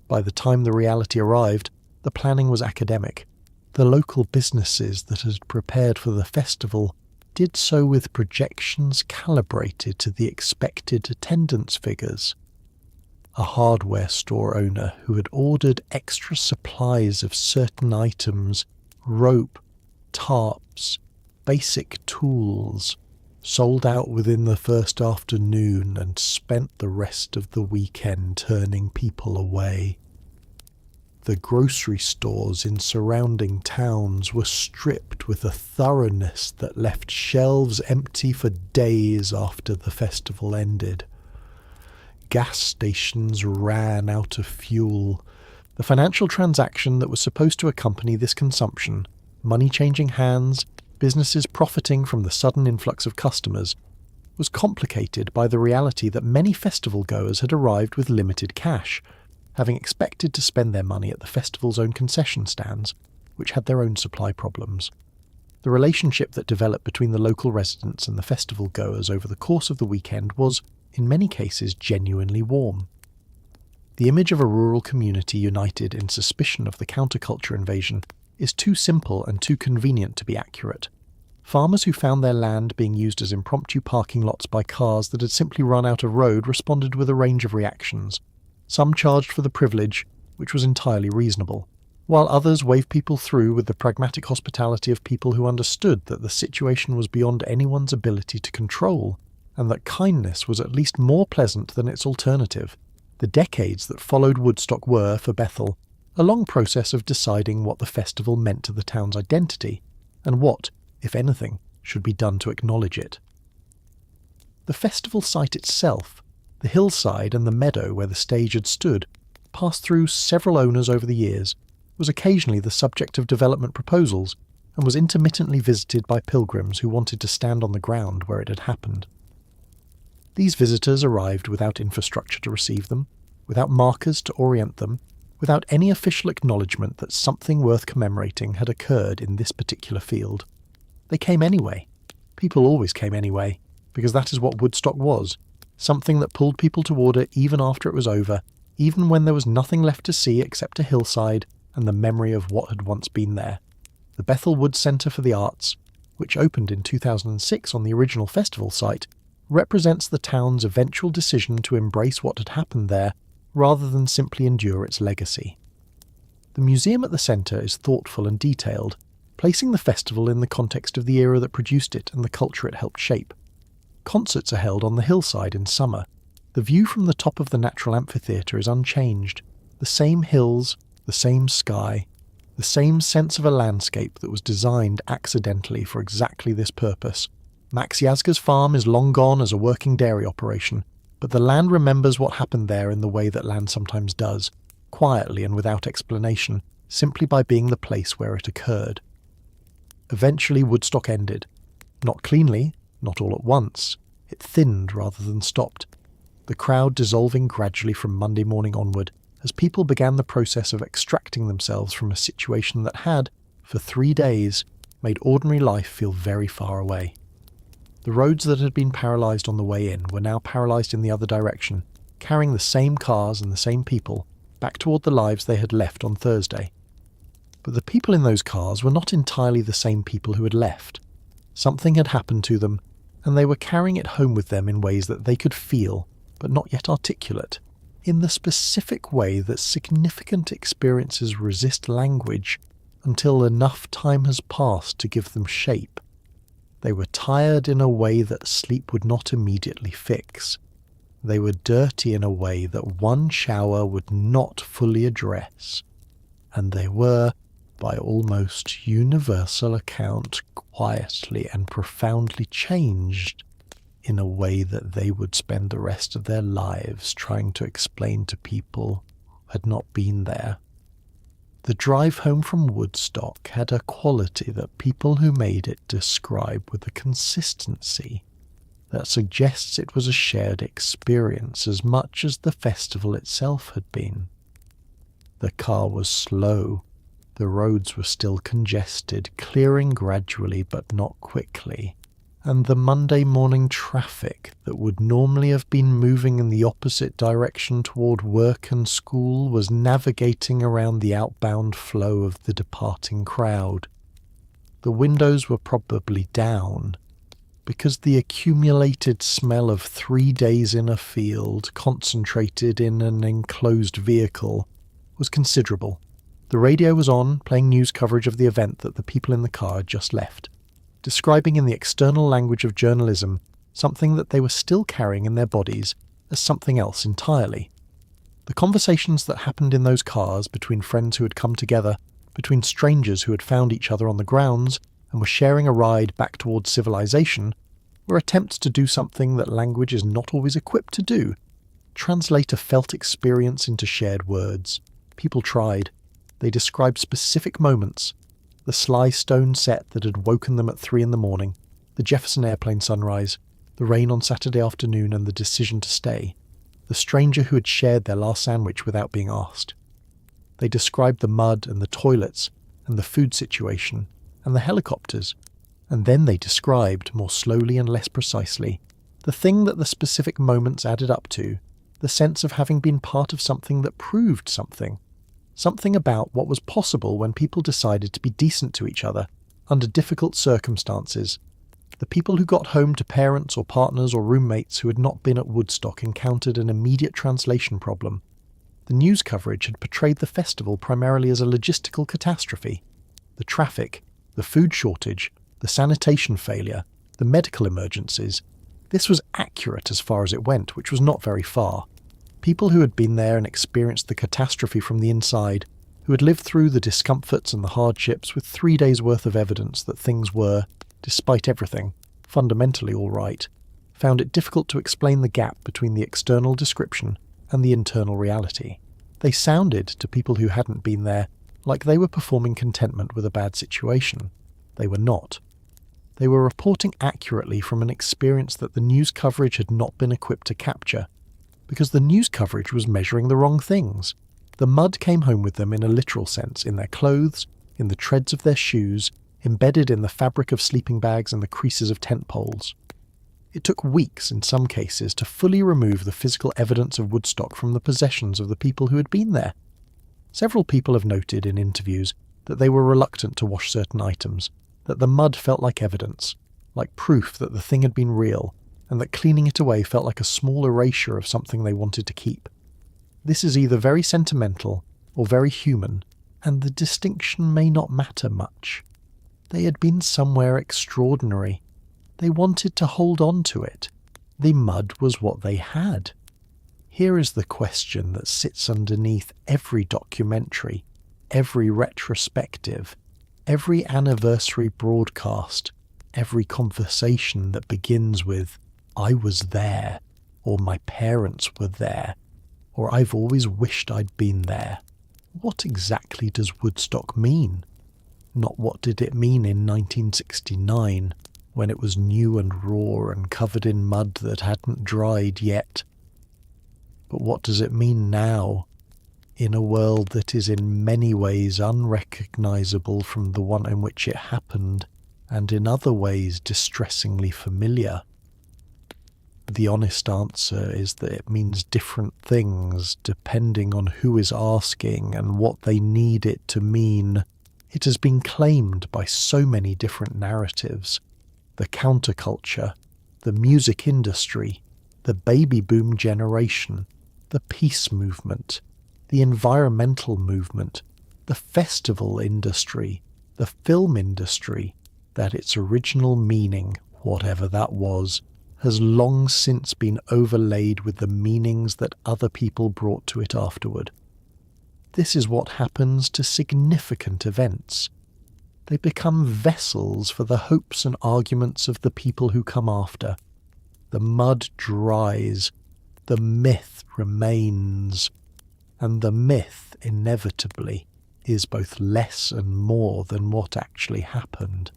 A: By the time the reality arrived, the planning was academic. The local businesses that had prepared for the festival did so with projections calibrated to the expected attendance figures. A hardware store owner who had ordered extra supplies of certain items, rope, tarps, basic tools, sold out within the first afternoon and spent the rest of the weekend turning people away. The grocery stores in surrounding towns were stripped with a thoroughness that left shelves empty for days after the festival ended. Gas stations ran out of fuel. The financial transaction that was supposed to accompany this consumption, money changing hands, businesses profiting from the sudden influx of customers, was complicated by the reality that many festival goers had arrived with limited cash, having expected to spend their money at the festival's own concession stands, which had their own supply problems. The relationship that developed between the local residents and the festival goers over the course of the weekend was, in many cases, genuinely warm. The image of a rural community united in suspicion of the counterculture invasion is too simple and too convenient to be accurate. Farmers who found their land being used as impromptu parking lots by cars that had simply run out of road responded with a range of reactions. Some charged for the privilege, which was entirely reasonable, while others waved people through with the pragmatic hospitality of people who understood that the situation was beyond anyone's ability to control, and that kindness was at least more pleasant than its alternative. The decades that followed Woodstock were, for Bethel, a long process of deciding what the festival meant to the town's identity, and what, if anything, should be done to acknowledge it. The festival site itself, the hillside and the meadow where the stage had stood, passed through several owners over the years, was occasionally the subject of development proposals, and was intermittently visited by pilgrims who wanted to stand on the ground where it had happened. These visitors arrived without infrastructure to receive them, without markers to orient them, without any official acknowledgement that something worth commemorating had occurred in this particular field. They came anyway. People always came anyway, because that is what Woodstock was, something that pulled people toward it even after it was over, even when there was nothing left to see except a hillside and the memory of what had once been there. The Bethel Woods Centre for the Arts, which opened in 2006 on the original festival site, represents the town's eventual decision to embrace what had happened there rather than simply endure its legacy. The museum at the centre is thoughtful and detailed, placing the festival in the context of the era that produced it and the culture it helped shape. Concerts are held on the hillside in summer. The view from the top of the natural amphitheatre is unchanged. The same hills, the same sky, the same sense of a landscape that was designed accidentally for exactly this purpose. Max Yazga's farm is long gone as a working dairy operation, but the land remembers what happened there in the way that land sometimes does, quietly and without explanation, simply by being the place where it occurred. Eventually Woodstock ended. Not cleanly, not all at once. It thinned rather than stopped, the crowd dissolving gradually from Monday morning onward, as people began the process of extracting themselves from a situation that had, for 3 days, made ordinary life feel very far away. The roads that had been paralysed on the way in were now paralysed in the other direction, carrying the same cars and the same people back toward the lives they had left on Thursday. But the people in those cars were not entirely the same people who had left. Something had happened to them, and they were carrying it home with them in ways that they could feel, but not yet articulate, in the specific way that significant experiences resist language until enough time has passed to give them shape. They were tired in a way that sleep would not immediately fix. They were dirty in a way that one shower would not fully address. And they were, by almost universal account, quietly and profoundly changed in a way that they would spend the rest of their lives trying to explain to people who had not been there. The drive home from Woodstock had a quality that people who made it describe with a consistency that suggests it was a shared experience as much as the festival itself had been. The car was slow. The roads were still congested, clearing gradually but not quickly, and the Monday morning traffic that would normally have been moving in the opposite direction toward work and school was navigating around the outbound flow of the departing crowd. The windows were probably down, because the accumulated smell of 3 days in a field, concentrated in an enclosed vehicle, was considerable. The radio was on, playing news coverage of the event that the people in the car had just left. describing in the external language of journalism something that they were still carrying in their bodies as something else entirely. The conversations that happened in those cars between friends who had come together, between strangers who had found each other on the grounds and were sharing a ride back towards civilization, were attempts to do something that language is not always equipped to do: translate a felt experience into shared words. People tried. They described specific moments: the Sly Stone set that had woken them at 3 a.m, the Jefferson Airplane sunrise, the rain on Saturday afternoon and the decision to stay, the stranger who had shared their last sandwich without being asked. They described the mud and the toilets and the food situation and the helicopters, and then they described, more slowly and less precisely, the thing that the specific moments added up to, the sense of having been part of something that proved something about what was possible when people decided to be decent to each other under difficult circumstances. The people who got home to parents or partners or roommates who had not been at Woodstock encountered an immediate translation problem. The news coverage had portrayed the festival primarily as a logistical catastrophe. The traffic, the food shortage, the sanitation failure, the medical emergencies. This was accurate as far as it went, which was not very far. People who had been there and experienced the catastrophe from the inside, who had lived through the discomforts and the hardships with 3 days' worth of evidence that things were, despite everything, fundamentally all right, found it difficult to explain the gap between the external description and the internal reality. They sounded, to people who hadn't been there, like they were performing contentment with a bad situation. They were not. They were reporting accurately from an experience that the news coverage had not been equipped to capture, because the news coverage was measuring the wrong things. The mud came home with them in a literal sense, in their clothes, in the treads of their shoes, embedded in the fabric of sleeping bags and the creases of tent poles. It took weeks in some cases to fully remove the physical evidence of Woodstock from the possessions of the people who had been there. Several people have noted in interviews that they were reluctant to wash certain items, that the mud felt like evidence, like proof that the thing had been real, and that cleaning it away felt like a small erasure of something they wanted to keep. This is either very sentimental or very human, and the distinction may not matter much. They had been somewhere extraordinary. They wanted to hold on to it. The mud was what they had. Here is the question that sits underneath every documentary, every retrospective, every anniversary broadcast, every conversation that begins with, "I was there," or "my parents were there," or "I've always wished I'd been there." What exactly does Woodstock mean? Not what did it mean in 1969, when it was new and raw and covered in mud that hadn't dried yet. But what does it mean now, in a world that is in many ways unrecognisable from the one in which it happened, and in other ways distressingly familiar? The honest answer is that it means different things depending on who is asking and what they need it to mean. It has been claimed by so many different narratives: the counterculture, the music industry, the baby boom generation, the peace movement, the environmental movement, the festival industry, the film industry, that its original meaning, whatever that was, has long since been overlaid with the meanings that other people brought to it afterward. This is what happens to significant events. They become vessels for the hopes and arguments of the people who come after. The mud dries, the myth remains, and the myth, inevitably, is both less and more than what actually happened.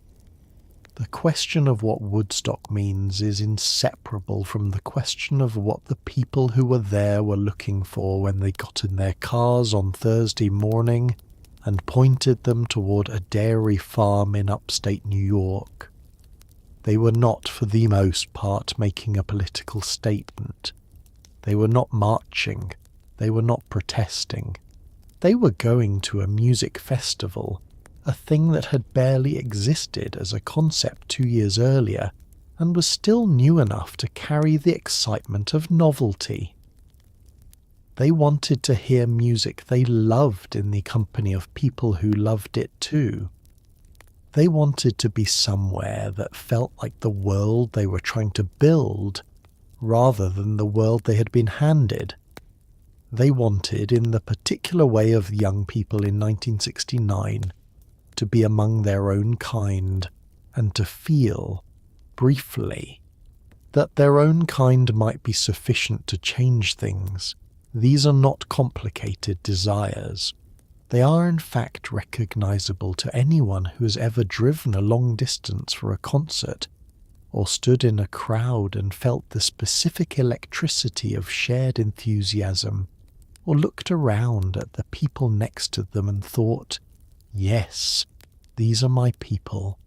A: The question of what Woodstock means is inseparable from the question of what the people who were there were looking for when they got in their cars on Thursday morning and pointed them toward a dairy farm in upstate New York. They were not, for the most part, making a political statement. They were not marching. They were not protesting. They were going to a music festival, a thing that had barely existed as a concept 2 years earlier, and was still new enough to carry the excitement of novelty. They wanted to hear music they loved in the company of people who loved it too. They wanted to be somewhere that felt like the world they were trying to build, rather than the world they had been handed. They wanted, in the particular way of young people in 1969, to be among their own kind and to feel, briefly, that their own kind might be sufficient to change things. These are not complicated desires. They are in fact recognizable to anyone who has ever driven a long distance for a concert, or stood in a crowd and felt the specific electricity of shared enthusiasm, or looked around at the people next to them and thought, yes, these are my people.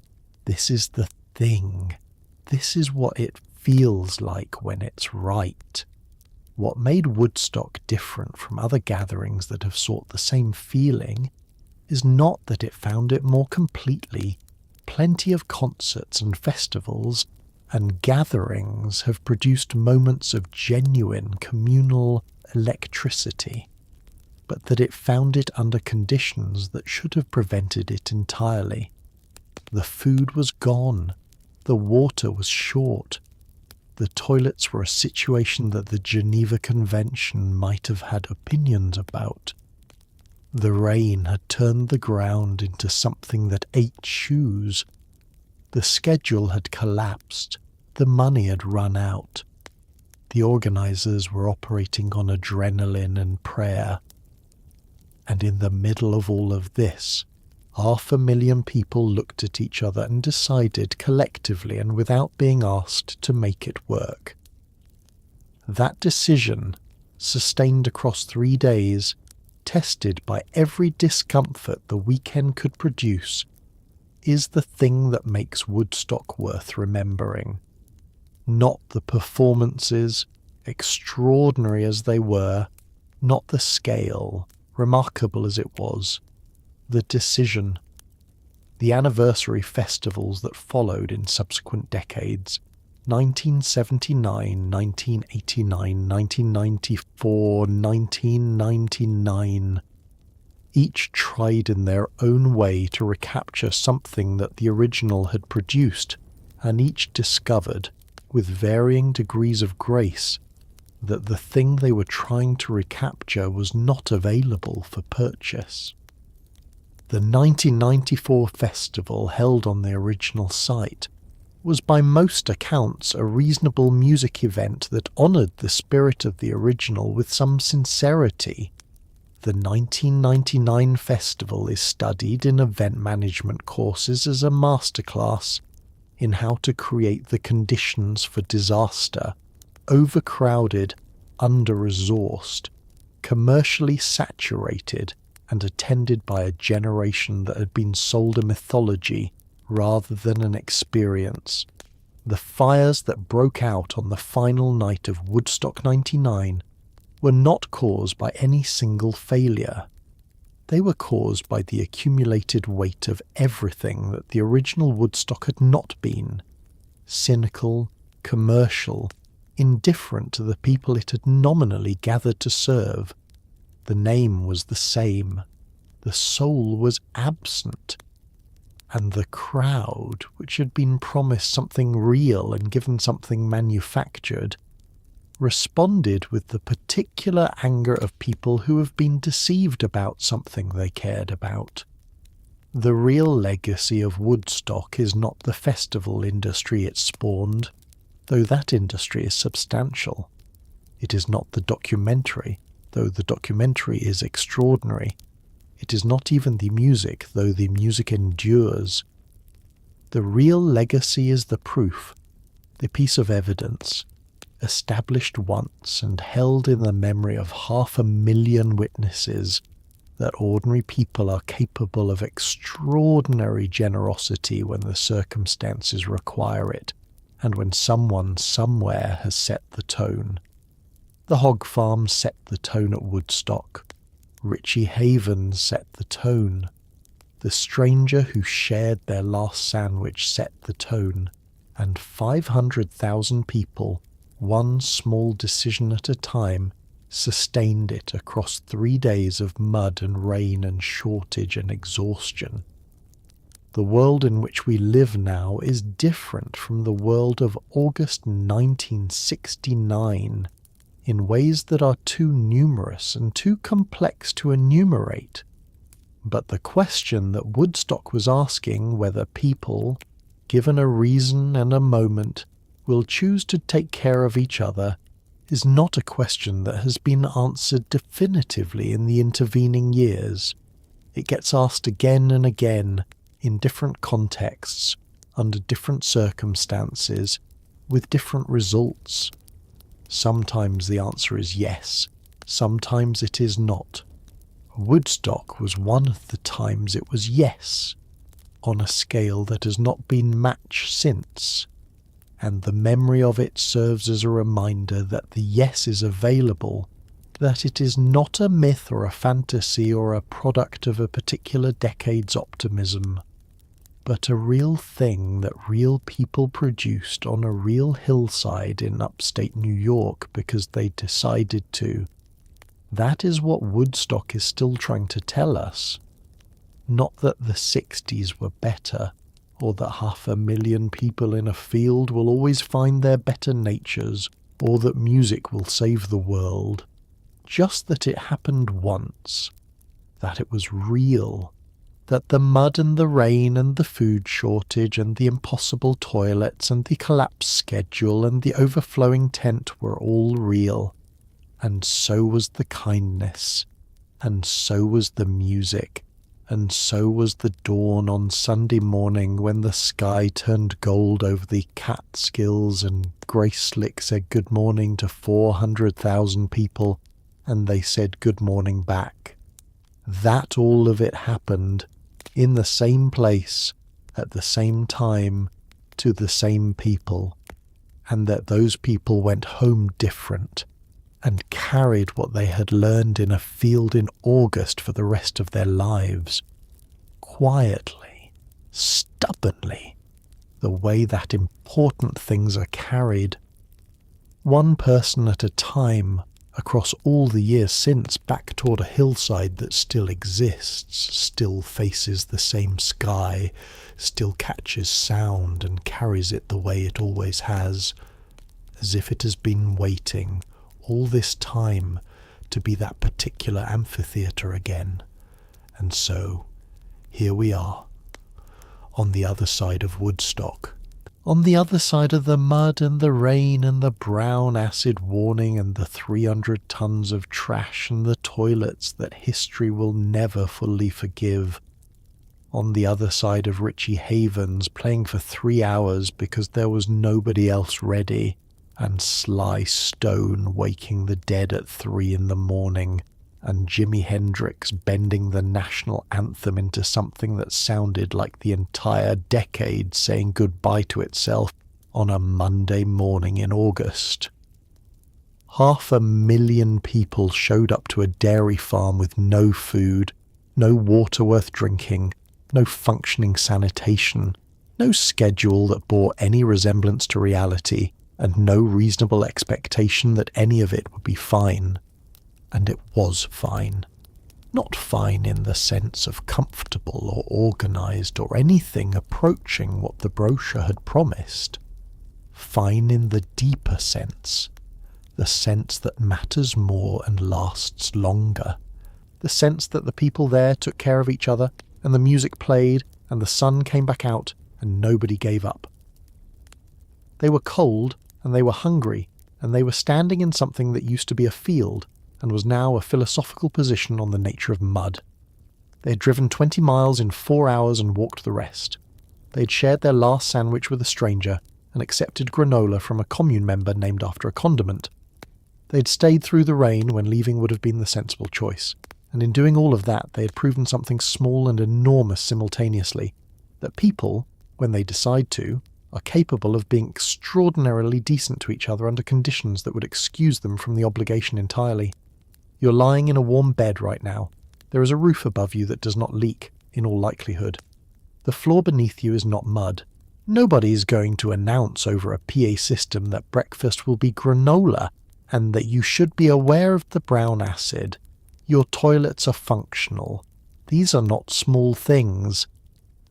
A: This is the thing. This is what it feels like when it's right. What made Woodstock different from other gatherings that have sought the same feeling is not that it found it more completely. Plenty of concerts and festivals and gatherings have produced moments of genuine communal electricity, but that it found it under conditions that should have prevented it entirely. The food was gone, the water was short, the toilets were a situation that the Geneva Convention might have had opinions about. The rain had turned the ground into something that ate shoes. The schedule had collapsed, the money had run out. The organizers were operating on adrenaline and prayer. And in the middle of all of this, 500,000 people looked at each other and decided collectively and without being asked to make it work. That decision, sustained across 3 days, tested by every discomfort the weekend could produce, is the thing that makes Woodstock worth remembering. Not the performances, extraordinary as they were, not the scale, remarkable as it was, the decision. The anniversary festivals that followed in subsequent decades, 1979, 1989, 1994, 1999, each tried in their own way to recapture something that the original had produced, and each discovered, with varying degrees of grace, that the thing they were trying to recapture was not available for purchase. The 1994 festival, held on the original site, was by most accounts a reasonable music event that honoured the spirit of the original with some sincerity. The 1999 festival is studied in event management courses as a masterclass in how to create the conditions for disaster, overcrowded, under-resourced, commercially saturated, and attended by a generation that had been sold a mythology rather than an experience. The fires that broke out on the final night of Woodstock 99 were not caused by any single failure. They were caused by the accumulated weight of everything that the original Woodstock had not been: cynical, commercial, indifferent to the people it had nominally gathered to serve. The name was the same, the soul was absent, and the crowd, which had been promised something real and given something manufactured, responded with the particular anger of people who have been deceived about something they cared about. The real legacy of Woodstock is not the festival industry it spawned, though that industry is substantial. It is not the documentary, though the documentary is extraordinary. It is not even the music, though the music endures. The real legacy is the proof, the piece of evidence, established once and held in the memory of 500,000 witnesses, that ordinary people are capable of extraordinary generosity when the circumstances require it, and when someone somewhere has set the tone. The Hog Farm set the tone at Woodstock. Richie Havens set the tone. The stranger who shared their last sandwich set the tone, and 500,000 people, one small decision at a time, sustained it across 3 days of mud and rain and shortage and exhaustion. The world in which we live now is different from the world of August 1969 in ways that are too numerous and too complex to enumerate. But the question that Woodstock was asking, whether people, given a reason and a moment, will choose to take care of each other, is not a question that has been answered definitively in the intervening years. It gets asked again and again, in different contexts, under different circumstances, with different results. Sometimes the answer is yes, sometimes it is not. Woodstock was one of the times it was yes, on a scale that has not been matched since, and the memory of it serves as a reminder that the yes is available, that it is not a myth or a fantasy or a product of a particular decade's optimism, but a real thing that real people produced on a real hillside in upstate New York because they decided to. That is what Woodstock is still trying to tell us. Not that the 60s were better, or that 500,000 people in a field will always find their better natures, or that music will save the world. Just that it happened once, that it was real, that the mud and the rain and the food shortage and the impossible toilets and the collapsed schedule and the overflowing tent were all real. And so was the kindness, and so was the music, and so was the dawn on Sunday morning when the sky turned gold over the Catskills and Grace Slick said good morning to 400,000 people, and they said good morning back. That all of it happened in the same place, at the same time, to the same people, and that those people went home different, and carried what they had learned in a field in August for the rest of their lives, quietly, stubbornly, the way that important things are carried, one person at a time, across all the years since, back toward a hillside that still exists, still faces the same sky, still catches sound and carries it the way it always has, as if it has been waiting all this time to be that particular amphitheatre again. And so, here we are, on the other side of Woodstock, on the other side of the mud and the rain and the brown acid warning and the 300 tons of trash and the toilets that history will never fully forgive. On the other side of Richie Havens, playing for 3 hours because there was nobody else ready, and Sly Stone waking the dead at 3 in the morning, and Jimi Hendrix bending the national anthem into something that sounded like the entire decade saying goodbye to itself on a Monday morning in August. 500,000 people showed up to a dairy farm with no food, no water worth drinking, no functioning sanitation, no schedule that bore any resemblance to reality, and no reasonable expectation that any of it would be fine. And it was fine. Not fine in the sense of comfortable or organised or anything approaching what the brochure had promised. Fine in the deeper sense, the sense that matters more and lasts longer, the sense that the people there took care of each other, and the music played, and the sun came back out, and nobody gave up. They were cold, and they were hungry, and they were standing in something that used to be a field, and was now a philosophical position on the nature of mud. They had driven 20 miles in 4 hours and walked the rest. They had shared their last sandwich with a stranger, and accepted granola from a commune member named after a condiment. They had stayed through the rain when leaving would have been the sensible choice, and in doing all of that they had proven something small and enormous simultaneously, that people, when they decide to, are capable of being extraordinarily decent to each other under conditions that would excuse them from the obligation entirely. You're lying in a warm bed right now. There is a roof above you that does not leak, in all likelihood. The floor beneath you is not mud. Nobody is going to announce over a PA system that breakfast will be granola, and that you should be aware of the brown acid. Your toilets are functional. These are not small things.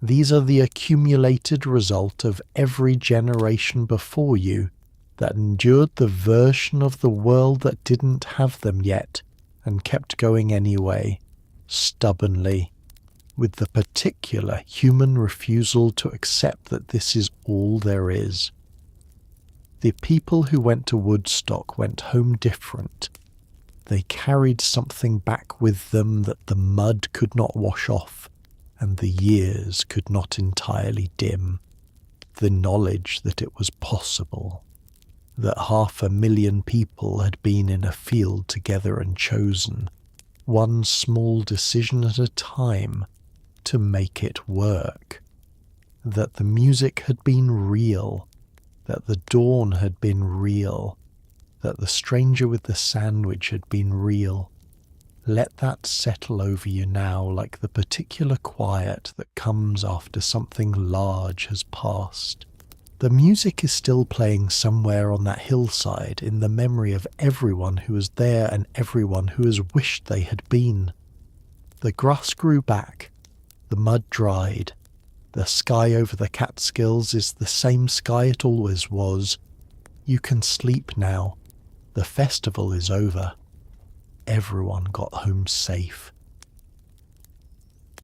A: These are the accumulated result of every generation before you that endured the version of the world that didn't have them yet and kept going anyway, stubbornly, with the particular human refusal to accept that this is all there is. The people who went to Woodstock went home different. They carried something back with them that the mud could not wash off and the years could not entirely dim. The knowledge that it was possible, that 500,000 people had been in a field together and chosen, one small decision at a time, to make it work. That the music had been real, that the dawn had been real, that the stranger with the sandwich had been real. Let that settle over you now like the particular quiet that comes after something large has passed. The music is still playing somewhere on that hillside in the memory of everyone who was there and everyone who has wished they had been. The grass grew back, the mud dried, the sky over the Catskills is the same sky it always was. You can sleep now. The festival is over. Everyone got home safe.